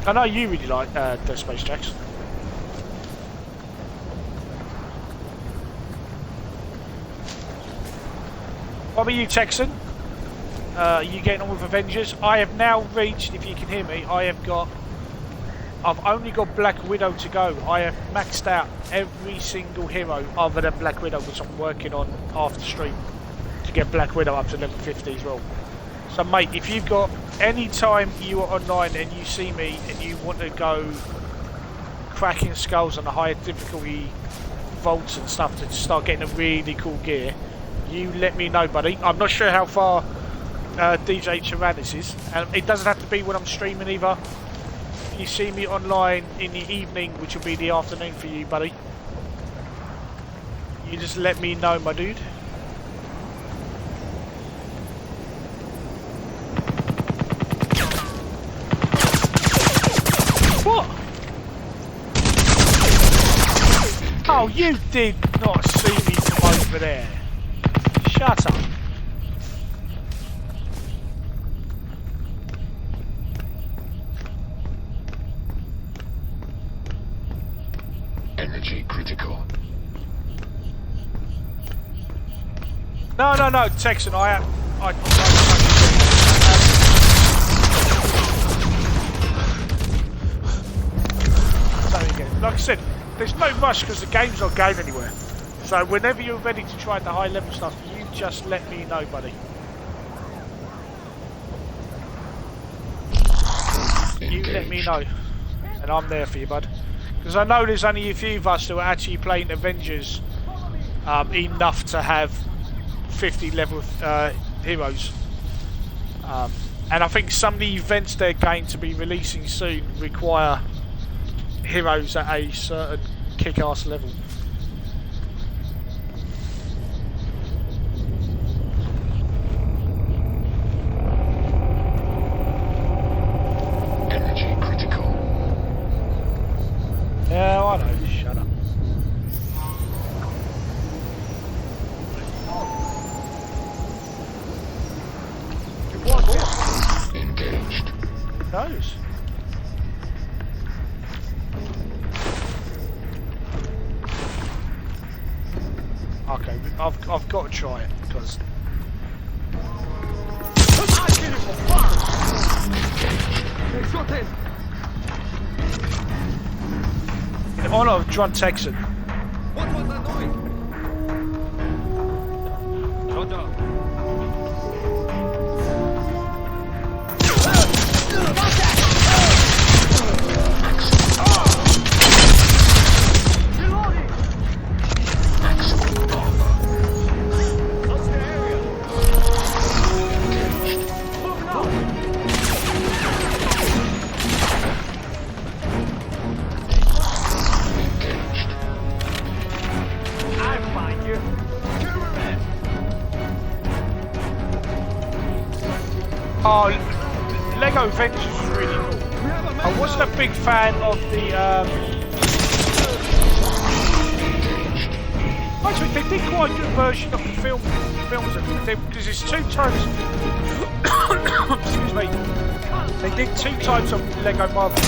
I know you really like the Space Jacks. What about you, Texan? You getting on with Avengers? I have now reached, if you can hear me, I've only got Black Widow to go. I have maxed out every single hero other than Black Widow, which I'm working on after stream to get Black Widow up to level 50 as well. So mate, if you've got any time you are online and you see me and you want to go cracking skulls on the higher difficulty vaults and stuff to start getting a really cool gear, you let me know, buddy. I'm not sure how far DJ Tyrannis is, and it doesn't have to be when I'm streaming either. If you see me online in the evening, which will be the afternoon for you, buddy, you just let me know, my dude. What? Oh, you did not see me from over there. Shut up. Energy critical. No, Texan, like I said, there's no rush because the game's not going anywhere. So whenever you're ready to try the high level stuff, you just let me know, buddy. You let me know, and I'm there for you, bud. Because I know there's only a few of us who are actually playing Avengers enough to have 50 level heroes. And I think some of the events they're going to be releasing soon require heroes at a certain kick-ass level. Energy critical. Yeah, I know. Shut up. Engaged. Who knows? Okay, I've got to try it because. In honour of Drun Texan. What was that noise? Shut up. Oh, Lego Avengers was really cool. I wasn't a big fan of the. Actually, they did quite a good version of the films because it's 2 times. Excuse me. They did 2 types of Lego Marvel.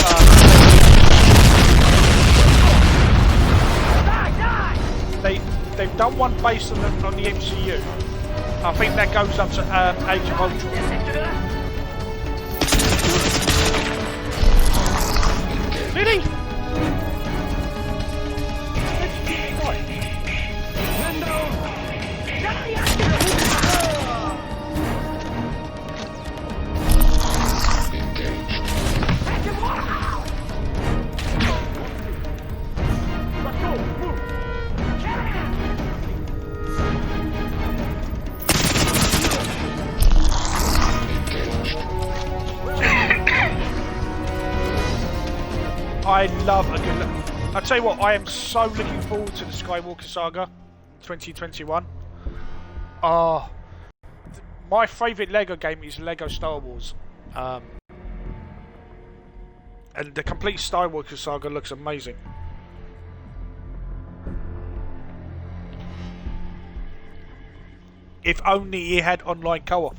They've done one based on the MCU. I think that goes up to Age of Ultron. Really? I love a good. I'll tell you what, I am so looking forward to the Skywalker Saga 2021. My favourite Lego game is Lego Star Wars. And the complete Skywalker Saga looks amazing. if only he had online co-op.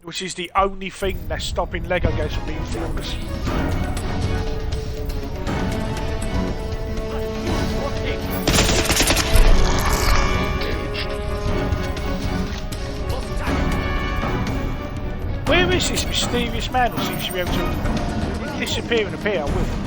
Which is the only thing that's stopping LEGO games from being flawless. Where is this mysterious man who seems to be able to disappear and appear with?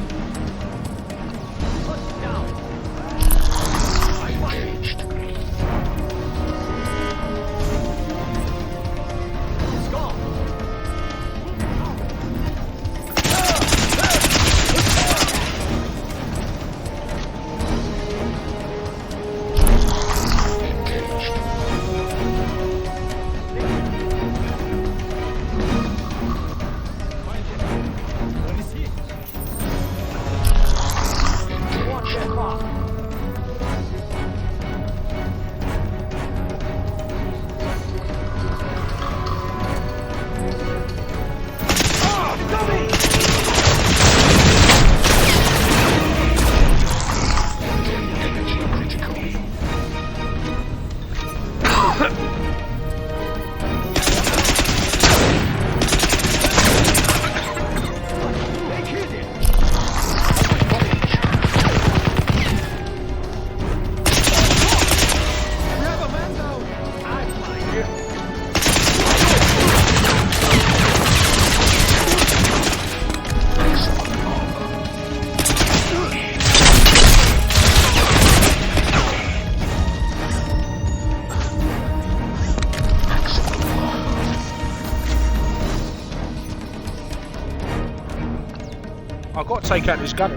I've got to take out this gunner.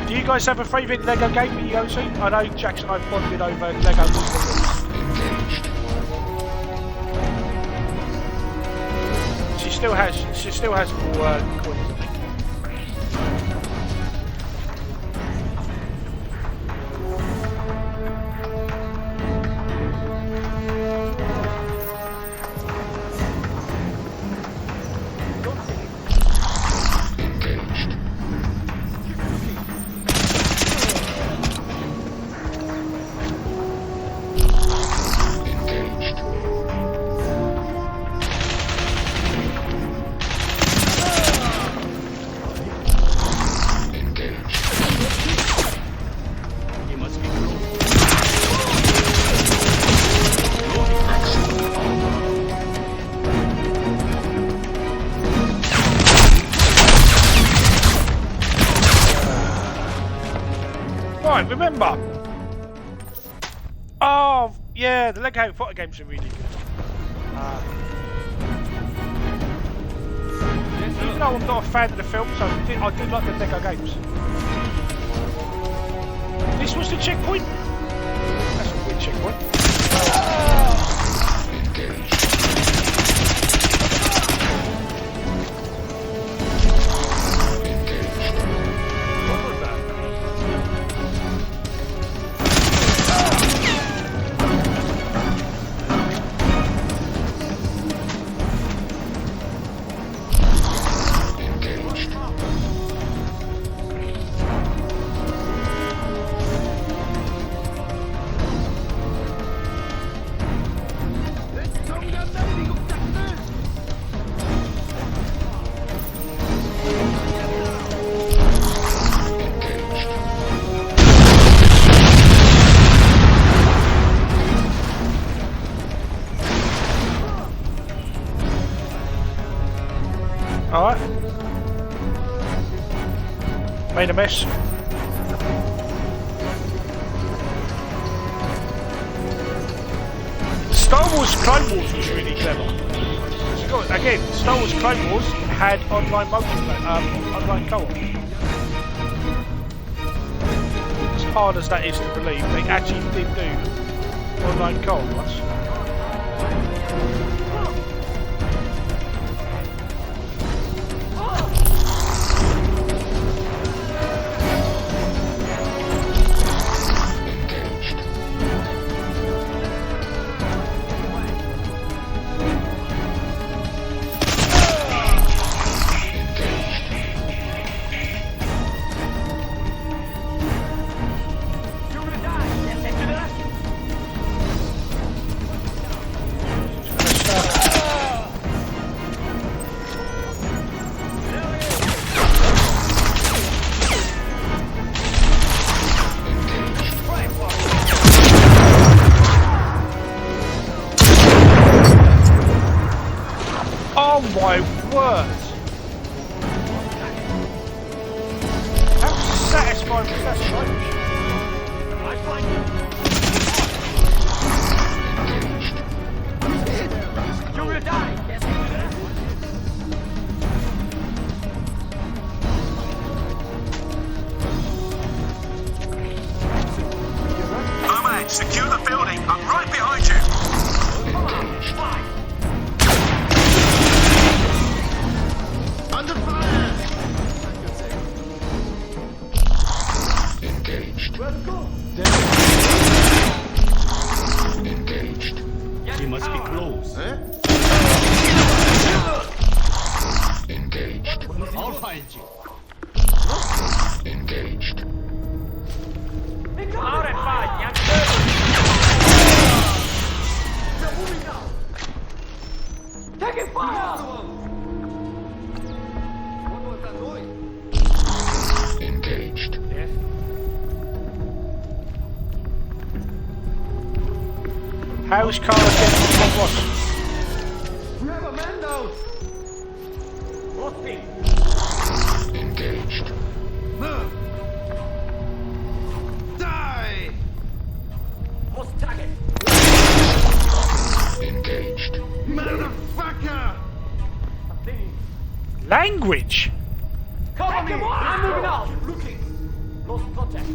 Do you guys have a favourite LEGO game that you go to? I know Jackson and I bonded over LEGO. She still has more coins. Right, remember. Oh, yeah, the LEGO Harry Potter games are really good. Even though I'm not a fan of the films, I do like the LEGO games. This was the checkpoint? That's a weird checkpoint. Alright. Made a mess. Star Wars Clone Wars was really clever. Again, Star Wars Clone Wars had online online co-op. As hard as that is to believe, they actually did do online co-op once. my word! How satisfying was that strange? I find you. You will die. Yes. Nomad, secure the building. I'm right behind you. Under fire! Engaged. Let's go. Engaged. We must be close. Engaged. I'll find you. Engaged. Out and fight, young They're moving now. Taking fire! What was that noise? Engaged. Yes. How's Carl getting on what? We have a man down. Roasting. Engaged. Die! Most target. Engaged. Motherfucker! Language? Cover me! I'm moving out! Looking! Lost contact.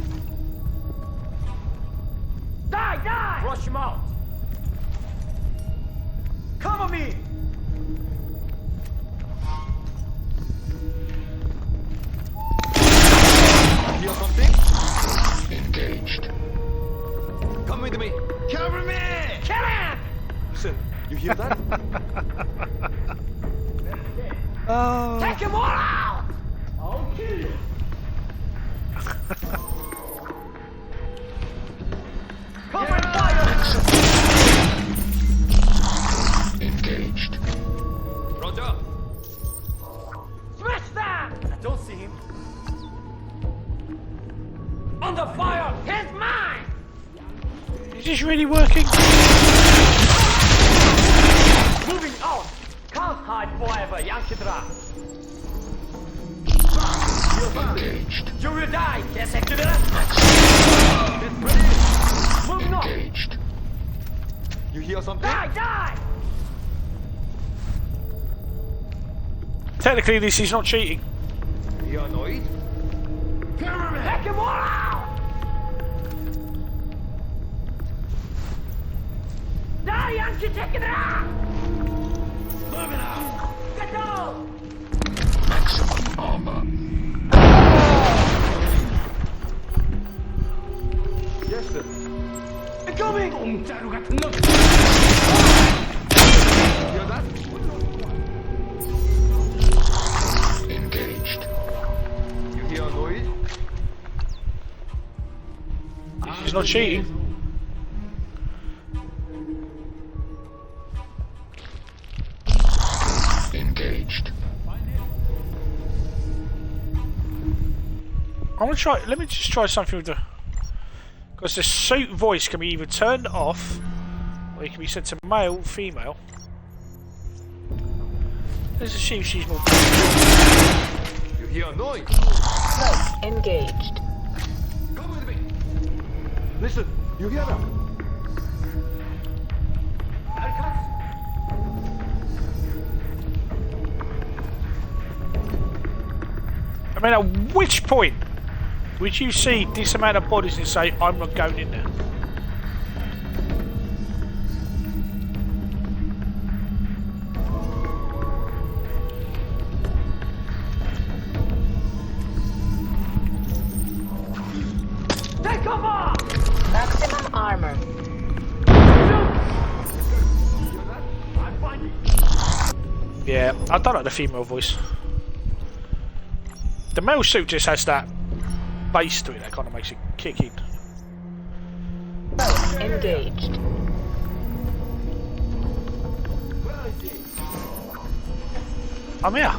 Die! Die! Rush him out! Cover me! Hear something? Engaged. Come with me! Cover me! Kill him! Listen, you hear that? Oh. Take him all out! I'll kill you! Cover fire! Engaged. Roger! Smash that! I don't see him. Under fire! He's mine! Is this really working? Moving out! Can't hide forever, Yankidra! Engaged. You will die, Kesekidra! Moving on! Engaged. You hear something? Die! Die! Technically, this is not cheating. You annoyed? Cameraman! Take him all out! Die, Yankidra! Moving out! Get down! Maximum armor. Yes, sir. Incoming! Hear that? Engaged. You hear a noise? This is not cheating. Engaged. I want to try. Let me just try something with the. Because the suit voice can be either turned off, or it can be set to male, female. Let's see if she's more. You hear a noise? Smoke engaged. Come with me. Listen, you hear that? I mean, at which point would you see this amount of bodies and say, I'm not going in there? Take cover! Maximum armor. I'm finding. Yeah, I don't like the female voice. The male suit just has that bass to it that kind of makes it kick in. Smoke engaged. Where is he? I'm here.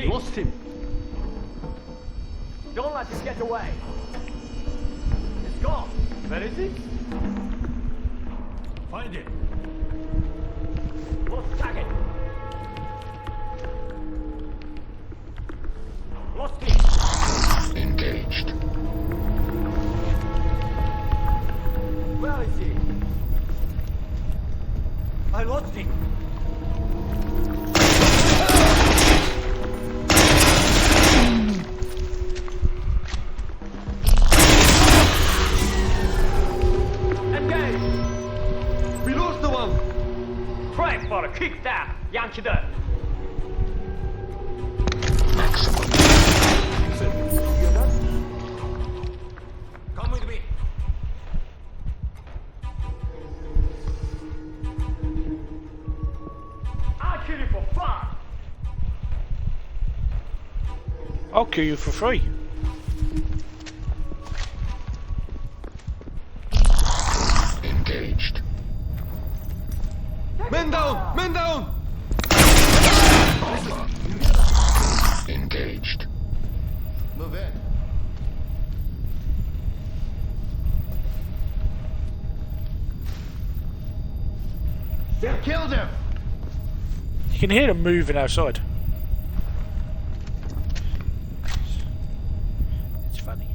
Lost him. Don't let him get away. It's gone. Where is he? Find him. Lost I see. I lost him. Engage! We lost the one! Try for a quick stab, 양키들! Come with me. I'll kill you for fun. I'll kill you for free. Engaged. Men down! Men down! Engaged. Move in. They killed him! You can hear them moving outside. It's funny.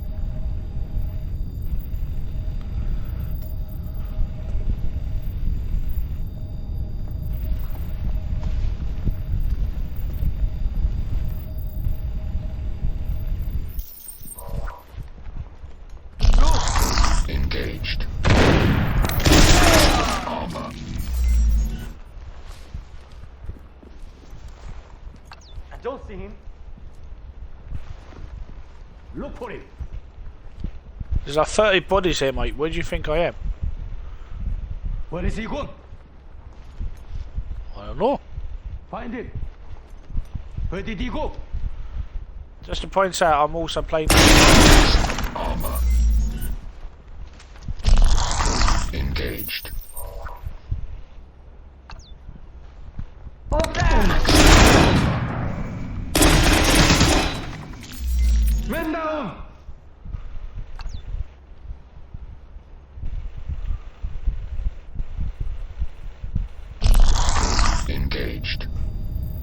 Engaged. Armor. I don't see him. Look for him. There's like 30 bodies here, mate. Where do you think I am? Where is he gone? I don't know. Find him. Where did he go? Just to point out, I'm also playing. Armor. Engaged. Men down! Engaged.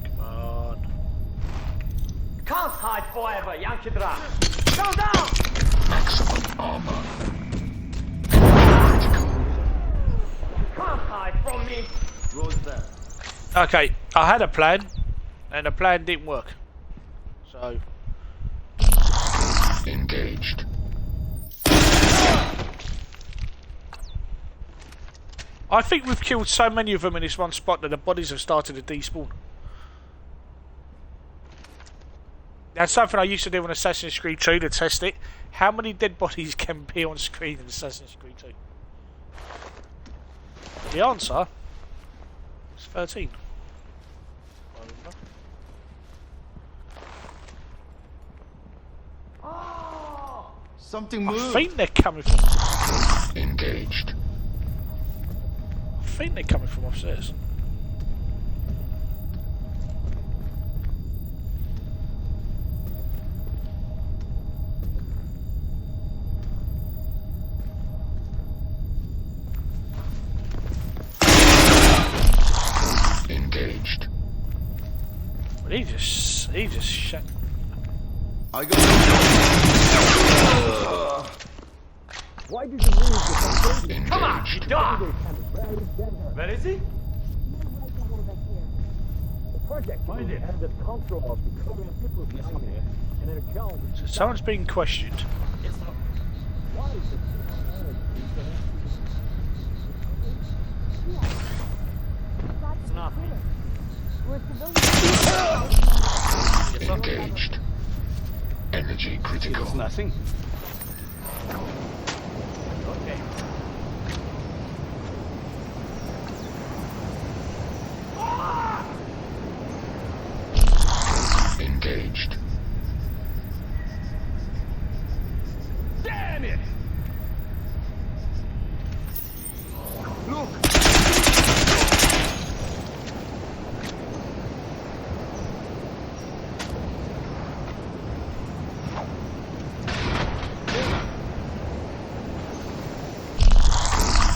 Come on. Can't hide forever, 양키들아! Go down! Maximum armor. Can't hide from me! Rose there. Okay, I had a plan, and the plan didn't work. So. Engaged. I think we've killed so many of them in this one spot that the bodies have started to despawn. That's something I used to do on Assassin's Creed 2 to test it. How many dead bodies can be on screen in Assassin's Creed 2? The answer is 13. Something I moved. think they're coming from. Engaged. I think they're coming from upstairs. Engaged. But he just shut. I got. Why did you lose the Engaged. Come on, you dog! Where is he? The project find it and the control of the Korean people behind it, and then a challenge. So someone's being questioned. Why is it? It's not me. Engaged. Energy critical. Nothing. Okay. Engaged. Damn it! Look!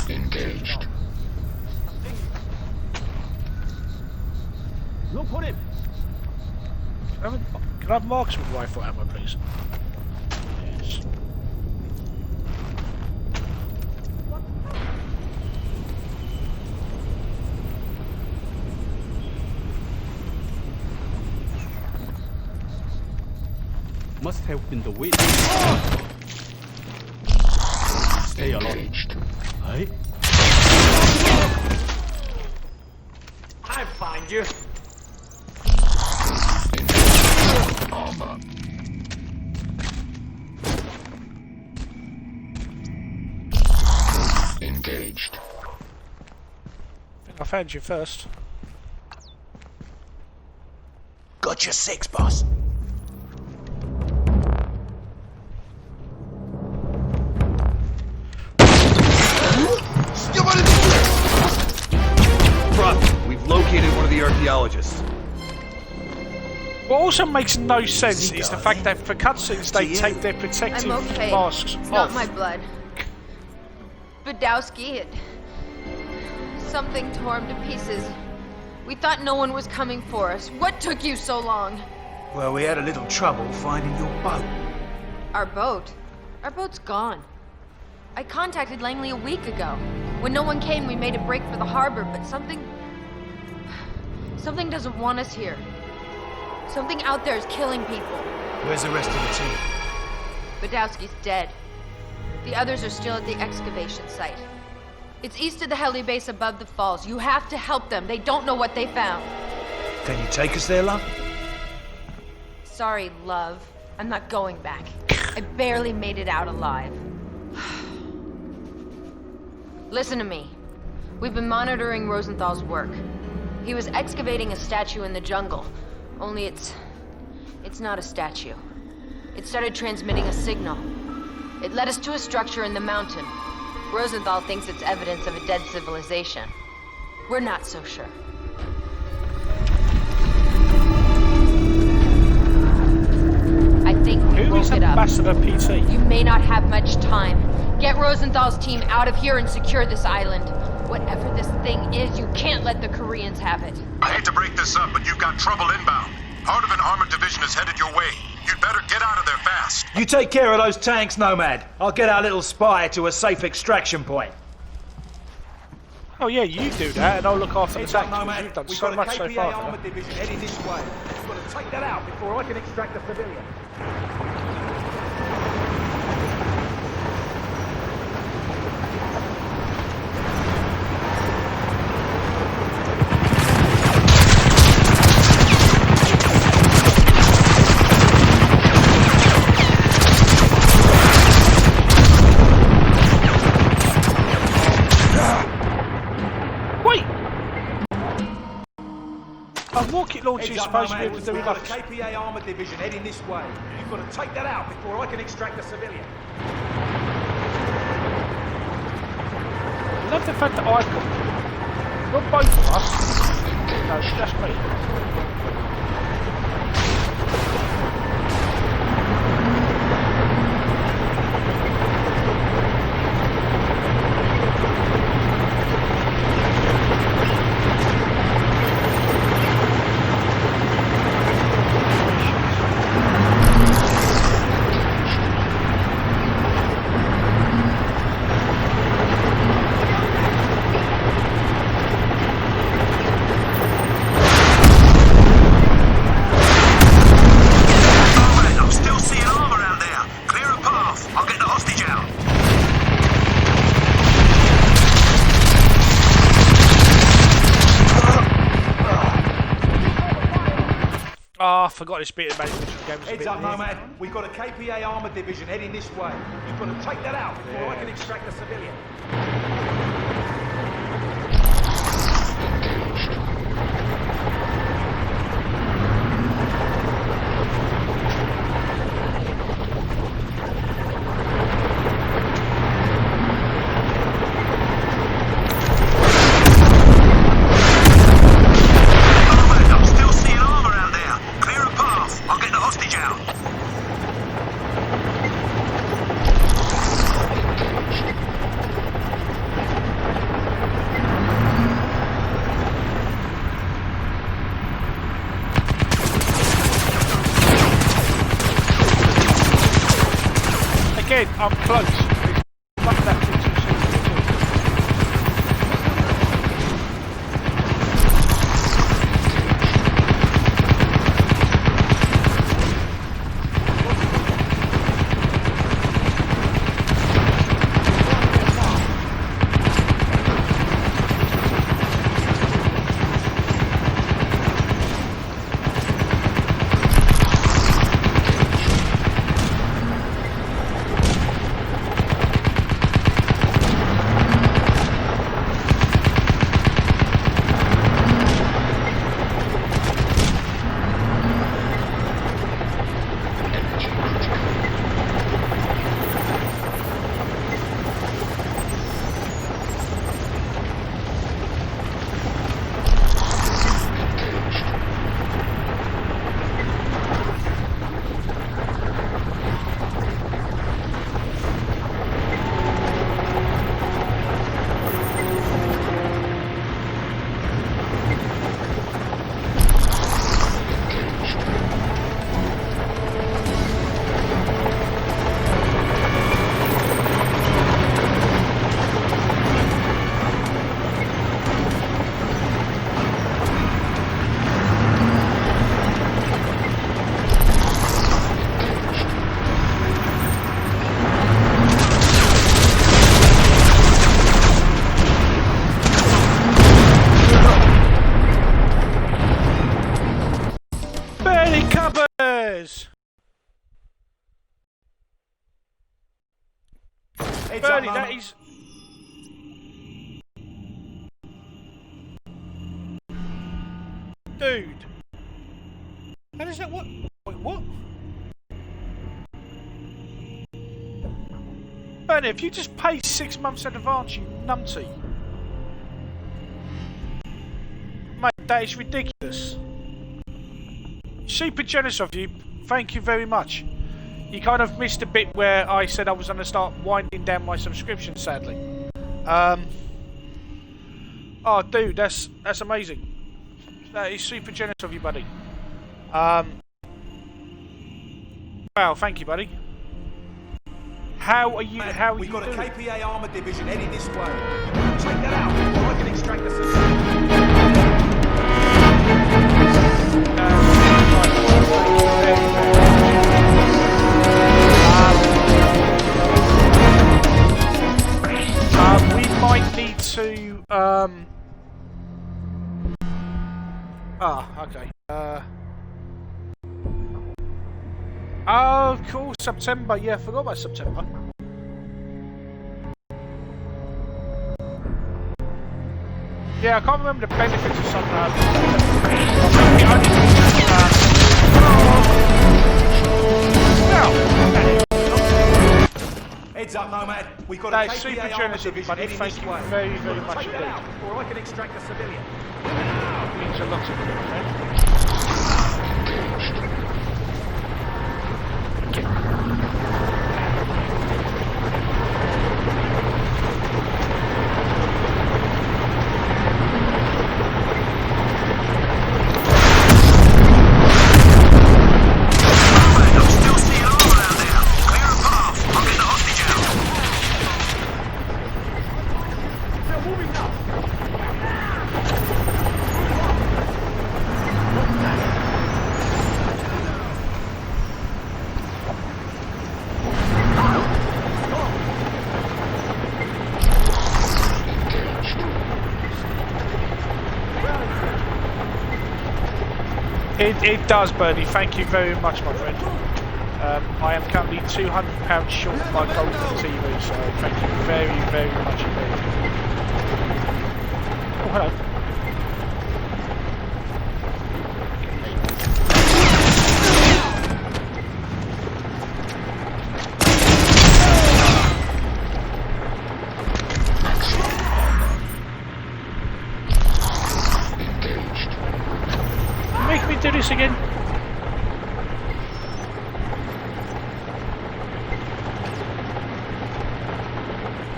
Engaged. Look for him! Can I have marksman rifle ammo, please? Yes. must have been the wind. Stay alert. Aye? I'll find you. Armor. Engaged. I found you first. Got your 6, boss. Front, we've located one of the archaeologists. What also makes no sense is the fact that for cutscenes they take their protective I'm okay. masks It's off. not my blood. Badowski, something tore him to pieces. We thought no one was coming for us. What took you so long? Well, we had a little trouble finding your boat. Our boat? Our boat's gone. I contacted Langley a week ago. When no one came, we made a break for the harbor, but something doesn't want us here. Something out there is killing people. Where's the rest of the team? Badowski's dead. The others are still at the excavation site. It's east of the heli base above the falls. You have to help them. They don't know what they found. Can you take us there, love? Sorry, love. I'm not going back. I barely made it out alive. Listen to me. We've been monitoring Rosenthal's work. He was excavating a statue in the jungle. Only it's not a statue. It started transmitting a signal. It led us to a structure in the mountain. Rosenthal thinks it's evidence of a dead civilization. We're not so sure. I think we Who is woke it up. Ambassador PT? You may not have much time. Get Rosenthal's team out of here and secure this island. Whatever this thing is, you can't let the Koreans have it. I hate to break this up, but you've got trouble inbound. Part of an armored division is headed your way. You'd better get out of there fast. You take care of those tanks, Nomad. I'll get our little spy to a safe extraction point. Oh yeah, you do that, and I'll look after the Heads up, tank. Nomad. You've done We've so got much a so KPA far. armored division heading this way. We've got to take that out before I can extract the civilian. Rocket launcher is supposed to be able to do We've got a enough. KPA armored division heading this way. You've got to take that out before I can extract the civilian. I love the fact that I can. Not both of us. No, it's just me. Oh, I forgot this bit about this game. Heads up, Nomad. We've got a KPA armored division heading this way. You've got to take that out before I can extract the civilian. Bernie, that is... Dude. How does that work? Wait, what? Bernie, if you just pay 6 months in advance, you numpty. Mate, that is ridiculous. Super generous of you. Thank you very much. You kind of missed a bit where I said I was going to start winding down my subscription, sadly. Oh, dude, that's amazing. That is super generous of you, buddy. Wow, thank you, buddy. How are you? How are you doing? We've got a KPA armor division heading this way. Check that out, or I can extract the we might need to. Okay. Oh, cool. September. Yeah, I forgot about September. Yeah, I can't remember the benefits of some. Heads up, Nomad. We've got that a is super KPA generous armor of you, division buddy. heading Thank this you way. very, very much Check that indeed. out, or I can extract a civilian. It means a lot to me, my friend. It does, Bernie. Thank you very much, my friend. I am currently £200 short of my golden TV, so thank you very, very much indeed. Oh, hello. Make me do this again.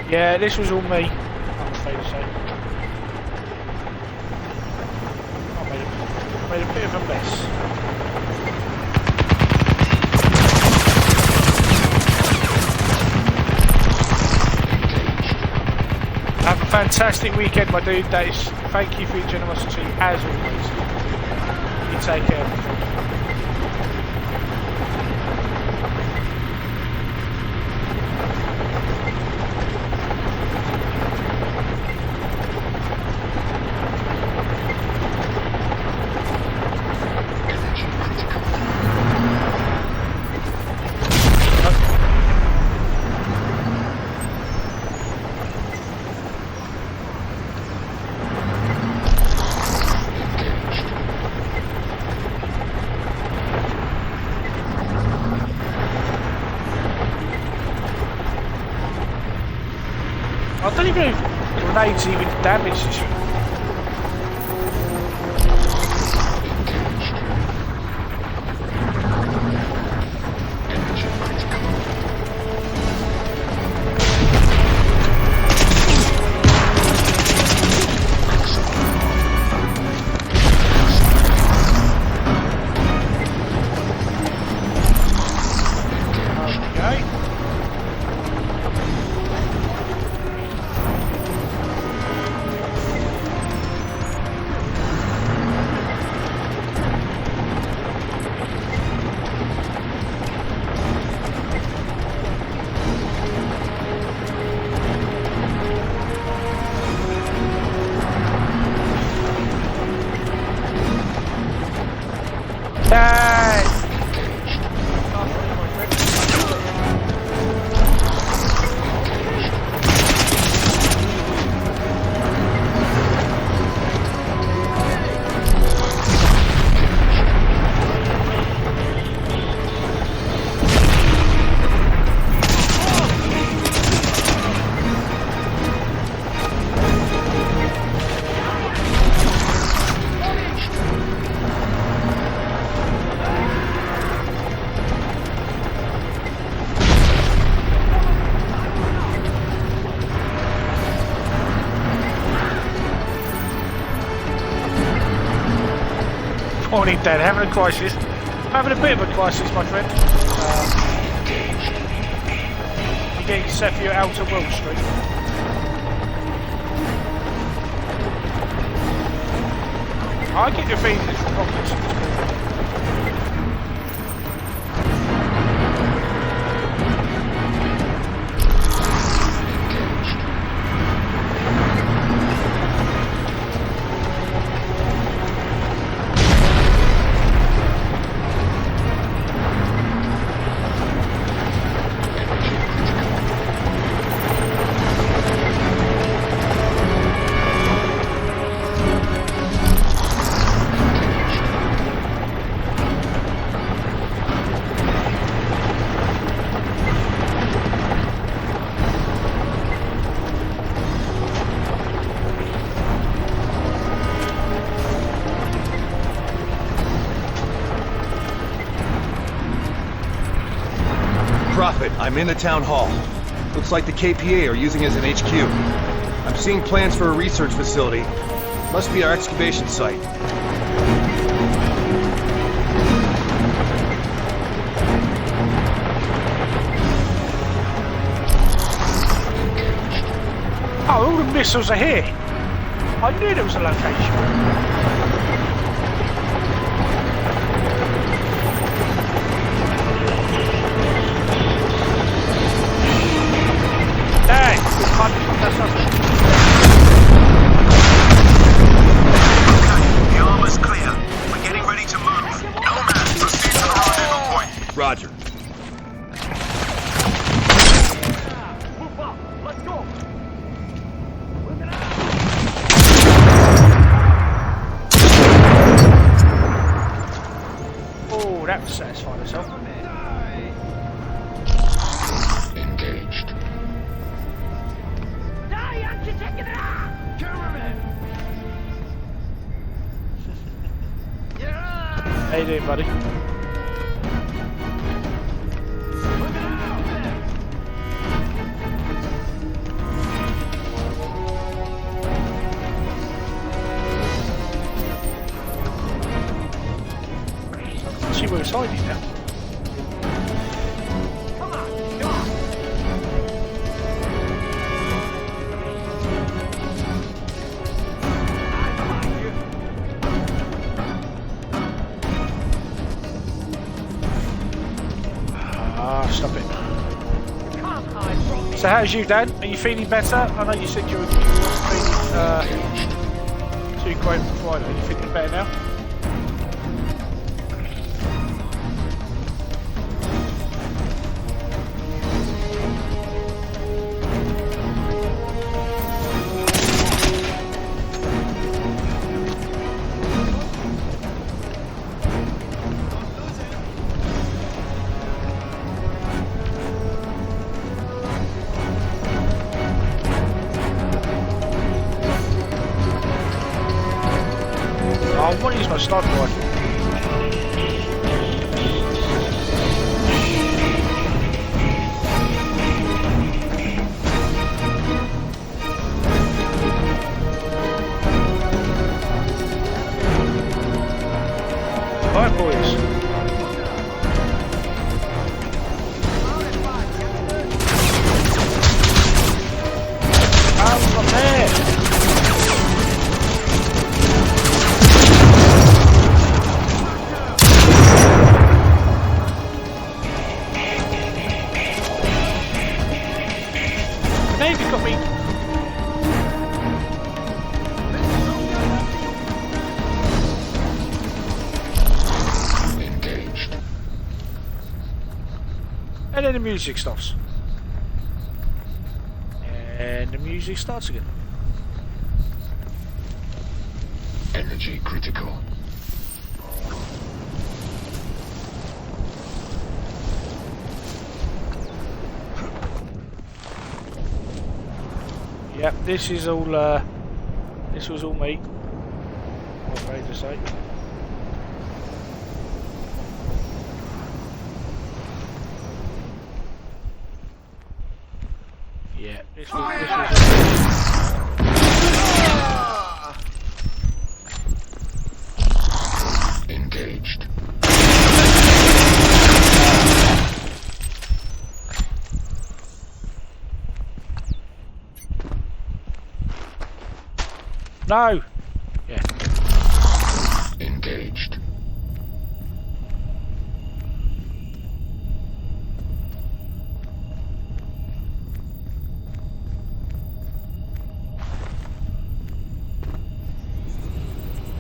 Yeah, this was all me, I'm afraid to say. I made a bit of a mess. Have a fantastic weekend, my dude. That is, thank you for your generosity, as always. You take care. I don't even know if grenades even damage this. Morning, Dad. Having a crisis. Having a bit of a crisis, my friend. You're getting set for your Outer World Street. I get the feeling it's rockets. Prophet, I'm in the town hall. Looks like the KPA are using it as an HQ. I'm seeing plans for a research facility. Must be our excavation site. Oh, all the missiles are here. I knew there was a location. The armor's clear. We're getting ready to move. Nomad, proceed to the rendezvous point. Roger. Let's go. Oh, that was satisfying as hell. Engaged. How you doing, buddy? Let's see where it's hiding now. Come on, come on. Stop it. So how's you, Dad? Are you feeling better? I know you said you were feeling too great on Friday. Are you feeling better now? I want to use my sniper rifle. Alright, boys. I'm prepared. Navy got me. Engaged. And then the music stops. And the music starts again. Energy critical. Yep, this is all, this was all me. I'm afraid to say. Yeah, this was Engaged. No! Yeah. Engaged.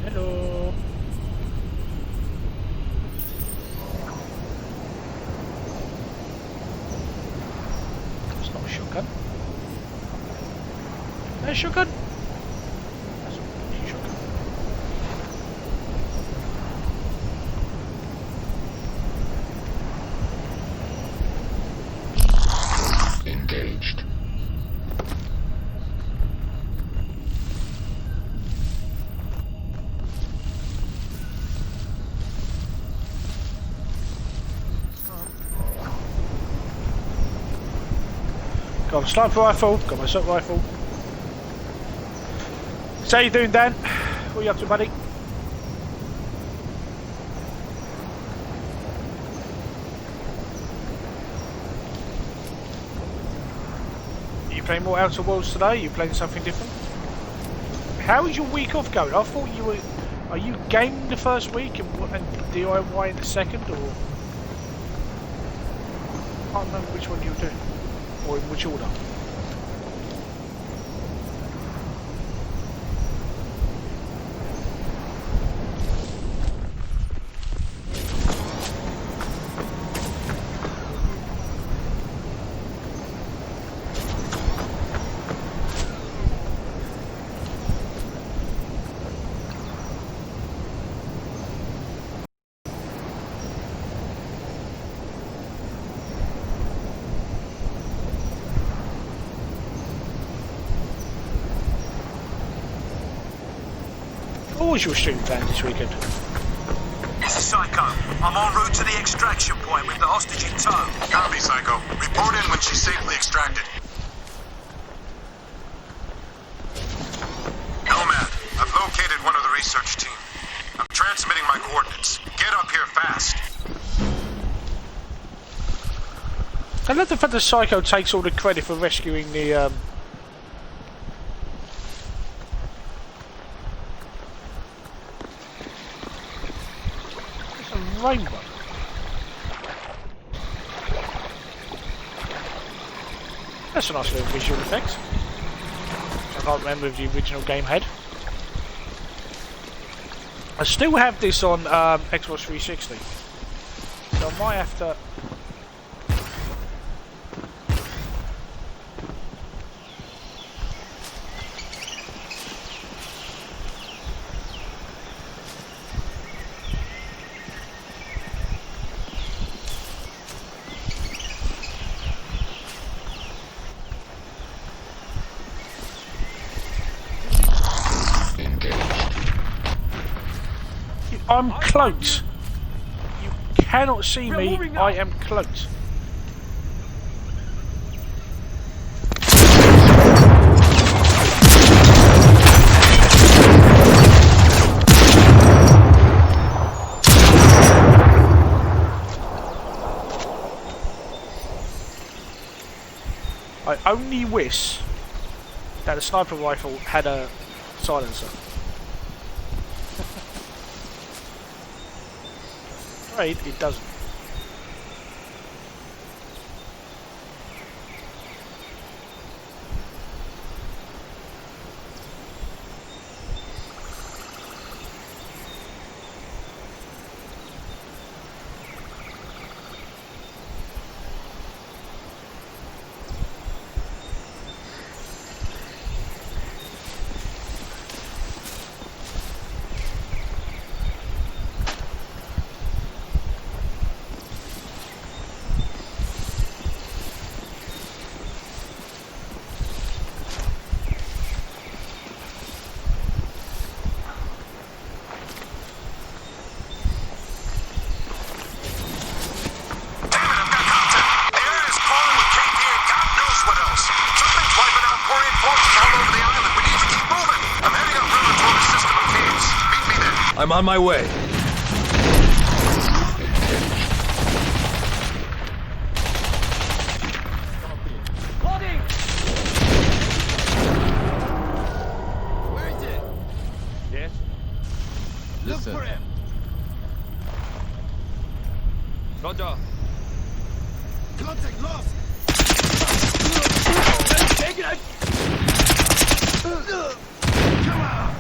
Hello. It's not a shotgun. A shotgun? That's a shotgun. Engaged. Got my sniper rifle, got my assault rifle. So how you doing, Dan? What are you up to, buddy? Are you playing more Outer Worlds today? Are you playing something different? How is your week off going? I thought you were... Are you gaming the first week and DIY in the second, or... I can't remember which one you were doing. Or in which order? What was your shooting plan this weekend? This is Psycho. I'm en route to the extraction point with the hostage in tow. Copy, Psycho. Report in when she's safely extracted. Nomad, I've located one of the research team. I'm transmitting my coordinates. Get up here fast. I love the fact that Psycho takes all the credit for rescuing the rainbow. That's a nice little visual effect. I can't remember if the original game had. I still have this on Xbox 360, so I might have to. I'm cloaked. You cannot see me. I am cloaked. I only wish that the sniper rifle had a silencer. Right, it doesn't. I'm on my way. Where is it? Roger. Contact lost. Take it. Come on.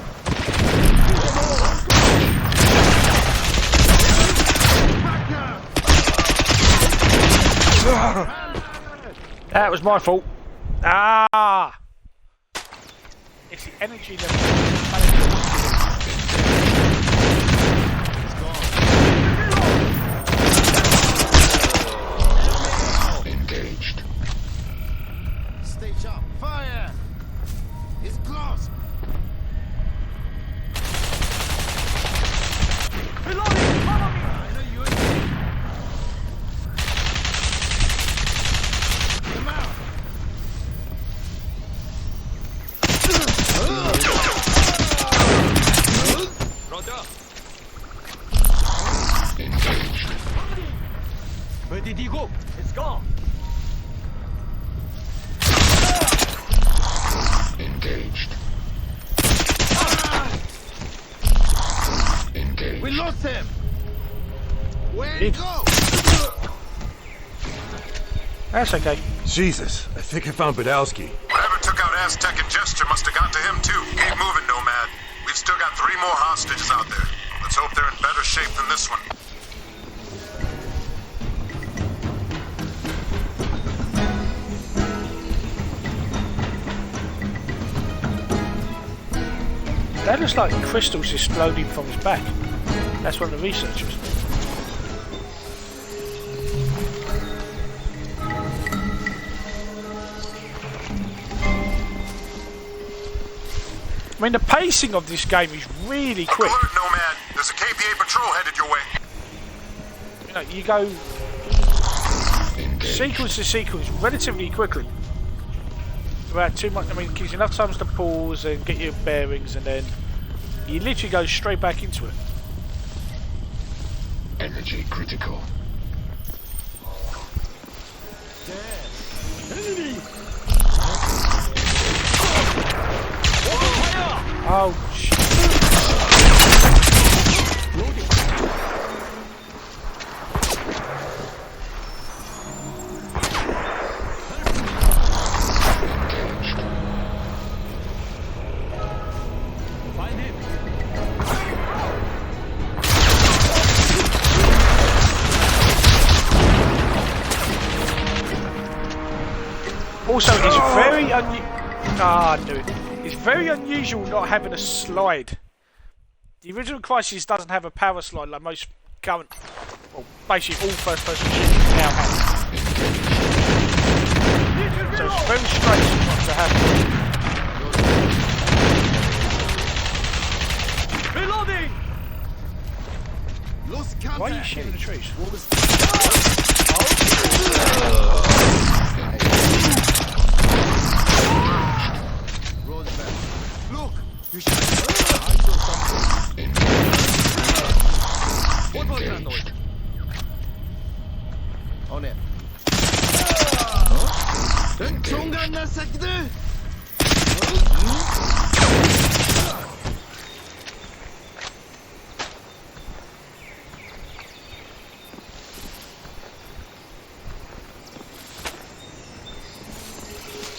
That was my fault. Ah! It's the energy level. Engaged. Stay sharp. Fire. It's close. Reloading. Follow me. I know you. Come out. Roger. Engaged. Where did he go? It's gone. Engaged. Engaged. We lost him. Where'd he go? That's okay. Jesus, I think I found Badowski. Whatever took out Aztec and Gesture must have got to him too. Keep moving, Nomad. We've still got 3 more hostages out there. Let's hope they're in better shape than this one. That looks like crystals exploding from his back. That's one of the researchers. I mean, the pacing of this game is really quick. Alert, Nomad. There's a KPA patrol headed your way. You know, you go sequence to sequence relatively quickly. Without too much, I mean, it gives you enough time to pause and get your bearings, and then you literally go straight back into it. Energy critical. Enemy. Oh, shit. Find him. Also, it's very It's very unusual not having a slide. The original Crysis doesn't have a power slide like most current, well, basically all first-person shooters now have. So it's very strange not to have. Reloading. Lost contact. Why are you shooting the trees? Look, you should. I saw something. What was that noise? On it. 종갓 날 새끼들.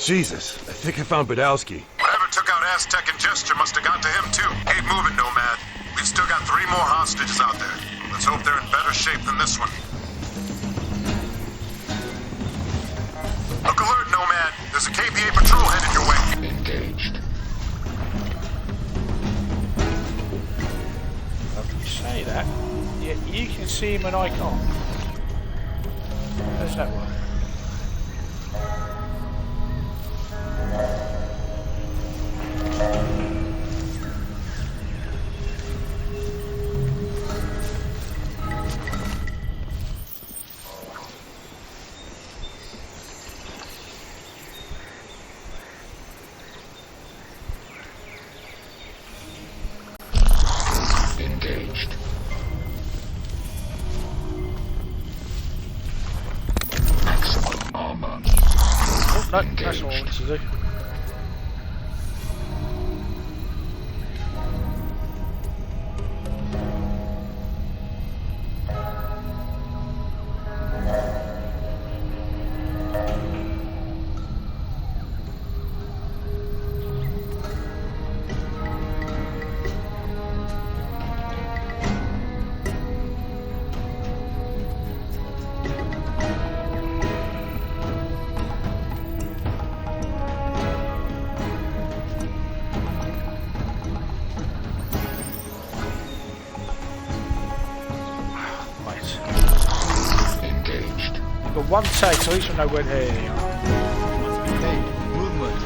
Jesus, I think I found Badowski. Whatever took out Aztec and Gesture must have got to him too. Keep moving, Nomad. We've still got 3 more hostages out there. Let's hope they're in better shape than this one. Look alert, Nomad. There's a KPA patrol headed your way. Engaged. How can you say that? Yet you can see him and I can't. How's that work? Engaged. Maximum armor. Oh, no, that's not what I wanted to do. one tag, so at least we know where they are. Hey, movement.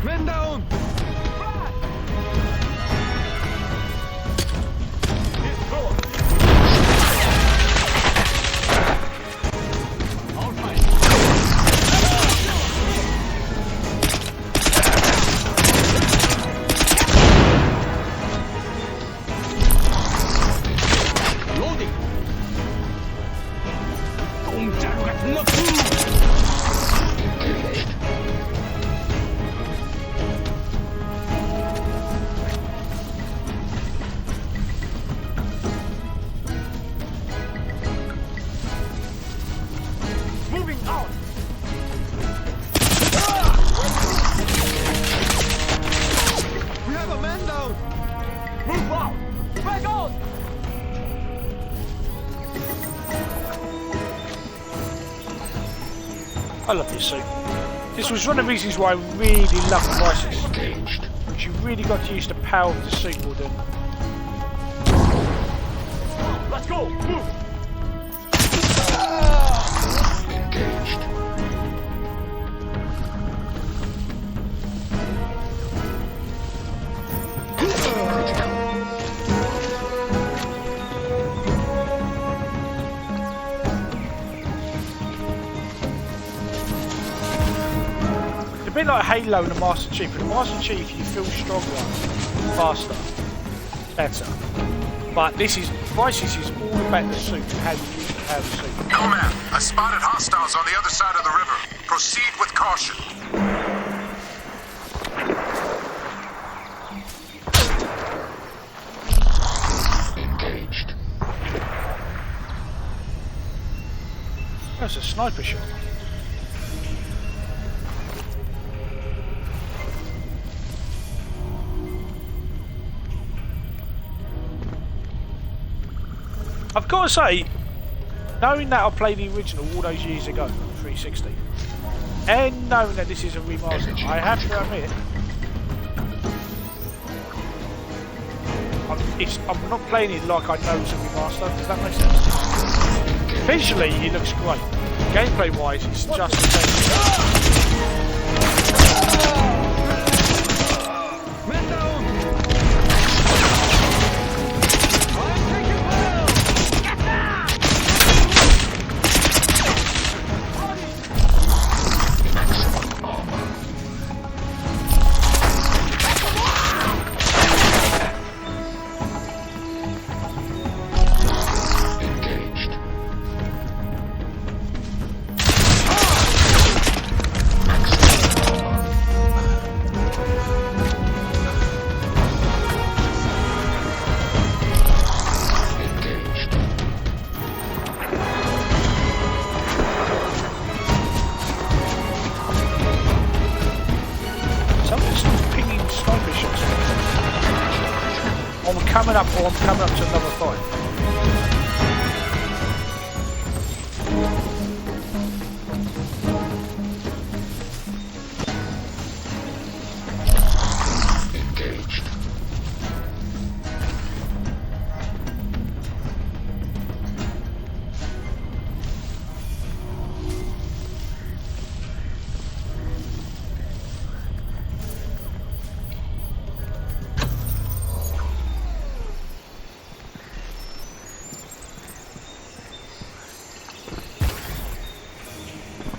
Men down! I love this suit. This was one of the reasons why I really love CRYSIS. Because you really got to use the power of the suit more than... Let's go! Move! A bit like Halo and the Master Chief. With the Master Chief, you feel stronger, faster, better. But this is CRYSIS is all about the suit and how you use the power of the suit. Nomad, I spotted hostiles on the other side of the river. Proceed with caution. Engaged. That's a sniper shot. I've got to say, knowing that I played the original all those years ago, 360, and knowing that this is a remaster, I have to admit, I'm not playing it like I know it's a remaster. Does that make sense? Visually, it looks great. Gameplay-wise, it's just the same. Men down! I'm coming up to another fight. Engaged.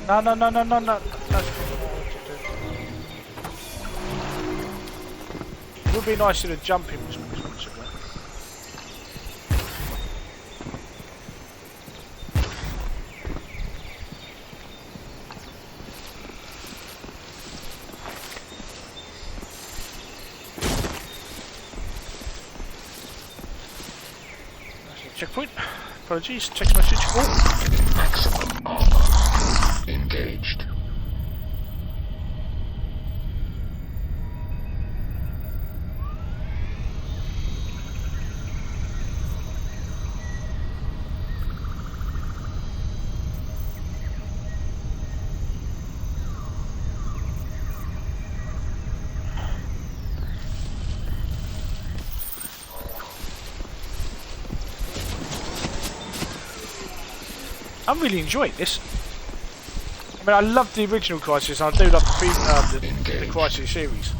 No. It would be nicer to jump him responsibly. Checkpoint. Apologies. Text message. Oh. Maximum armor. Engaged. I'm really enjoying this. I mean, I love the original Crysis, and I do love the Crysis series.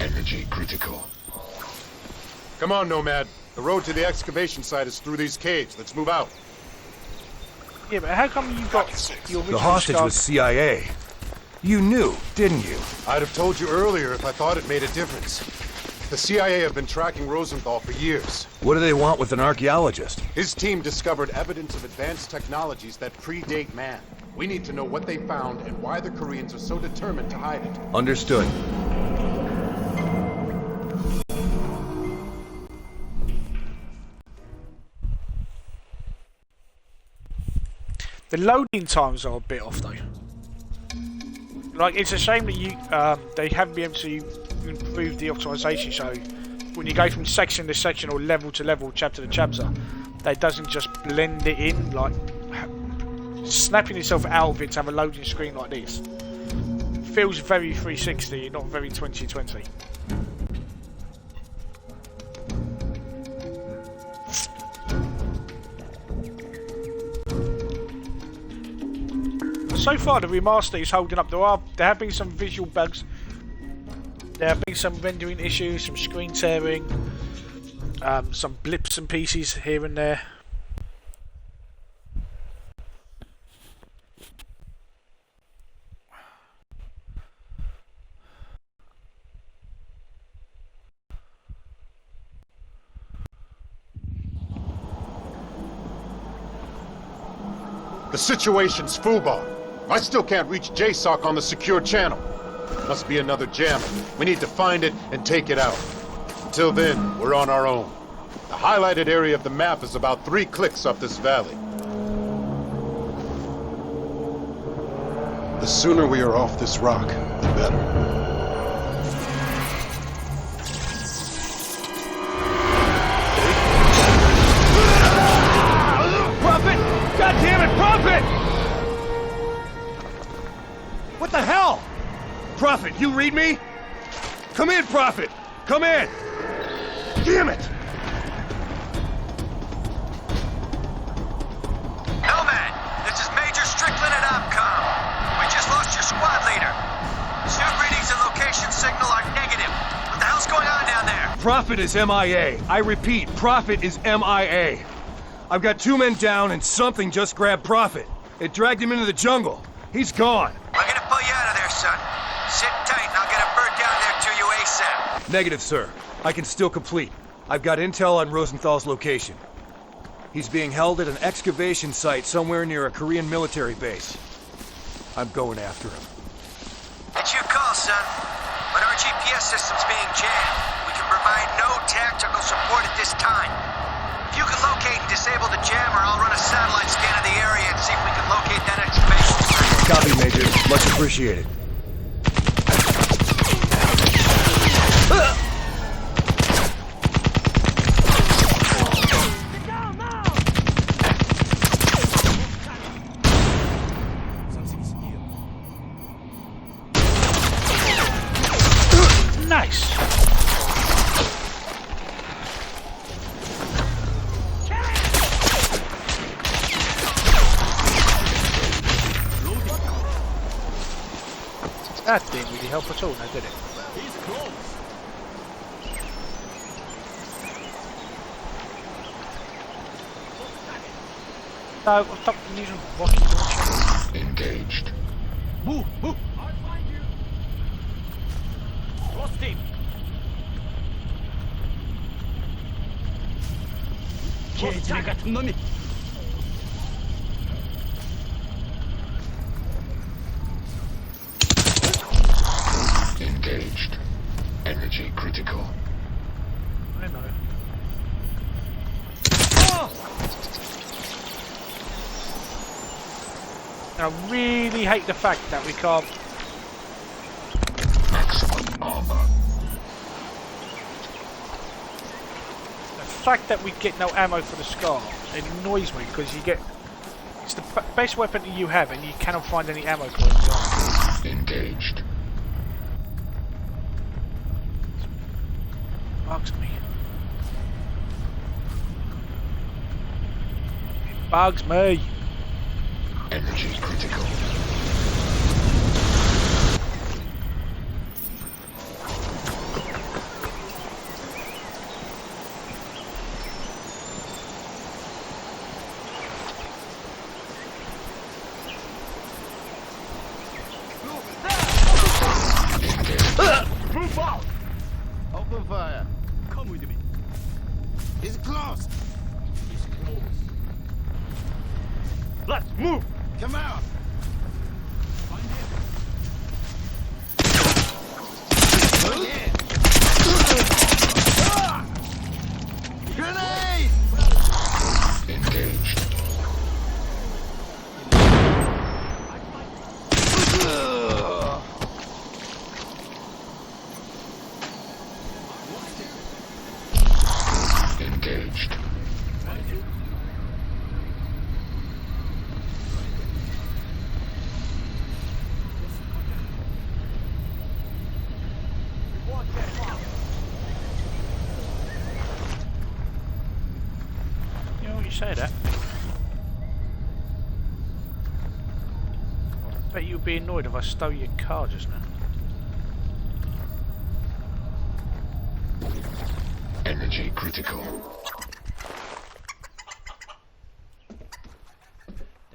Energy critical. Come on, Nomad. The road to the excavation site is through these caves. Let's move out. Yeah, but how come you got your original The hostage scar? was CIA. You knew, didn't you? I'd have told you earlier if I thought it made a difference. The CIA have been tracking Rosenthal for years. What do they want with an archaeologist? His team discovered evidence of advanced technologies that predate man. We need to know what they found and why the Koreans are so determined to hide it. Understood. The loading times are a bit off though. Like, it's a shame that you they haven't been able to improve the optimization, so when you go from section to section or level to level, chapter to chapter, that doesn't just blend it in, like snapping yourself out of it to have a loading screen like this. Feels very 360, not very 2020. So far, the remaster is holding up. There have been some visual bugs. There have been some rendering issues, some screen tearing, some blips and pieces here and there. The situation's foobar. I still can't reach JSOC on the secure channel. Must be another jam. We need to find it and take it out. Until then, we're on our own. The highlighted area of the map is about 3 clicks up this valley. The sooner we are off this rock, the better. God damn it, Prophet! What the hell? Prophet, you read me? Come in, Prophet! Come in! Damn it! Nomad, this is Major Strickland at OPCOM. We just lost your squad leader. Suit readings and location signal are negative. What the hell's going on down there? Prophet is MIA. I repeat, Prophet is MIA. I've got 2 men down and something just grabbed Prophet. It dragged him into the jungle. He's gone. We're gonna pull you out of there, son. Sit tight and I'll get a bird down there to you ASAP. Negative, sir. I can still complete. I've got intel on Rosenthal's location. He's being held at an excavation site somewhere near a Korean military base. I'm going after him. It's your call, son. But our GPS system's being jammed. We can provide no tactical support at this time. If you can locate and disable the jammer, I'll run a satellite scan of the area and see if we can locate that excavation site. Copy, Major. Much appreciated. Nice. That didn't really help at all, now did it? He's close. No, stop using rocket launcher. Engaged. Move, move. I'll find you. Lost him. 게이지를 같은 놈이. Engaged. Energy critical. I know. I really hate the fact that we can't. Maximum armor. The fact that we get no ammo for the Scar, it annoys me because you get. It's the best weapon that you have, and you cannot find any ammo for it. Engaged. bugs me. It bugs me. Energy critical. Move out! Open fire. Come with me. He's close. He's close. Let's move! Come out. Find him. Grenade! Engaged. Engaged. You know what you say that? I bet you'd be annoyed if I stole your car just now. Energy critical.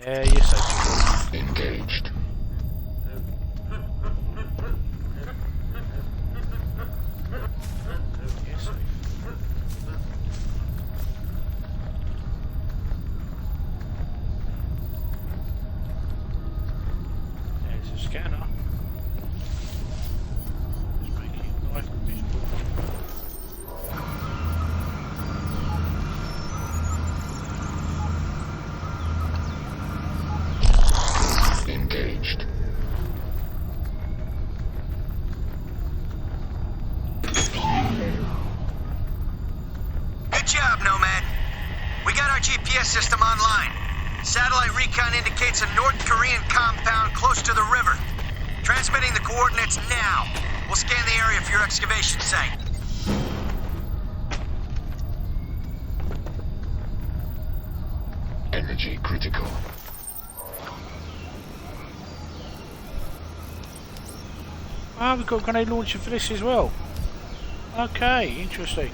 Yeah, you're so Engaged. You're safe. There's a scanner. Just making life miserable. Engaged. Good job, Nomad. We got our GPS system online. Satellite recon indicates a North Korean compound close to the river. Transmitting the coordinates now. We'll scan the area for your excavation site. Energy critical. Ah, we've got a grenade launcher for this as well. Okay, interesting.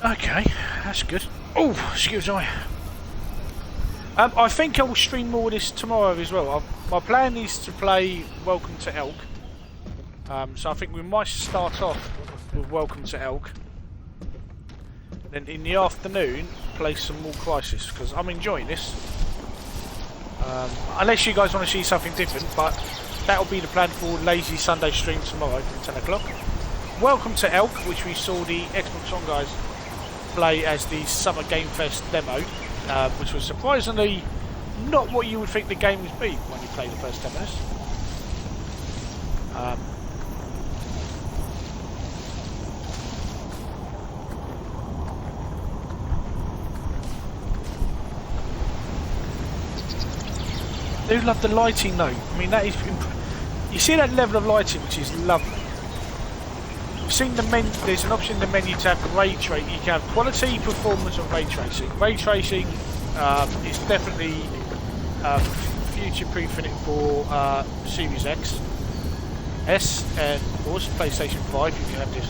Okay, that's good. Oh, excuse me. I think I will stream more of this tomorrow as well. My plan is to play Welcome to Elk. So I think we might start off with Welcome to Elk. Then in the afternoon, play some more CRYSIS, because I'm enjoying this. Unless you guys want to see something different, but that'll be the plan for Lazy Sunday stream tomorrow from 10 o'clock. Welcome to Elk, which we saw the Xbox One guys play as the Summer Game Fest demo, which was surprisingly not what you would think the game would be when you play the first 10 minutes. I do love the lighting though. I mean, that is, you see that level of lighting, which is lovely. I've seen the menu. There's an option in the menu to have ray tracing. You can have quality, performance, and ray tracing. Ray tracing is definitely future-proofing it for Series X, S, and of course PlayStation 5. You can have this.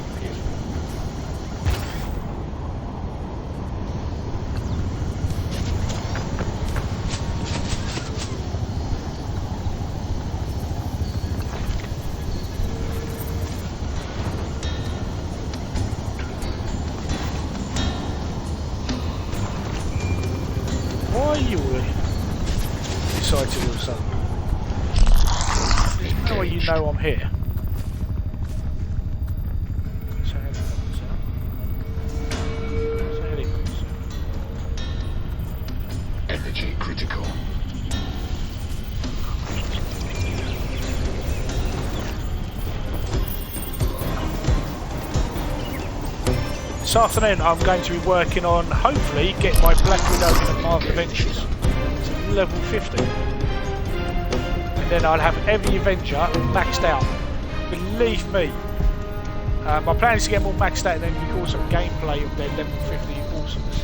Excited all of a sudden. How do you know I'm here? Energy critical. This afternoon I'm going to be working on, hopefully, get my Black Widow in the Marvel Adventures. It's a level 50. And then I'll have every Avenger maxed out. Believe me. My plan is to get them all maxed out and then record some gameplay of their level 50 awesomeness.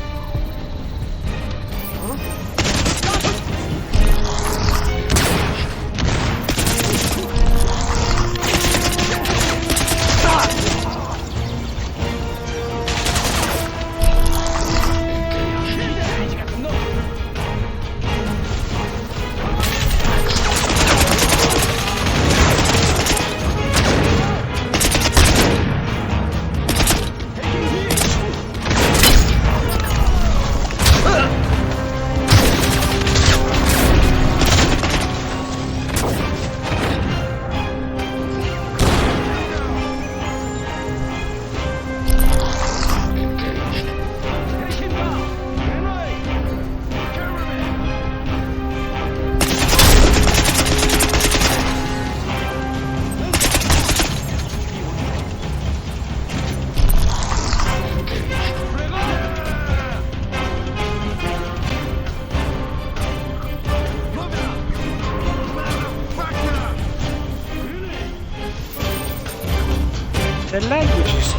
The language is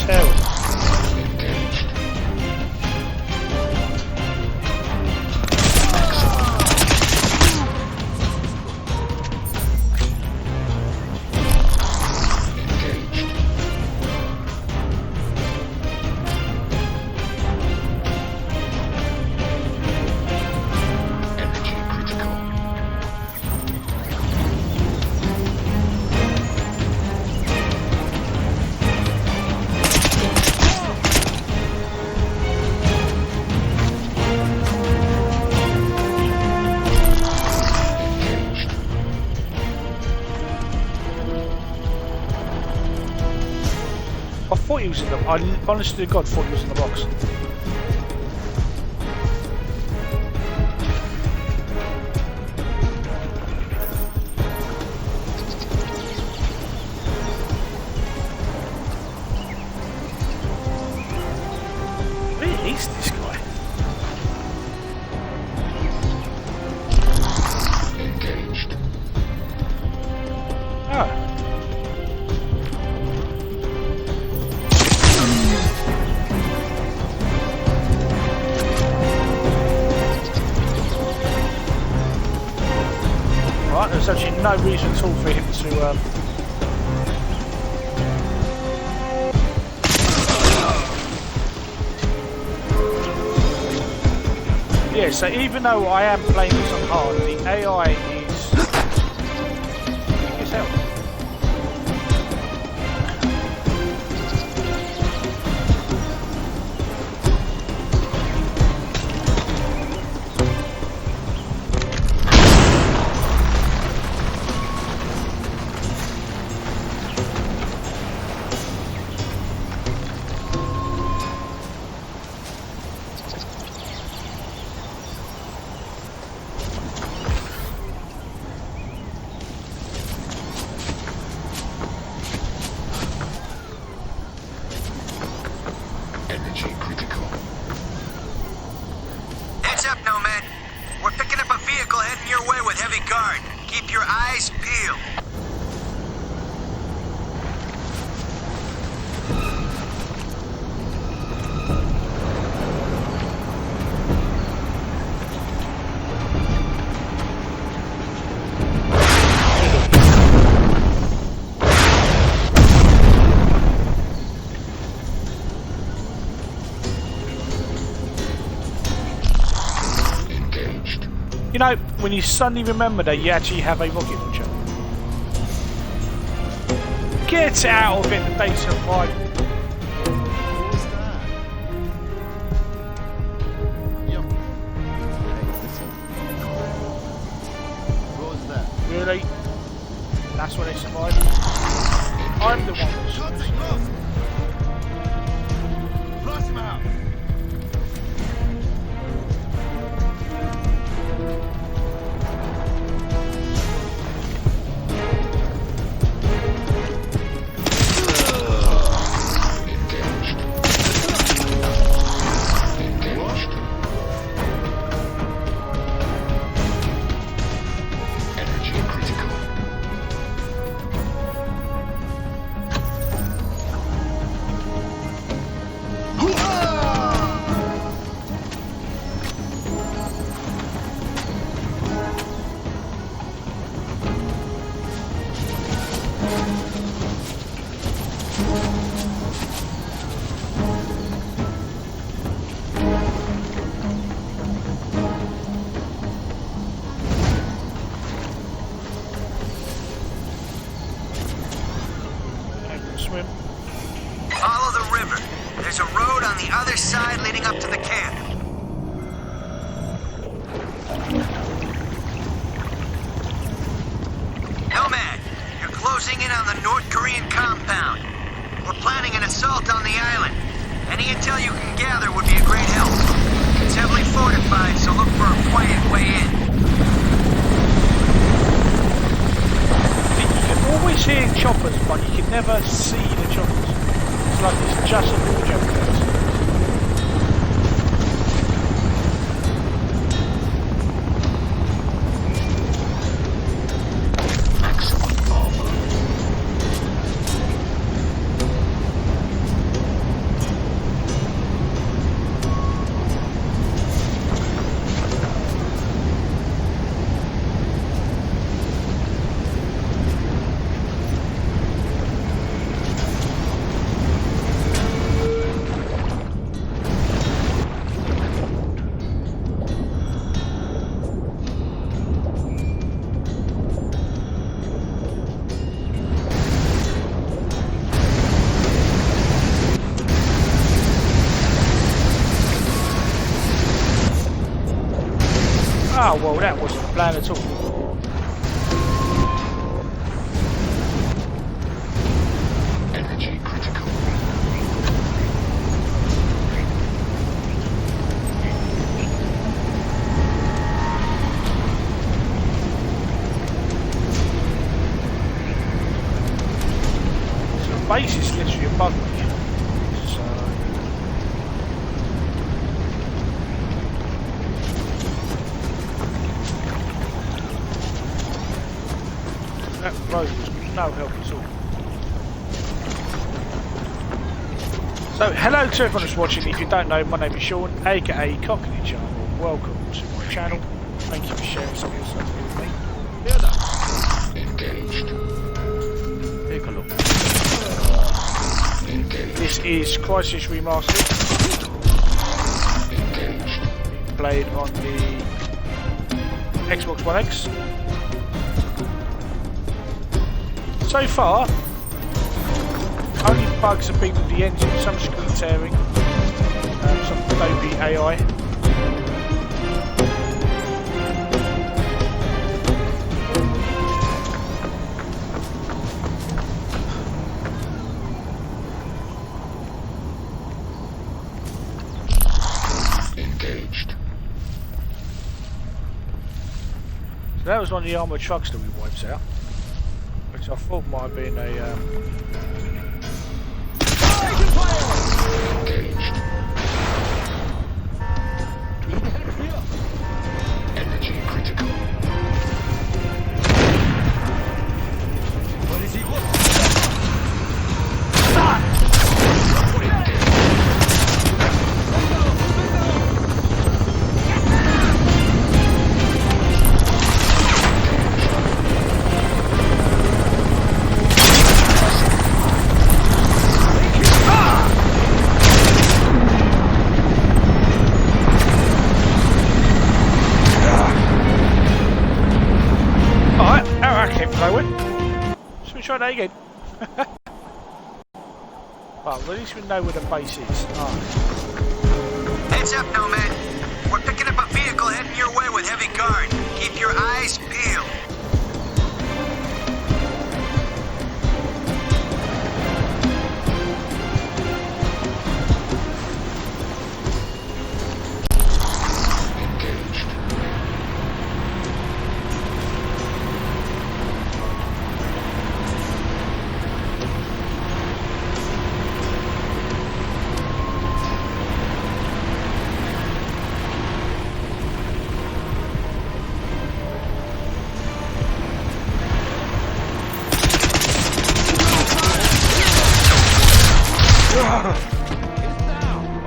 terrible. I thought he was in the. I honestly to God thought he was in the box. Where is this guy? Engaged. Oh. Right, there's actually no reason at all for him to yeah, so even though I am playing this on hard, the AI is big as hell. Energy critical. Heads up, Nomad. We're picking up a vehicle heading your way with heavy guard. Keep your eyes peeled. You know, when you suddenly remember that you actually have a rocket launcher. Get out of it, the day survived. What was that? Yep. What was that? Really? That's where they survived? I'm the one that survived. Flush him out. There's a road on the other side leading up to the camp. Nomad, you're closing in on the North Korean compound. We're planning an assault on the island. Any intel you can gather would be a great help. It's heavily fortified, so look for a quiet way in. You can always hear choppers, but you can never see the choppers. It's like it's just a little jump. Oh, well, that wasn't the plan at all. Energy critical. So the base is literally above me. Road was no help at all. So, hello to everyone who's watching. If you don't know, my name is Sean, aka Cockney Channel. Welcome to my channel. Thank you for sharing some of your stuff with me. Engaged. Take a look. This is CRYSIS Remastered. Engaged. Played on the Xbox One X. So far, only bugs have been with the engine, some screen tearing, some dopey AI. Engaged. So that was one of the armoured trucks that we wiped out. Which I thought might have been a Energy critical. What is he? Try that again. Well, at least we know where the base is. Heads up, Nomad. We're picking up a vehicle heading your way with heavy guard. Keep your eyes peeled.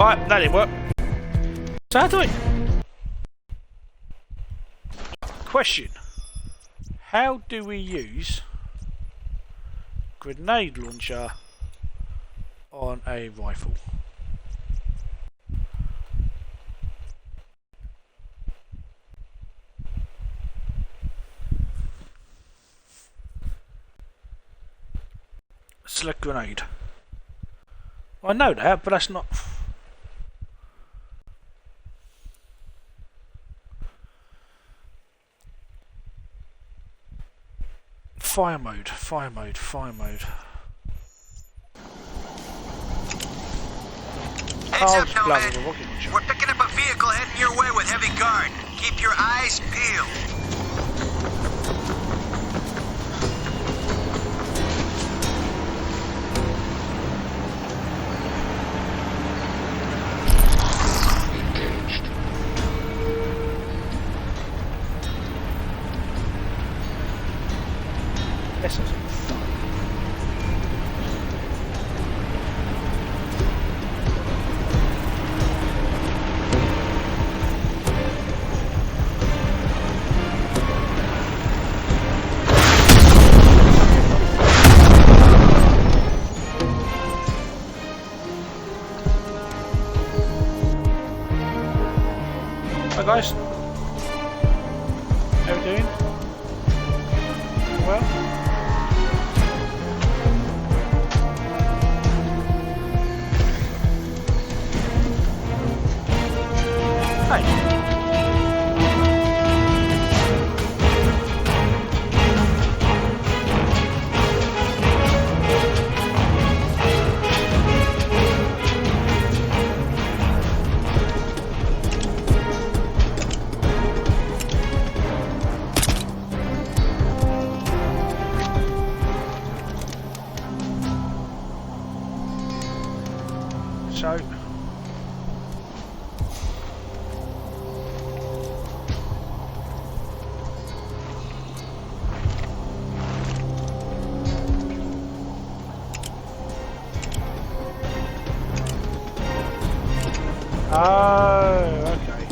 Right, that didn't work. So how do I... Question. How do we use grenade launcher on a rifle? Select grenade. I know that, but that's not... Fire mode, fire mode, fire mode. Heads up, Oh, bloody Nomad. rocket launcher. We're picking up a vehicle heading your way with heavy guard. Keep your eyes peeled. Engaged. This is fun. Hi guys. How we doing? Well? Hey. So oh, okay.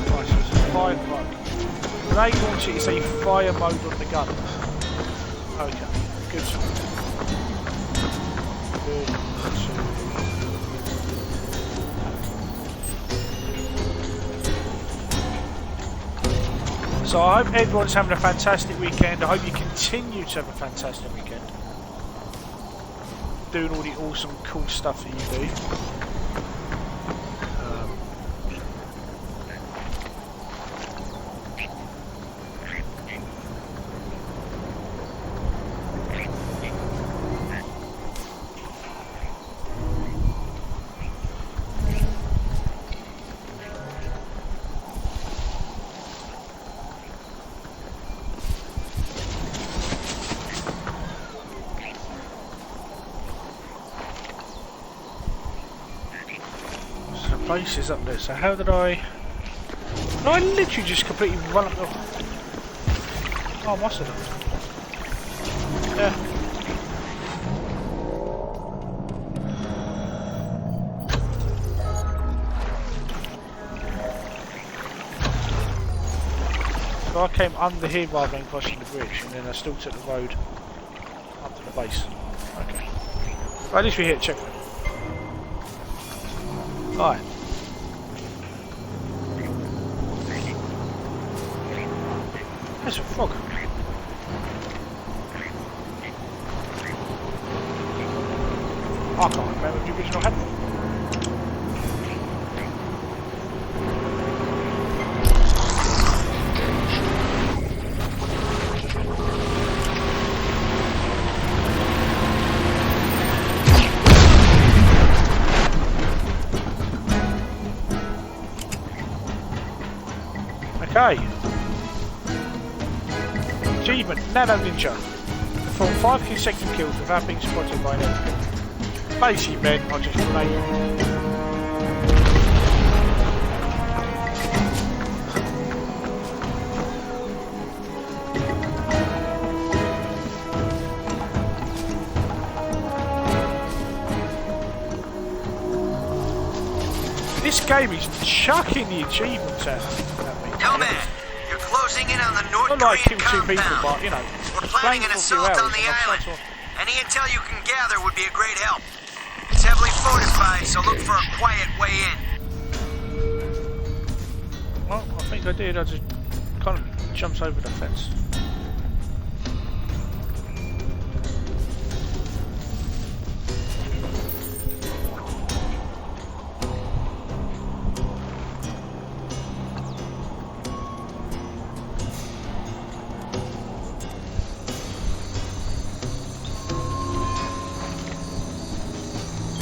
Right, so it's a fire plug. Grenade launcher is a fire mode on the gun. Okay, good. Good. So I hope everyone's having a fantastic weekend. I hope you continue to have a fantastic weekend. Doing all the awesome, cool stuff that you do. Base is up there, so how did I... No, I literally just completely run up the... Oh, I must have done. Yeah. So I came under here rather than crossing the bridge, and then I still took the road up to the base. Okay. Right, at least we're here to check. Alright. There's a frog. I can't remember the original headline. Okay. Achievement, Nano Ninja. Perform 5 consecutive kills without being spotted by an enemy. Basically, men, I just relate. This game is chucking the achievements at me. Nomad, you're closing in on the North Not like Korean kill 2 people, compound. but you know, We're planning an playing for a few assault hours on the and I've island. tried Any intel you can gather would be a great help. It's heavily fortified, so look for a quiet way in. Well, I think I did. I just kind of jumps over the fence.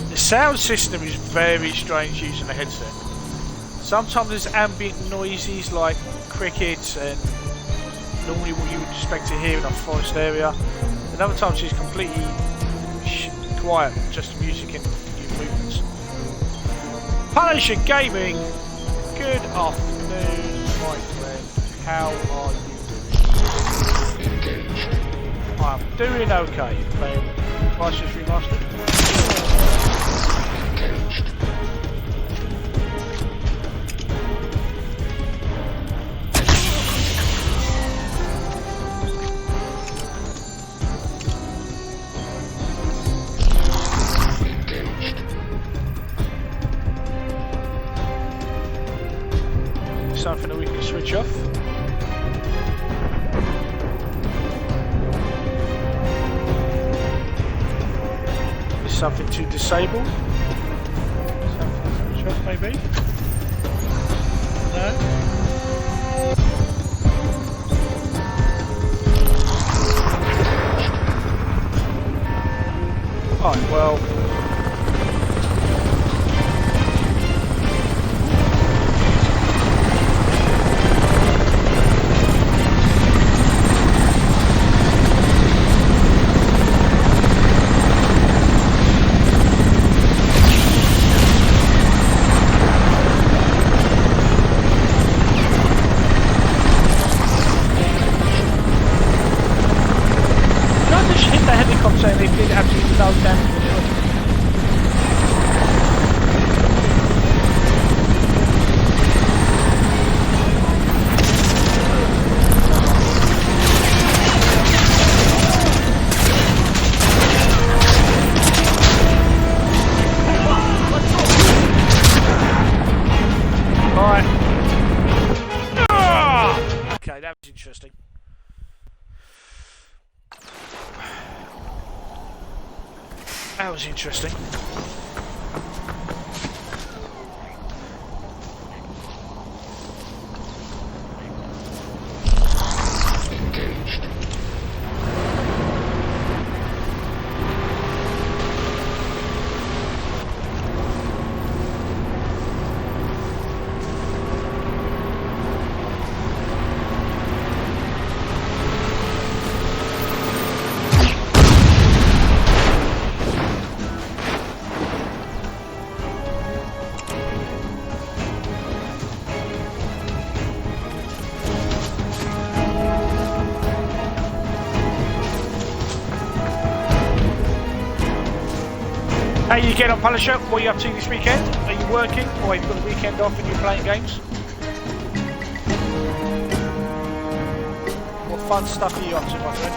The sound system is very strange using a headset. Sometimes there's ambient noises like crickets and normally what you would expect to hear in a forest area. And other times it's completely quiet, just music and your movements. Punisher Gaming, good afternoon, my friend. How are you doing? I'm doing okay. Playing CRYSIS Remastered. Something that we can switch off. Is something to disable? Something to switch off maybe? No? Alright, well. Saying they did absolutely no damage with it. Alright. Okay, that was interesting. That was interesting. Engaged. How you get on, Punisher? What are you up to this weekend? Are you working or have you got the weekend off and you're playing games? What fun stuff are you up to, my friend?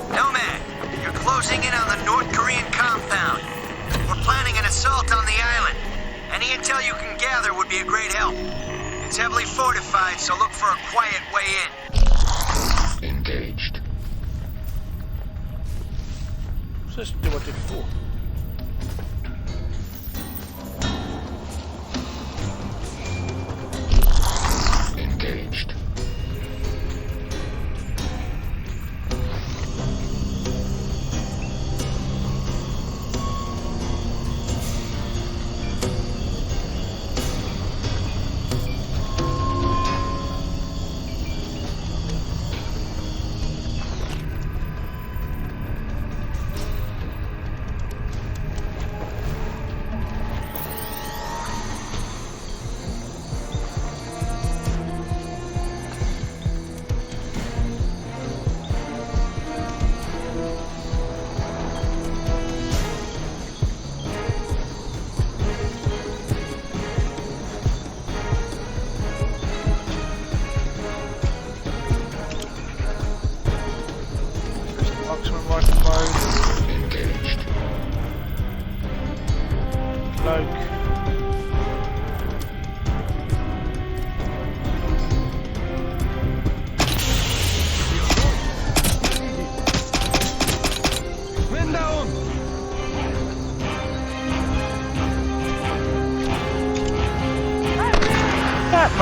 Nomad, you're closing in on the North Korean compound. We're planning an assault on the island. Any intel you can gather would be a great help. It's heavily fortified, so look for a quiet way in. Engaged. Let's do what I did before. Engaged.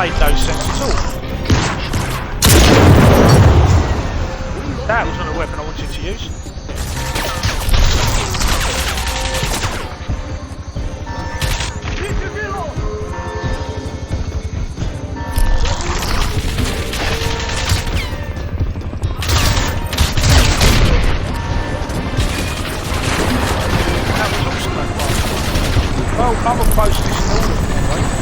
made no sense at all. That was not a weapon I wanted to use. Well, I'm opposed to this in all of them, right?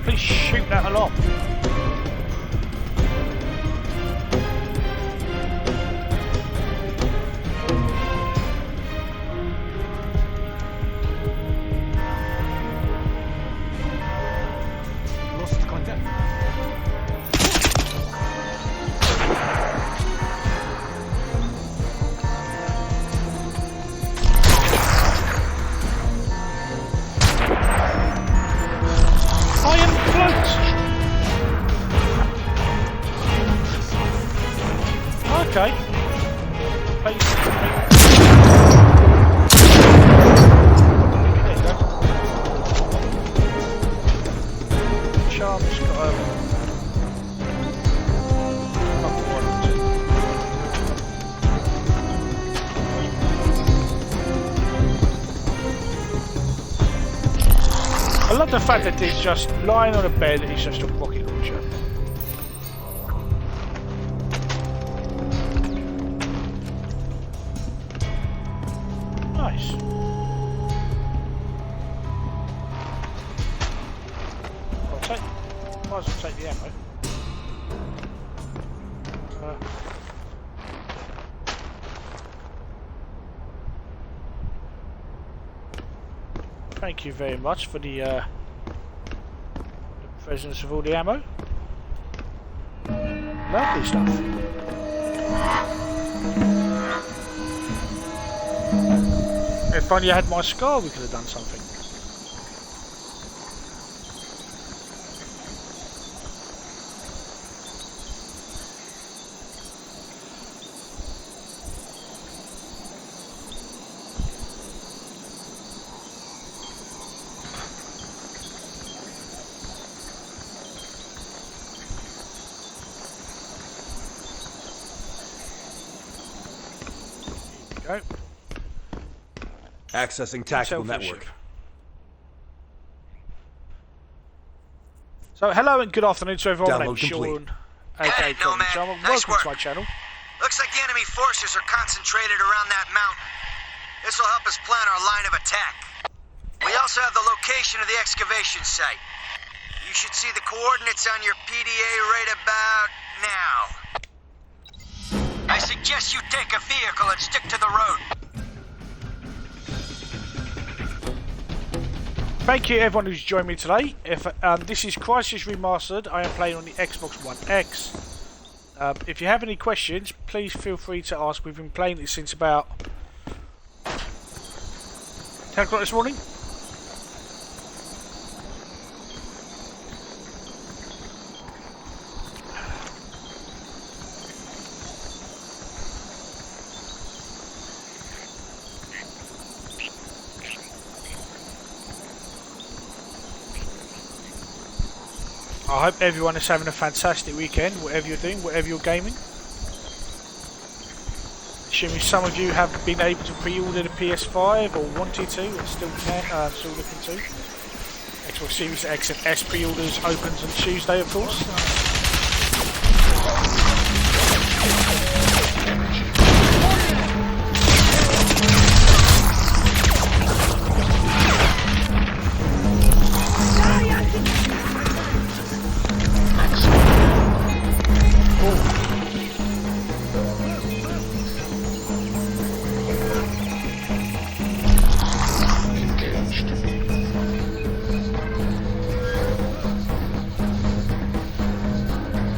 Please shoot that along. Lost contact. Iron float! Okay. Basically. There you go. Charm's got a... I love the fact that it's just lying on a bed and it's just a rocket launcher. Nice. Might as well take the ammo. Thank you very much for the presence of all the ammo. Lovely stuff. If only I had my scar, we could have done something. Go. Accessing tactical network. So, hello and good afternoon to everyone. My Download name's Sean, complete. aka Hey, Nomad. Welcome Nice to work. my channel. Looks like the enemy forces are concentrated around that mountain. This will help us plan our line of attack. We also have the location of the excavation site. You should see the coordinates on your PDA right about now. I suggest you take a vehicle and stick to the road. thank you everyone who's joined me today. If this is CRYSIS Remastered, I am playing on the Xbox One X. If you have any questions, please feel free to ask. We've been playing it since about 10 o'clock this morning. I hope everyone is having a fantastic weekend, whatever you're doing, whatever you're gaming. Assuming some of you have been able to pre-order the PS5 or wanted to, and still can, still looking to. Xbox Series X and S pre-orders opens on Tuesday, of course.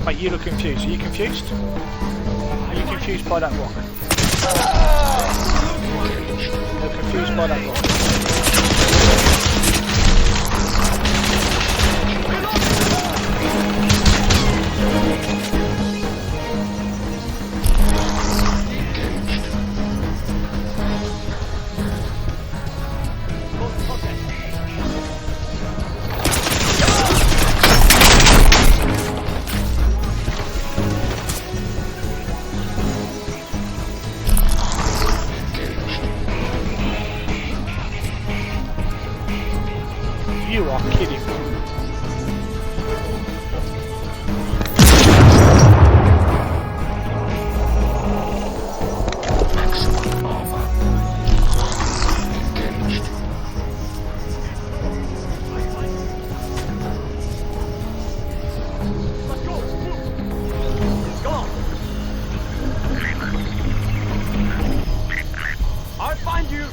Mate, you look confused. Are you confused? Are you confused by that rock? You're confused by that rock. You are kidding me. Maximum armor. Engaged. Let's go! Go on! I'll find you!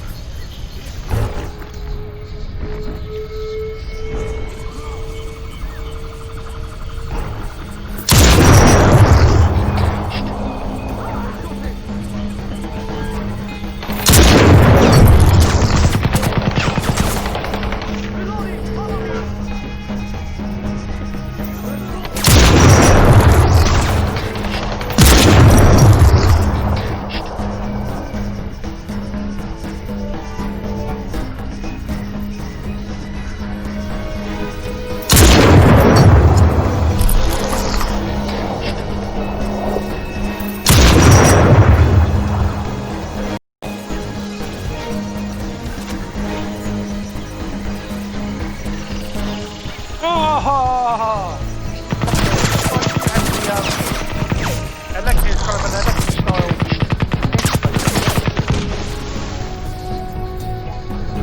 It's kind of an electric style.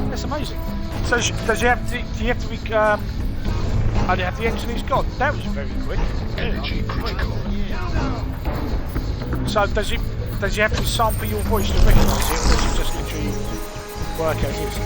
That's amazing. So does you have to? Do you have to be? Oh, you have the engineer's gone. That was very quick. Energy critical. So does you have to sample your voice to recognise it, or does it just literally work as is?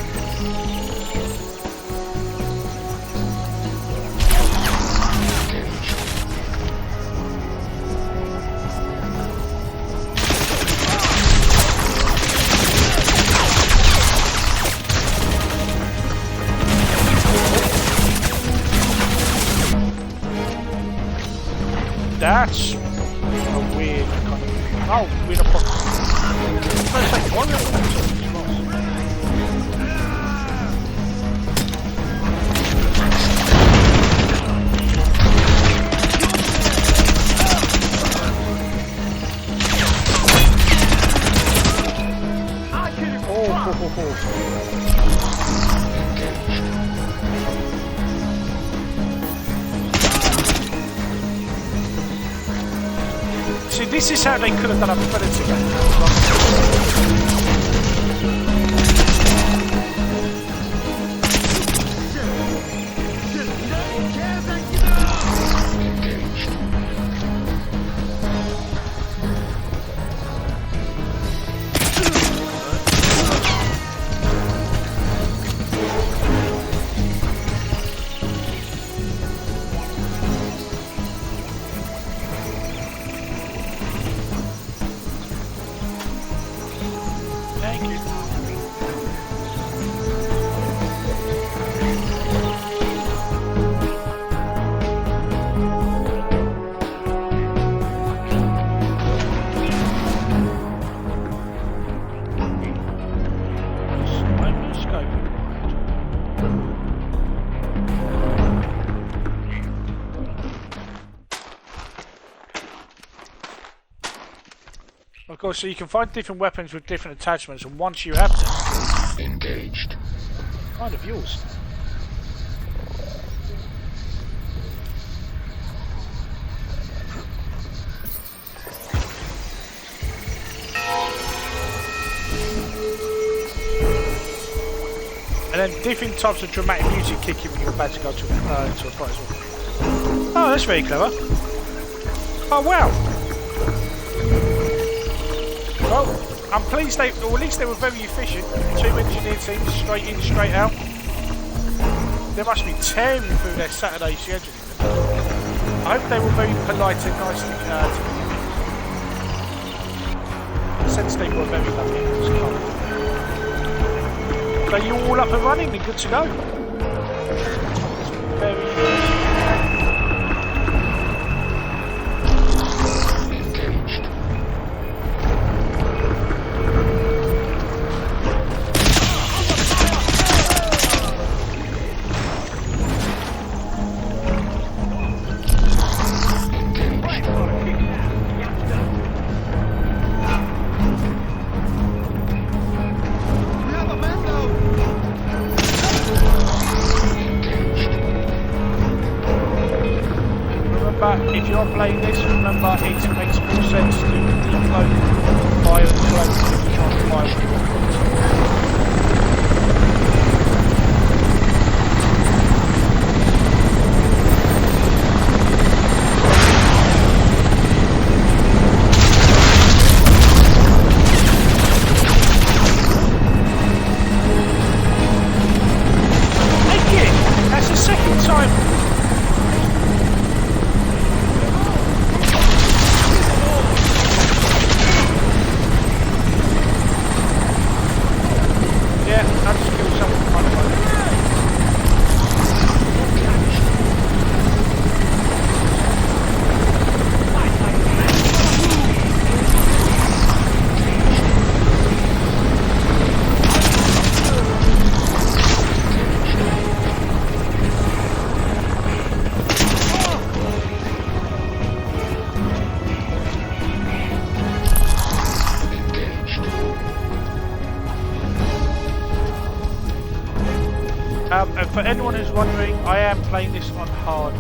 That's a weird kind of... Oh, weird approach. See, this is how they could have done a Predator game. Of course, so you can find different weapons with different attachments, and once you have them, Engaged. kind of yours. And then different types of dramatic music kick in when you're about to go to a fight as well. Oh, that's very clever. Oh, wow. Well, I'm pleased or at least they were very efficient. 2 engineer teams, straight in, straight out. They must be tearing through their Saturday schedule. I hope they were very polite and nice to me. Since they were very lovely, it was cold. So you all up and running and good to go? Very good. If you're playing this, remember it makes more sense to decloak, fire and cloak than to try and fire with your points. Again, that's the second time. And for anyone who's wondering, I am playing this on hard.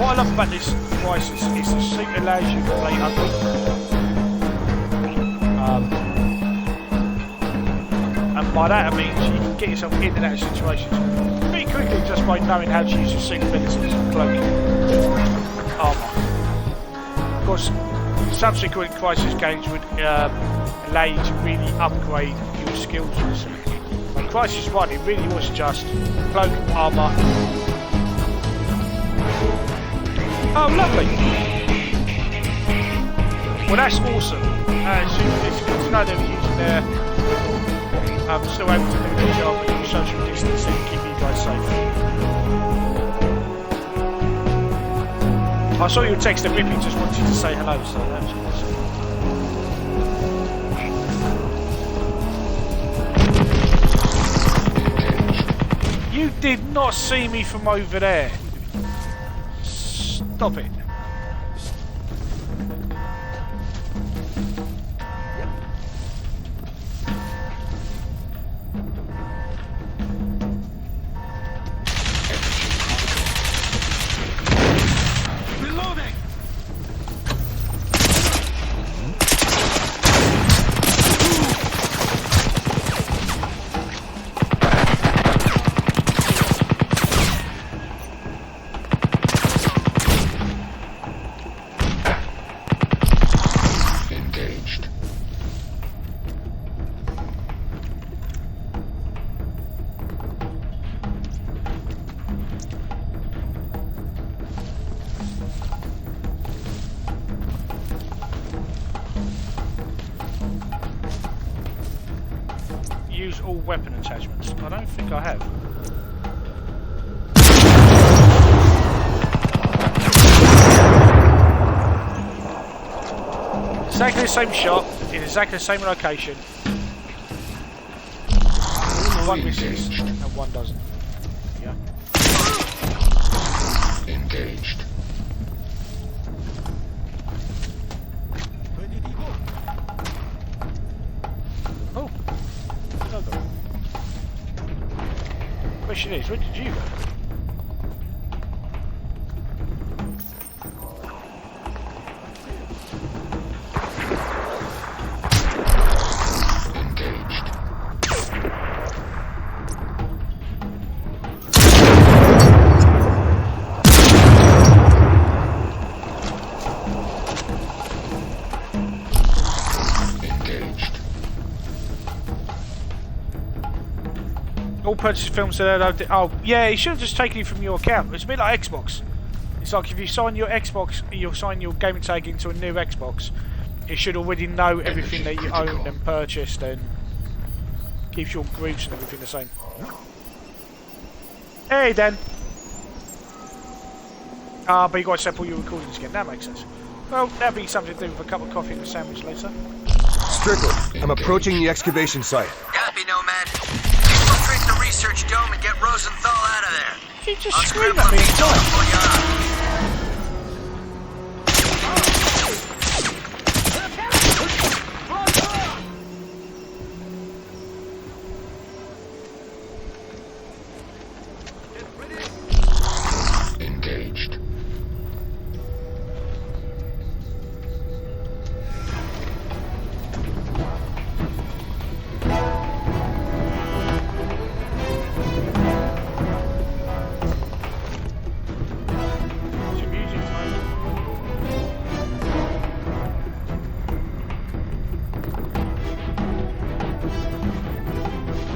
What I love about this CRYSIS is the suit allows you to play ugly. And by that I mean you can get yourself in and out of situations pretty quickly just by knowing how to use your suit abilities, cloak, armour. Of course, subsequent CRYSIS games would allow you to really upgrade your skills with the suit. In CRYSIS 1 it really was just cloak, armour. Oh, lovely! Well, that's awesome. It's good to know they were using their still able to do their job and social distancing and keep you guys safe. I saw your text that Rippy just wanted to say hello, so that's awesome. You did not see me from over there. Stop it. Reloading! use all weapon attachments? I don't think I have. Exactly the same shot, in exactly the same location. One misses and one doesn't. Yeah. Engaged. Where did he go? Oh, no go. Question is, where did you go? All purchase films that oh yeah, he should have just taken it from your account. It's a bit like Xbox. It's like if you sign your Xbox, you'll sign your gaming tag into a new Xbox. It should already know everything that you owned and purchased and keeps your groups and everything the same. Hey Dan. But you got to set up all your recordings again. That makes sense. Well, that'd be something to do with a cup of coffee and a sandwich later. Strickland, I'm approaching the excavation site. Copy, Nomad. Infiltrate the research dome and get Rosenthal out of there. You just scream at me inside. Engaged.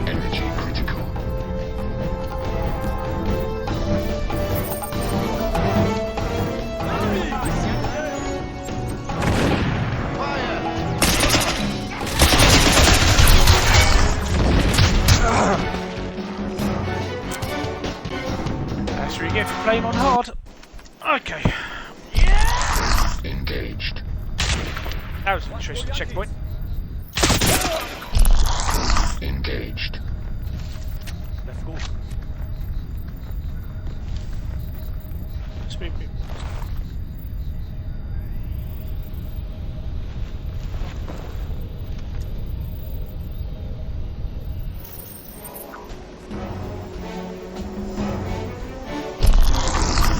Energy critical. That's what you get for playing on hard. Okay. Engaged. That was an interesting checkpoint. Engaged. Let's go. Speak.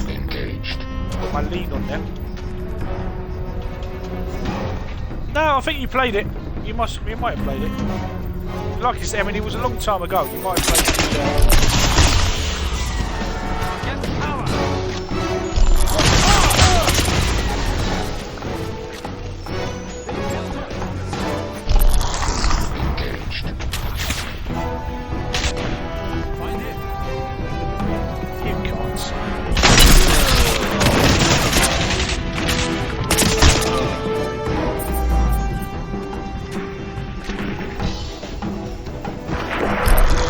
Engaged. Got my lead on there. No, I think you played it. You might have played it. Like I said, I mean, it was a long time ago. You might have played it. Engaged. Find it. You can't see.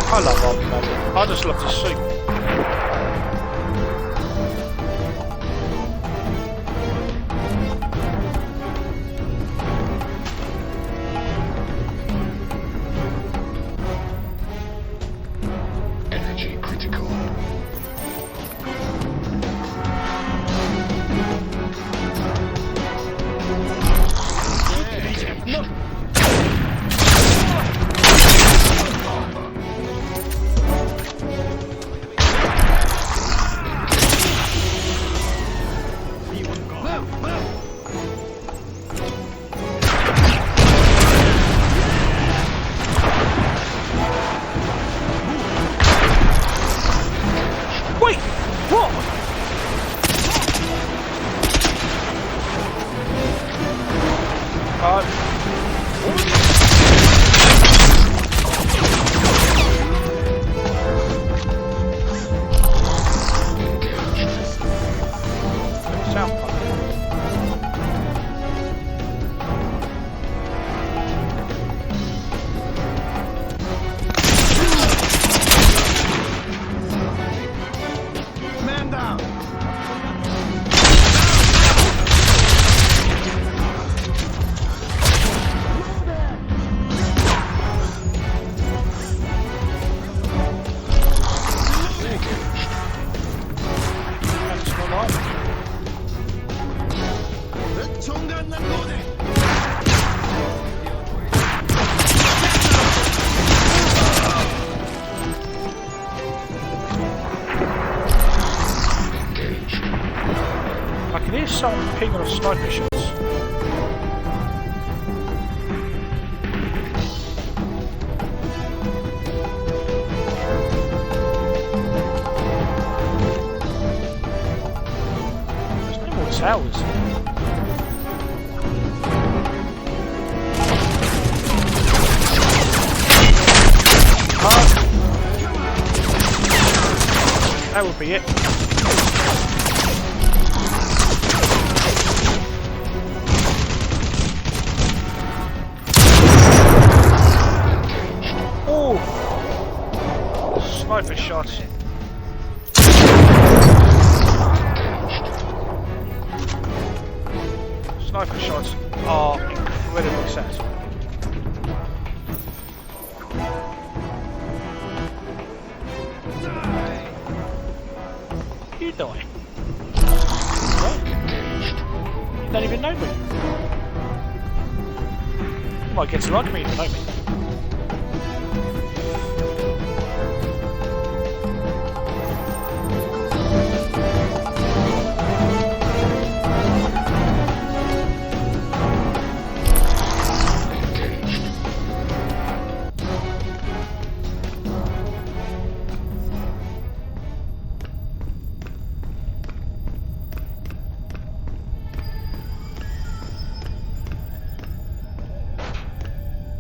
I love Army Magic. I just love the suit. Energy critical. hear someone pinging off sniper shots. There's no more towers. That would be it. Oh! Sniper shots. Sniper shots are incredibly satisfying. You die. You don't even know me. You might get to like me if you know me.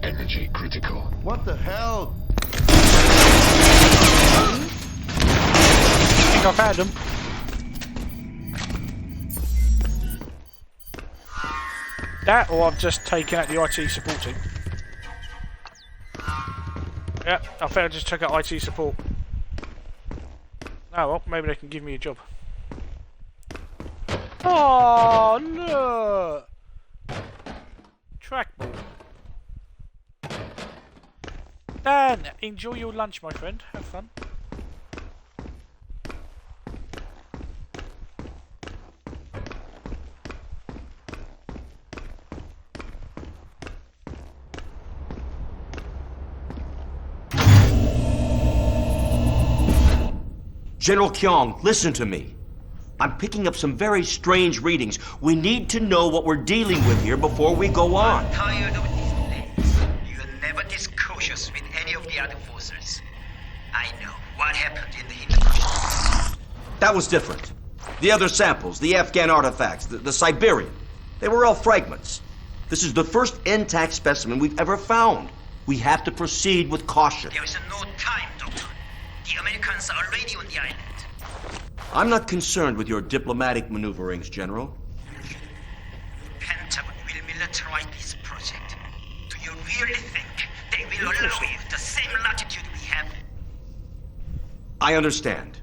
Energy critical. What the hell? I think I found them. That, or I've just taken out the IT support team. Yeah, I think I just took out IT support. Oh well, maybe they can give me a job. Oh look! Trackball. Dan, enjoy your lunch, my friend. Have fun. General Kyong, listen to me. I'm picking up some very strange readings. We need to know what we're dealing with here before we go on. I'm tired of these delays. You're never this cautious with any of the other forces. I know what happened in the Hinterland. That was different. The other samples, the Afghan artifacts, the Siberian, they were all fragments. This is the first intact specimen we've ever found. We have to proceed with caution. There is no time, Doctor. The Americans are already on the island. I'm not concerned with your diplomatic maneuverings, General. Pentagon will militarize this project. Do you really think they will allow you the same latitude we have? I understand.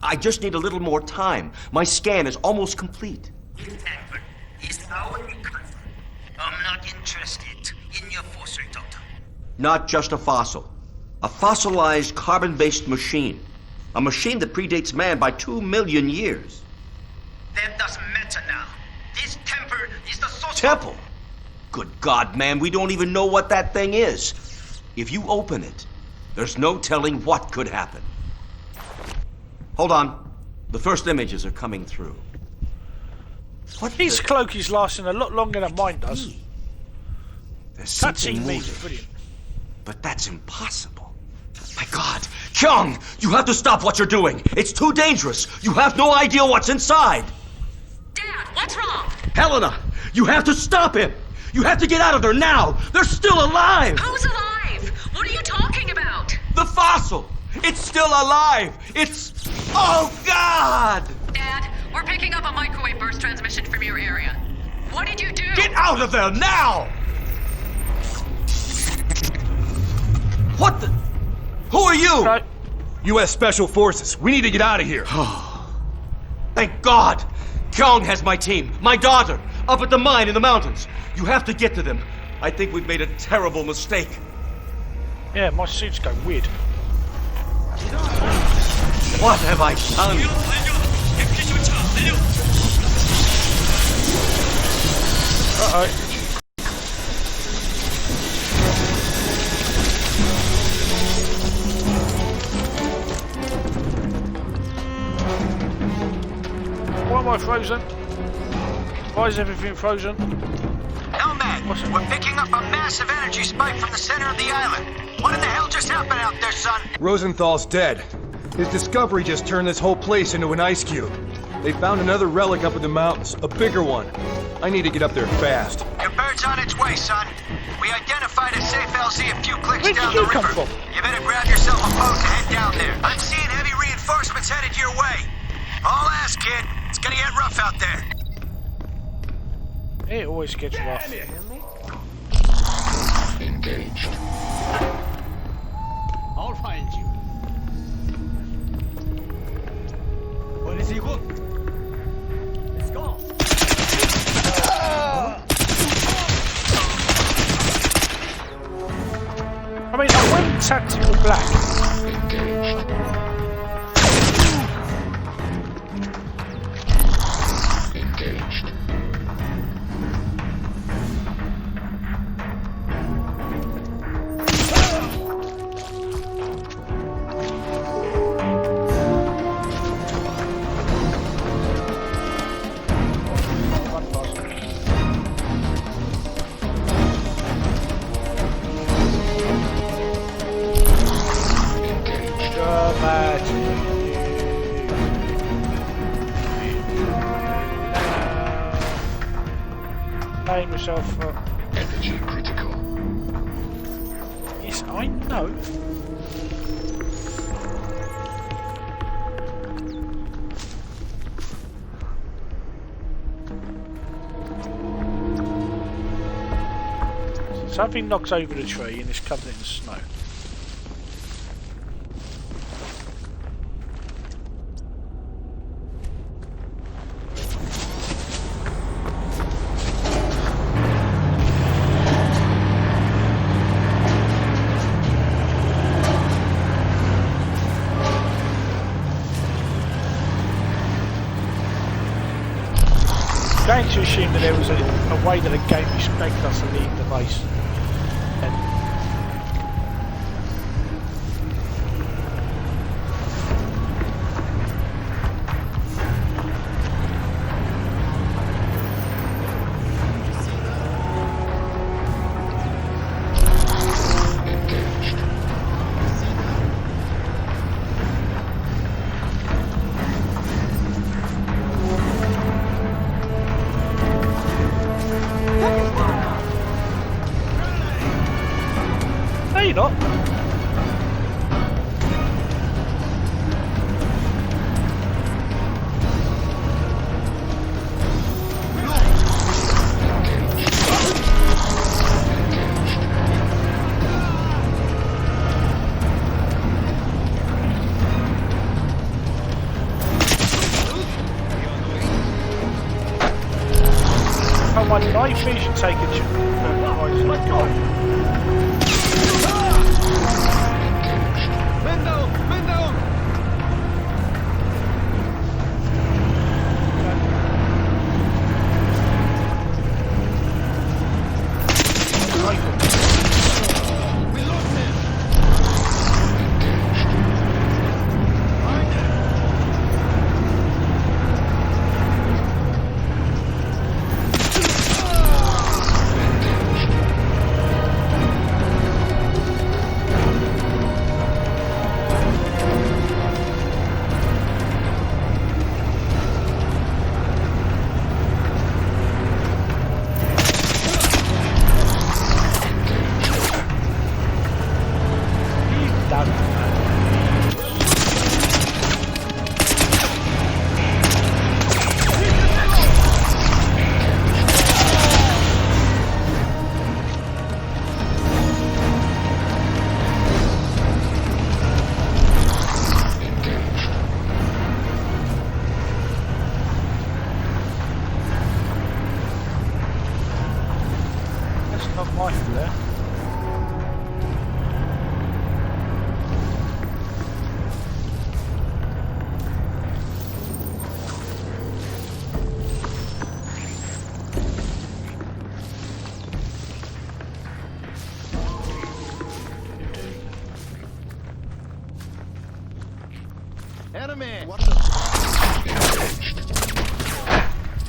I just need a little more time. My scan is almost complete. Remember, it's our country. I'm not interested in your fossil, Doctor. Not just a fossil. A fossilized carbon-based machine. A machine that predates man by 2 million years. That doesn't matter now. This temple is the source. Temple? Good God, man, we don't even know what that thing is. If you open it, there's no telling what could happen. Hold on. The first images are coming through. What His cloak is lasting a lot longer than mine does. There's something Cutscene moving. music, brilliant. But that's impossible. My God! Kyung! You have to stop what you're doing! It's too dangerous! You have no idea what's inside! Dad, what's wrong? Helena! You have to stop him! You have to get out of there now! They're still alive! Who's alive? What are you talking about? The fossil! It's still alive! It's... Oh, God! Dad, we're picking up a microwave burst transmission from your area. What did you do? Get out of there now! What the... Who are you? Right. U.S. Special Forces. We need to get out of here. Thank God! Kyung has my team, my daughter, up at the mine in the mountains. You have to get to them. I think we've made a terrible mistake. Yeah, my suit's going weird. What have I done? Uh-oh. Why am I frozen? Why is everything frozen? Nomad, we're picking up a massive energy spike from the center of the island. What in the hell just happened out there, son? Rosenthal's dead. His discovery just turned this whole place into an ice cube. They found another relic up in the mountains, a bigger one. I need to get up there fast. Your bird's on its way, son. We identified a safe LZ a few clicks Where down did the you come river. from? You better grab yourself a boat and head down there. I'm seeing heavy reinforcements headed your way. All ass, kid. It's gonna get rough out there. It always gets rough. Engaged. I'll find you. What is he want? Let's go. I mean, I went tactical black. Engaged. Paying myself for... Energy critical. Yes, I know. Something knocks over the tree and it's covered in snow. I'm going to assume that there was a way that the game expected us to leave the base. No, you're not. Oh, my night vision taken.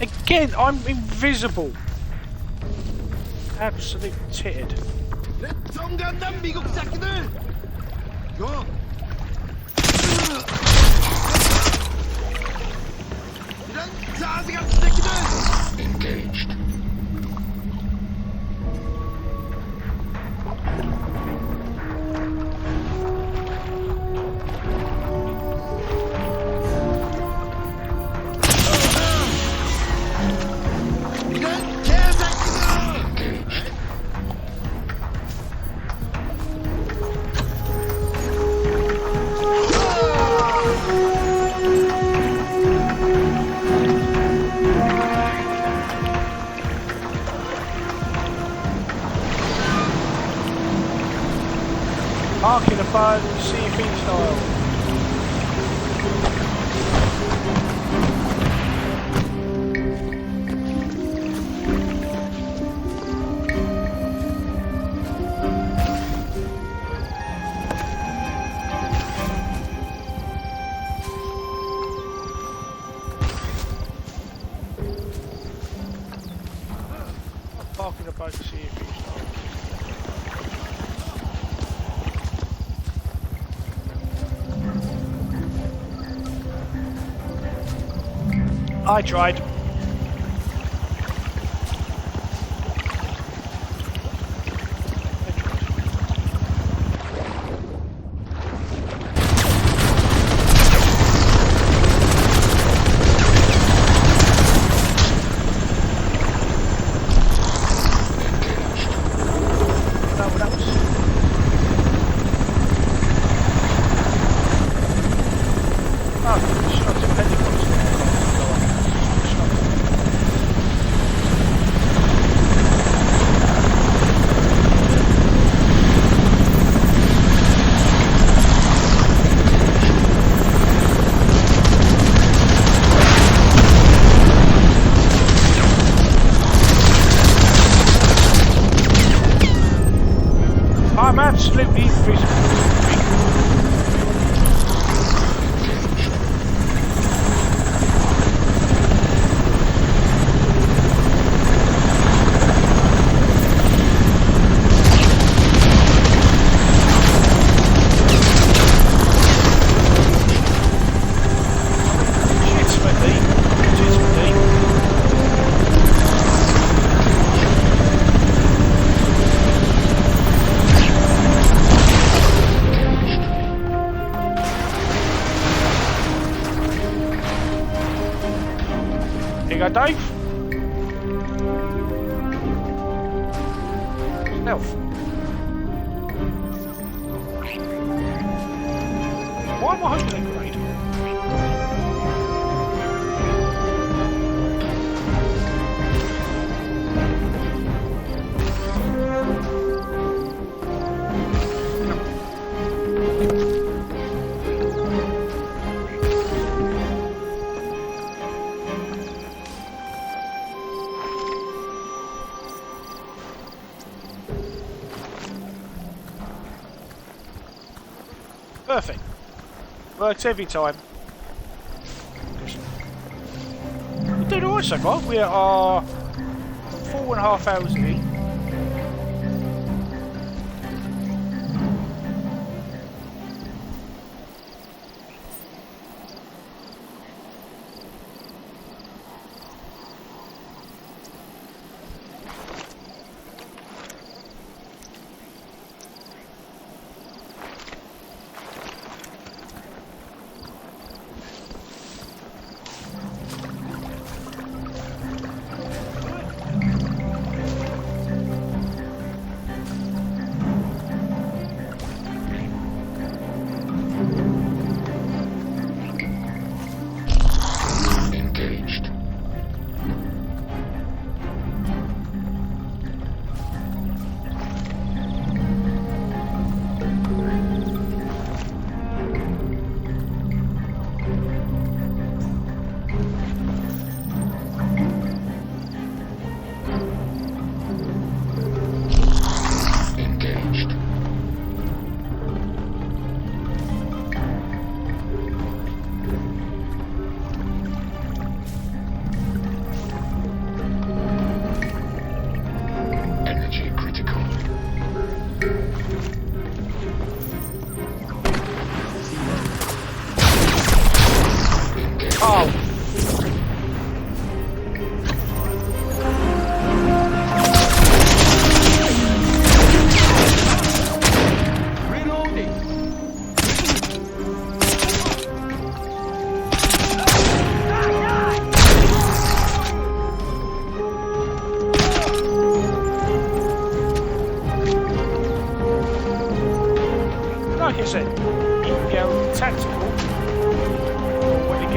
Again, I'm invisible. Absolute titted. 정간단 미국 새끼들! 요! 이런 자식 같은 새끼들! Engaged. 이런 개새끼들! Parking a boat, CFE style. Parking a boat, CFE style. I tried. I'm absolutely invisible. Here you go, Dave. Stealth. Why am I holding a grenade? Perfect. Works every time. We're doing alright so far. We are 4.5 hours in.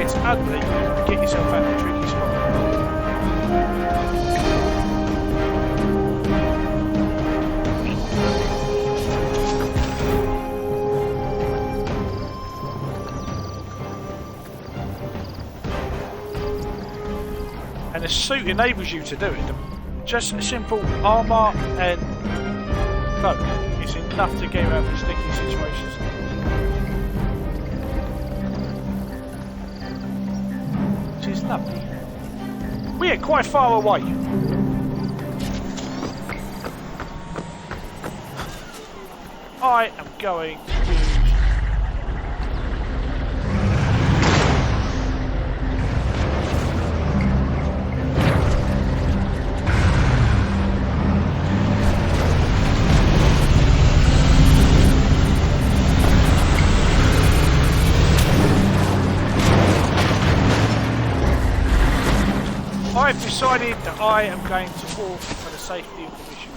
gets ugly, get yourself out of a tricky spot. And the suit enables you to do it. Just a simple armour and cloak is enough to get out of sticky situations. Which is lovely. We are quite far away. I am going to use I've decided that I am going to walk for the safety of the mission.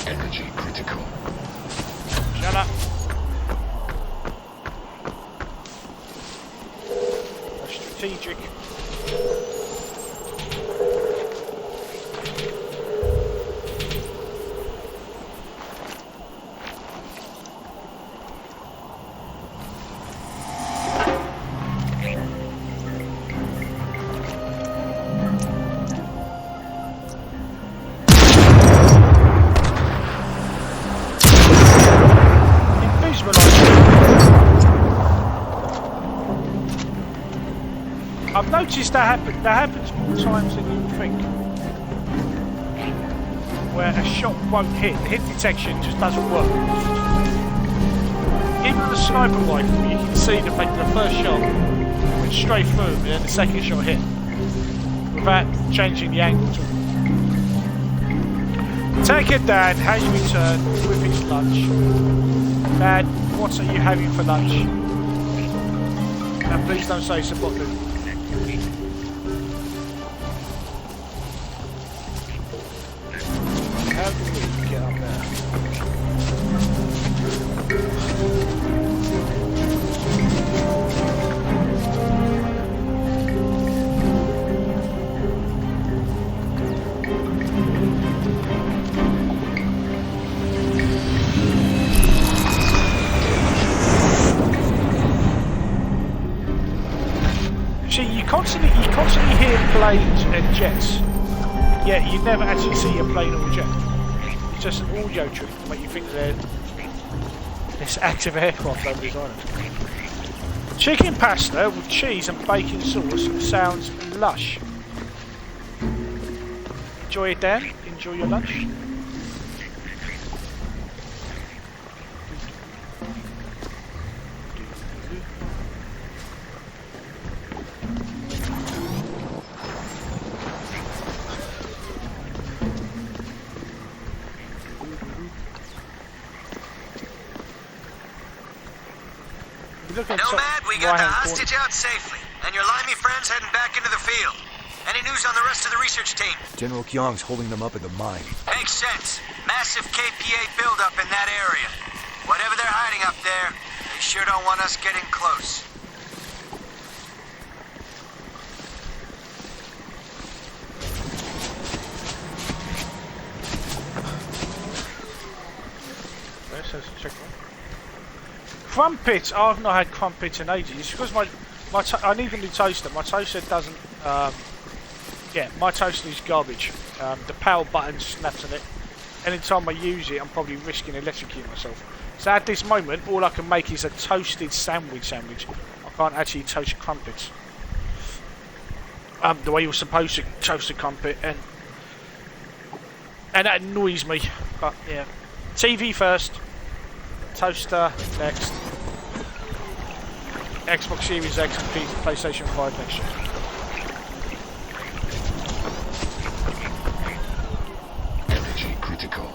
Energy critical. Shut up. That's strategic. I've noticed that happens more times than you think. Where a shot won't hit, the hit detection just doesn't work. Even with a sniper rifle, you can see the first shot went straight through and then the second shot hit. Without changing the angle to it. Take it, Dad, has returned with his lunch. Dad, what are you having for lunch? And please don't say some bottle. How do we get up there? See, you constantly hear planes and jets. Yeah, you never actually see a plane or a jet. It's just an audio trick to make you think they're this active aircraft over this island. Chicken pasta with cheese and bacon sauce sounds lush. Enjoy it, Dan. Enjoy your lunch. Nomad, we got the hostage out safely, and your limey friends heading back into the field. Any news on the rest of the research team? General Kyong's holding them up at the mine. Makes sense. Massive KPA buildup in that area. Whatever they're hiding up there, they sure don't want us getting close. Crumpets. I've not had crumpets in ages. It's because I need a new toaster. My toaster doesn't. Yeah, my toaster is garbage. The power button snaps on it. Anytime I use it, I'm probably risking electrocuting myself. So at this moment, all I can make is a toasted sandwich. I can't actually toast crumpets. The way you're supposed to toast a crumpet, and that annoys me. But yeah, TV first. Toaster next. Xbox Series X and PlayStation 5 next year. Energy critical.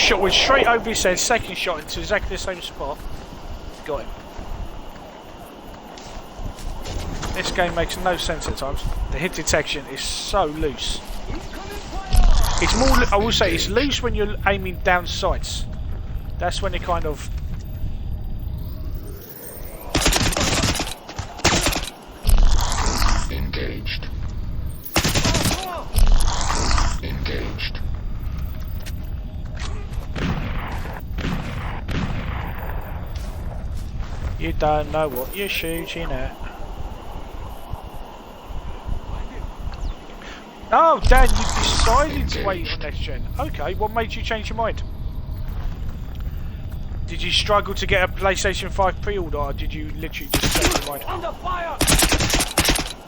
shot went straight over his head, second shot into exactly the same spot. Got him. This game makes no sense at times. The hit detection is so loose. It's more, I will say, it's loose when you're aiming down sights. That's when it kind of... Engaged. Engaged. You don't know what you're shooting at. Oh, Dan, you decided to wait on next gen. Okay, what made you change your mind? Did you struggle to get a PlayStation 5 pre-order, or did you literally just change your mind? Under fire!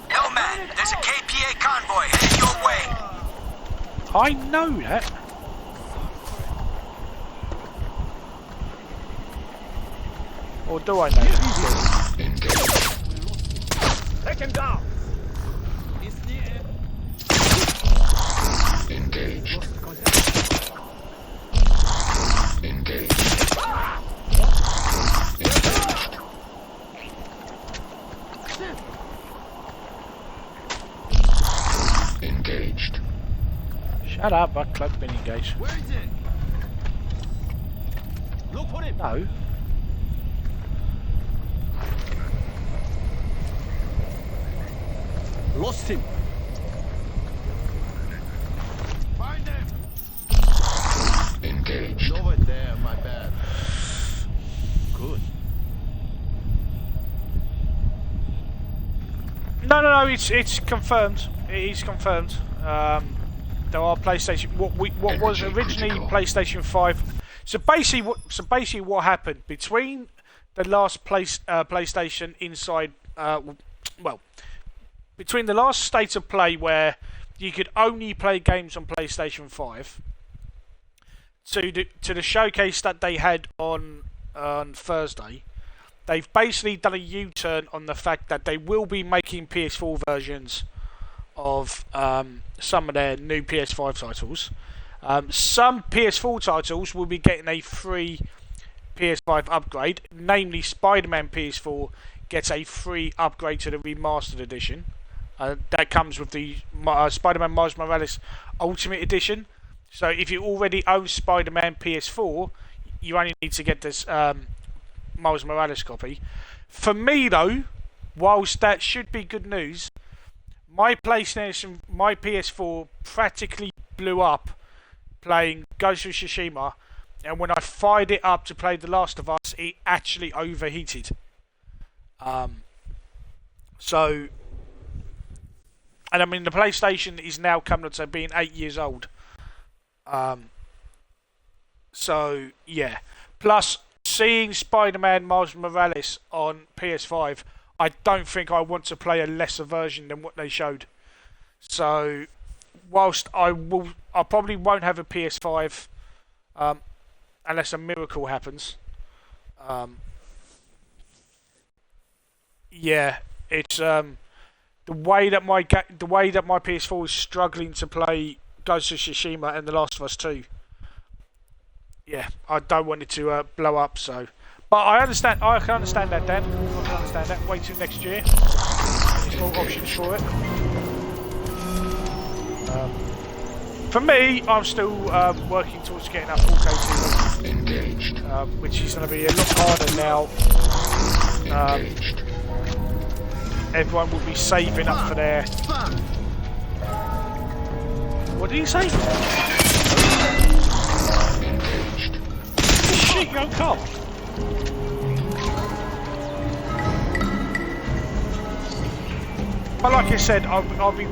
Hellman, there's a KPA convoy headed your way. I know that. Or do I know that? Take him down! Engaged. Engaged. Engaged. Shut up, my club's been engaged. Where is it? Look for him! No. Lost him! Find them! Engaged. Over there, my bad. Good. No, it's confirmed. It is confirmed. There are PlayStation. What was originally PlayStation 5. So basically, what happened between the last PlayStation inside, between the last state of play where you could only play games on PlayStation 5 to the showcase that they had on Thursday, they've basically done a U-turn on the fact that they will be making PS4 versions of some of their new PS5 titles. Some PS4 titles will be getting a free PS5 upgrade, namely Spider-Man PS4 gets a free upgrade to the Remastered Edition. That comes with the Spider-Man Miles Morales Ultimate Edition. So if you already own Spider-Man PS4, you only need to get this Miles Morales copy. For me though, whilst that should be good news, my PS4 practically blew up playing Ghost of Tsushima, and when I fired it up to play The Last of Us, it actually overheated. So, and I mean the PlayStation is now coming up to being 8 years old. So yeah. Plus, seeing Spider-Man Miles Morales on PS5, I don't think I want to play a lesser version than what they showed. So, whilst I probably won't have a PS5 unless a miracle happens. Yeah, it's the way that my PS4 is struggling to play Ghost of Tsushima and The Last of Us 2. Yeah, I don't want it to blow up. So, but I can understand that, Dan. I can understand that. Wait till next year. There's more options for it. For me, I'm still working towards getting up 4K TV, which is going to be a lot harder now. Everyone will be saving up for their... What did he say? Shit, you own car. But like I said, I'll be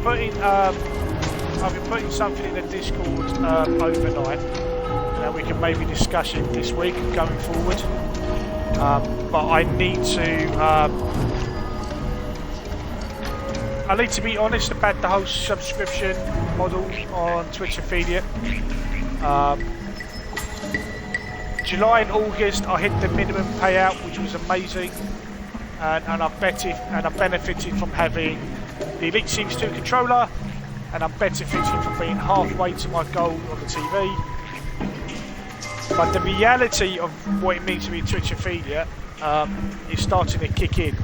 putting something in the Discord overnight, and we can maybe discuss it this week going forward. But I need to be honest about the whole subscription model on Twitch affiliate. July and August, I hit the minimum payout, which was amazing, and I benefited from having the Elite Series 2 controller, and I'm benefiting from being halfway to my goal on the TV. But the reality of what it means to be a Twitch affiliate is starting to kick in,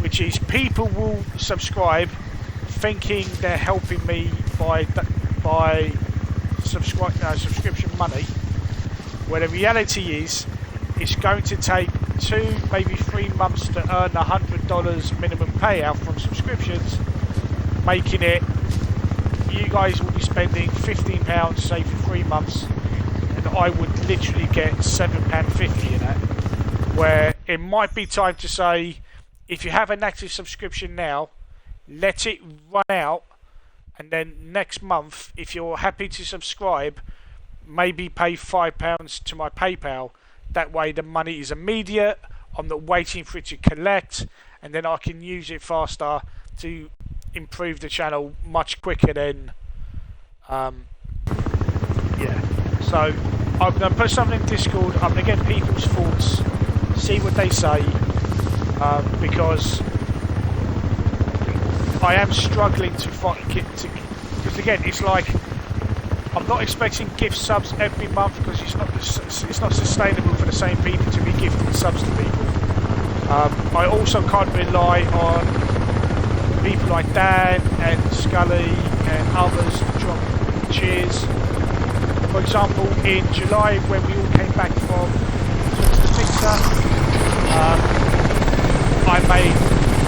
which is people will subscribe thinking they're helping me by subscription money, where the reality is it's going to take 2, maybe 3 months to earn $100 minimum payout from subscriptions, making it you guys will be spending £15 say for 3 months, and I would literally get £7.50 in that, where it might be time to say, if you have an active subscription now, let it run out, and then next month, if you're happy to subscribe, maybe pay £5 to my PayPal. That way the money is immediate, I'm not waiting for it to collect, and then I can use it faster to improve the channel much quicker than yeah. So I'm going to put something in Discord, I'm going to get people's thoughts, see what they say, because I am struggling to because again, it's like I'm not expecting gift subs every month because it's not sustainable for the same people to be gifting subs to people. I also can't rely on people like Dan and Scully and others to drop cheers. For example, in July when we all came back from the mixer, I made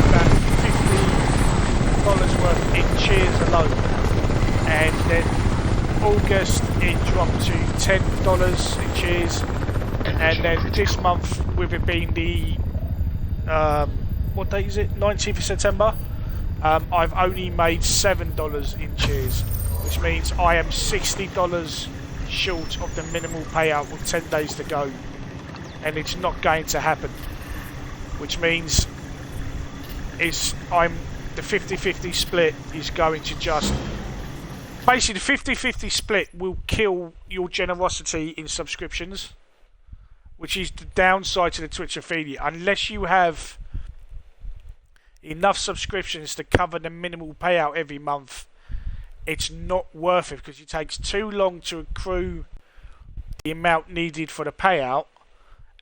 about $50 worth in cheers alone, and then August it dropped to $10 in cheers, and then this month, with it being the what date is it? 19th of September. I've only made $7 in cheers, which means I am $60 short of the minimal payout with 10 days to go, and it's not going to happen. Which means the 50-50 split is going to just basically the 50-50 split will kill your generosity in subscriptions, which is the downside to the Twitch affiliate. Unless you have enough subscriptions to cover the minimal payout every month, it's not worth it because it takes too long to accrue the amount needed for the payout,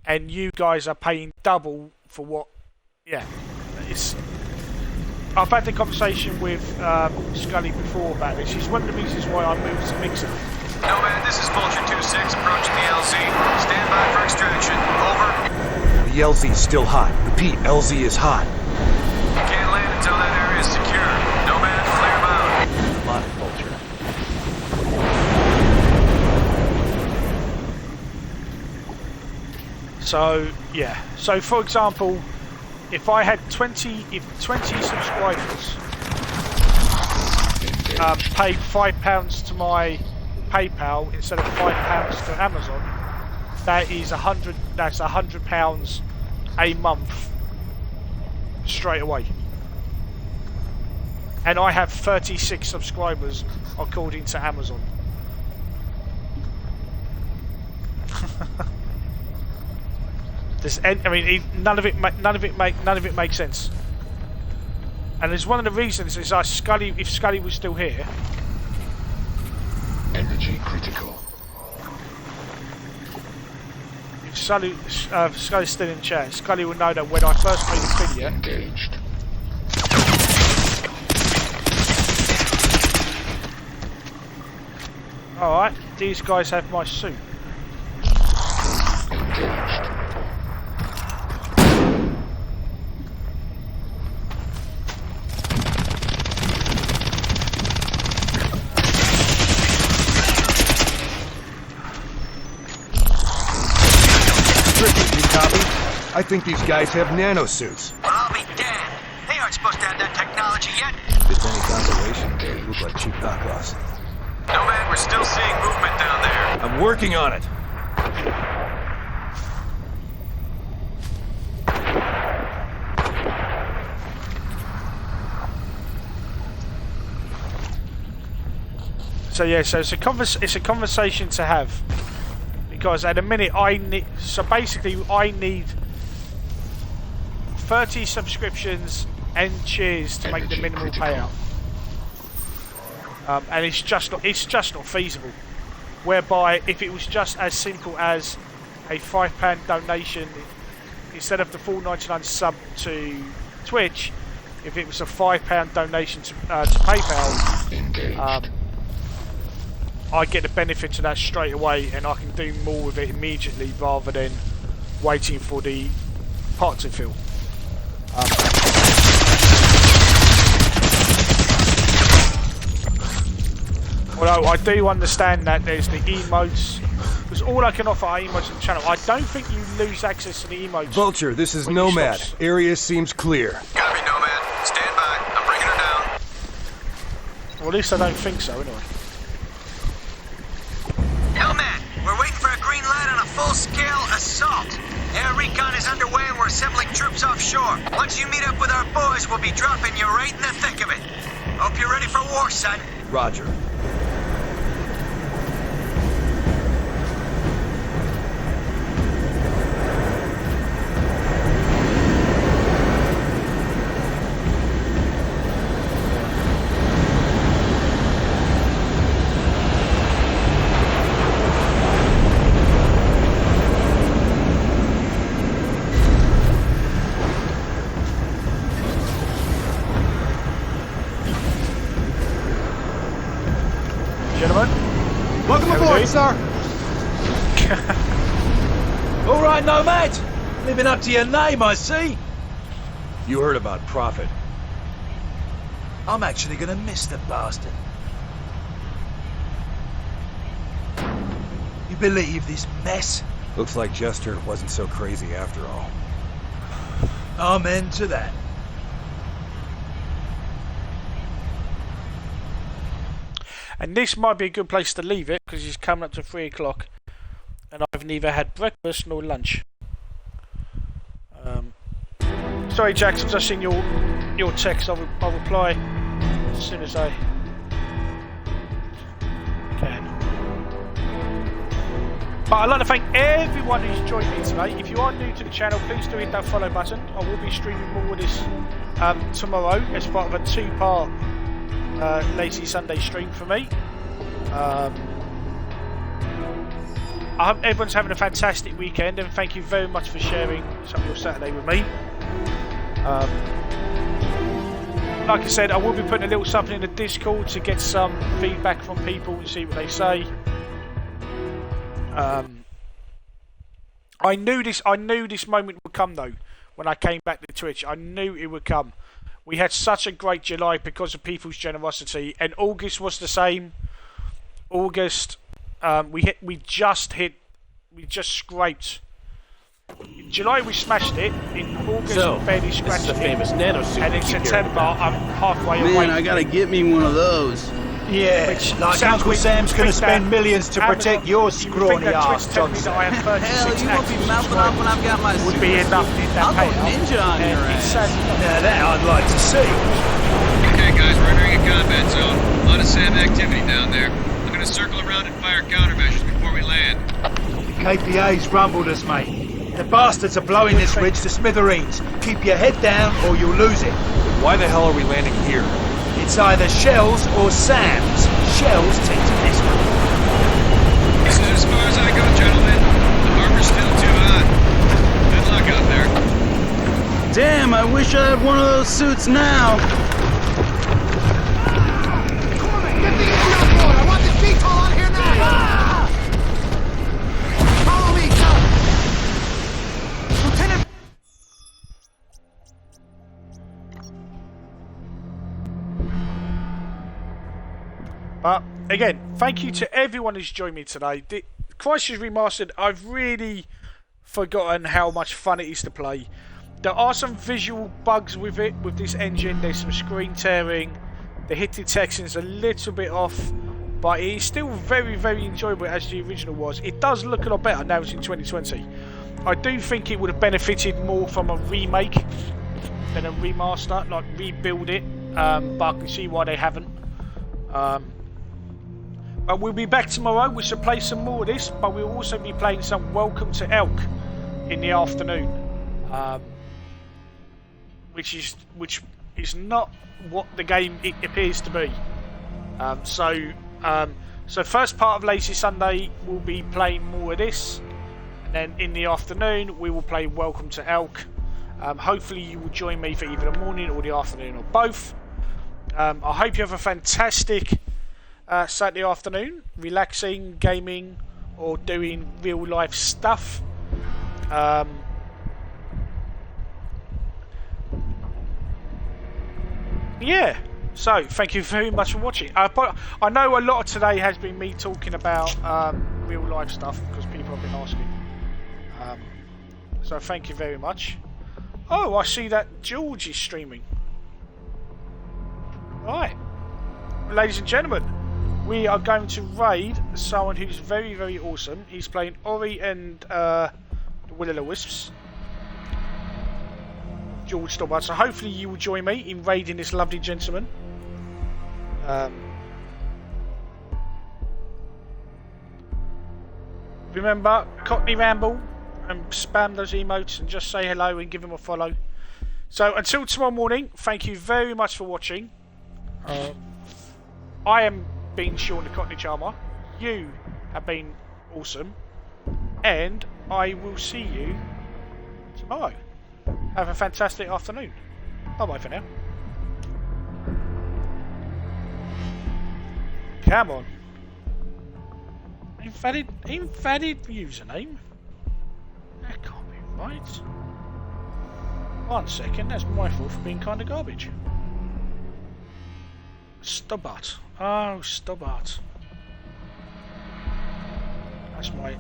and you guys are paying double for what. Yeah, I've had the conversation with Scully before about this. She's one of the reasons why I moved to Mixer. Nomad, this is Vulture 2-6 approaching the LZ. Stand by for extraction. Over. The LZ is still hot. Repeat, LZ is hot. You can't land until that area is secure. Nomad, clear bound. Lot, Vulture. So yeah. So for example, if I had 20 subscribers paid £5 to my PayPal instead of £5 to Amazon, that is that's £100 a month straight away. And I have 36 subscribers according to Amazon. None of it makes sense. And it's one of the reasons is if Scully was still here. Energy critical. If Scully's still in chat, Scully will know that when I first made the video. Engaged. Alright, these guys have my suit. Engaged. I think these guys have nanosuits. Well, I'll be damned. They aren't supposed to have that technology yet. If it's any consolation, they look like cheap knockoffs. Nomad, we're still seeing movement down there. I'm working on it. So yeah, so it's a conversation to have, because at the minute I need 30 subscriptions and cheers to make the minimal payout, and it's just not feasible. whereby if it was just as simple as a £5 donation instead of the $4.99 sub to Twitch, if it was a £5 donation to PayPal, I get the benefit of that straight away, and I can do more with it immediately rather than waiting for the pot to fill. Although I do understand that there's the emotes, because all I can offer are emotes on the channel. I don't think you lose access to the emotes. Vulture, this is Nomad. Area seems clear. Copy, Nomad. Stand by. I'm bringing her down. Well, at least I don't think so, anyway. Nomad, we're waiting for a green light on a full-scale assault. Air recon is underway and we're assembling troops offshore. Once you meet up with our boys, we'll be dropping you right in the thick of it. Hope you're ready for war, son. Roger. Sir. All right, Nomad. Living up to your name, I see. You heard about Prophet. I'm actually gonna miss the bastard. You believe this mess? Looks like Jester wasn't so crazy after all. Amen to that. And this might be a good place to leave it, because it's coming up to 3 o'clock and I've neither had breakfast nor lunch. Sorry, Jax, I've just seen your text. I'll reply as soon as I can. But I'd like to thank everyone who's joined me today. If you are new to the channel, please do hit that follow button. I will be streaming more of this tomorrow as part of a 2-part Lazy Sunday stream for me. I hope everyone's having a fantastic weekend, and thank you very much for sharing some of your Saturday with me. Like I said, I will be putting a little something in the Discord to get some feedback from people and see what they say. I knew this moment would come though. When I came back to Twitch, I knew it would come. We had such a great July because of people's generosity, and August was the same. August, we just scraped. In July we smashed it. In August we barely scratched it. Famous Nanosuit. And in September I'm halfway away. Man, I gotta get me one of those. Yeah, like Uncle Sam's gonna spend millions to protect your scrawny ass, Johnson. Hell, you won't be mouthing off when I've got my suit. Would be enough in that I'll go ninja on your ass. Now that I'd like to see. Okay, guys, we're entering a combat zone. A lot of SAM activity down there. I'm gonna circle around and fire countermeasures before we land. The KPA's rumbled us, mate. The bastards are blowing this ridge to smithereens. Keep your head down or you'll lose it. Why the hell are we landing here? It's either Shells or Sam's. Shells tend to miss one. This is as far as I go, gentlemen. The harbor's still too hot. Good luck out there. Damn, I wish I had one of those suits now. Corman, get the engine on board! I want this VTOL on here now! Follow me, Lieutenant! But again, thank you to everyone who's joined me today. The CRYSIS Remastered, I've really forgotten how much fun it is to play. There are some visual bugs with it, with this engine. There's some screen tearing. The hit detection's a little bit off, but it is still very, very enjoyable as the original was. It does look a lot better now it's in 2020. I do think it would have benefited more from a remake than a remaster, like rebuild it, but I can see why they haven't. But we'll be back tomorrow. We should play some more of this, but we'll also be playing some Welcome to Elk in the afternoon, which is not what the game it appears to be. So first part of Lazy Sunday, we'll be playing more of this. And then in the afternoon, we will play Welcome to Elk. Hopefully you will join me for either the morning or the afternoon or both. I hope you have a fantastic Saturday afternoon, relaxing, gaming, or doing real life stuff. Yeah, so thank you very much for watching. I know a lot of today has been me talking about real life stuff because people have been asking. So thank you very much. Oh, I see that George is streaming. Right, ladies and gentlemen, we are going to raid someone who's very, very awesome. He's playing Ori and the Will-O-Wisps. George Stobbart. So hopefully you will join me in raiding this lovely gentleman. Remember, Cockney Ramble, and spam those emotes and just say hello and give him a follow. So until tomorrow morning, thank you very much for watching. I am being Sean the Cockney Charmer. You have been awesome. And I will see you tomorrow. Have a fantastic afternoon. Bye bye for now. Come on. Invalid username? That can't be right. 1 second, that's my fault for being kind of garbage. Stobbart. Oh, Stobbart. That's my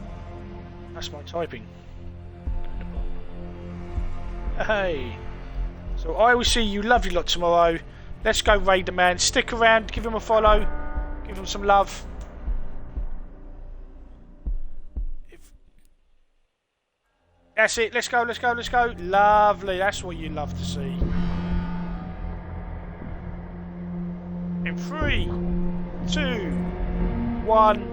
typing. Hey. So I will see you lovely lot tomorrow. Let's go raid the man. Stick around, give him a follow, give him some love. That's it. Let's go, let's go, let's go. Lovely. That's what you love to see. In 3, 2, 1.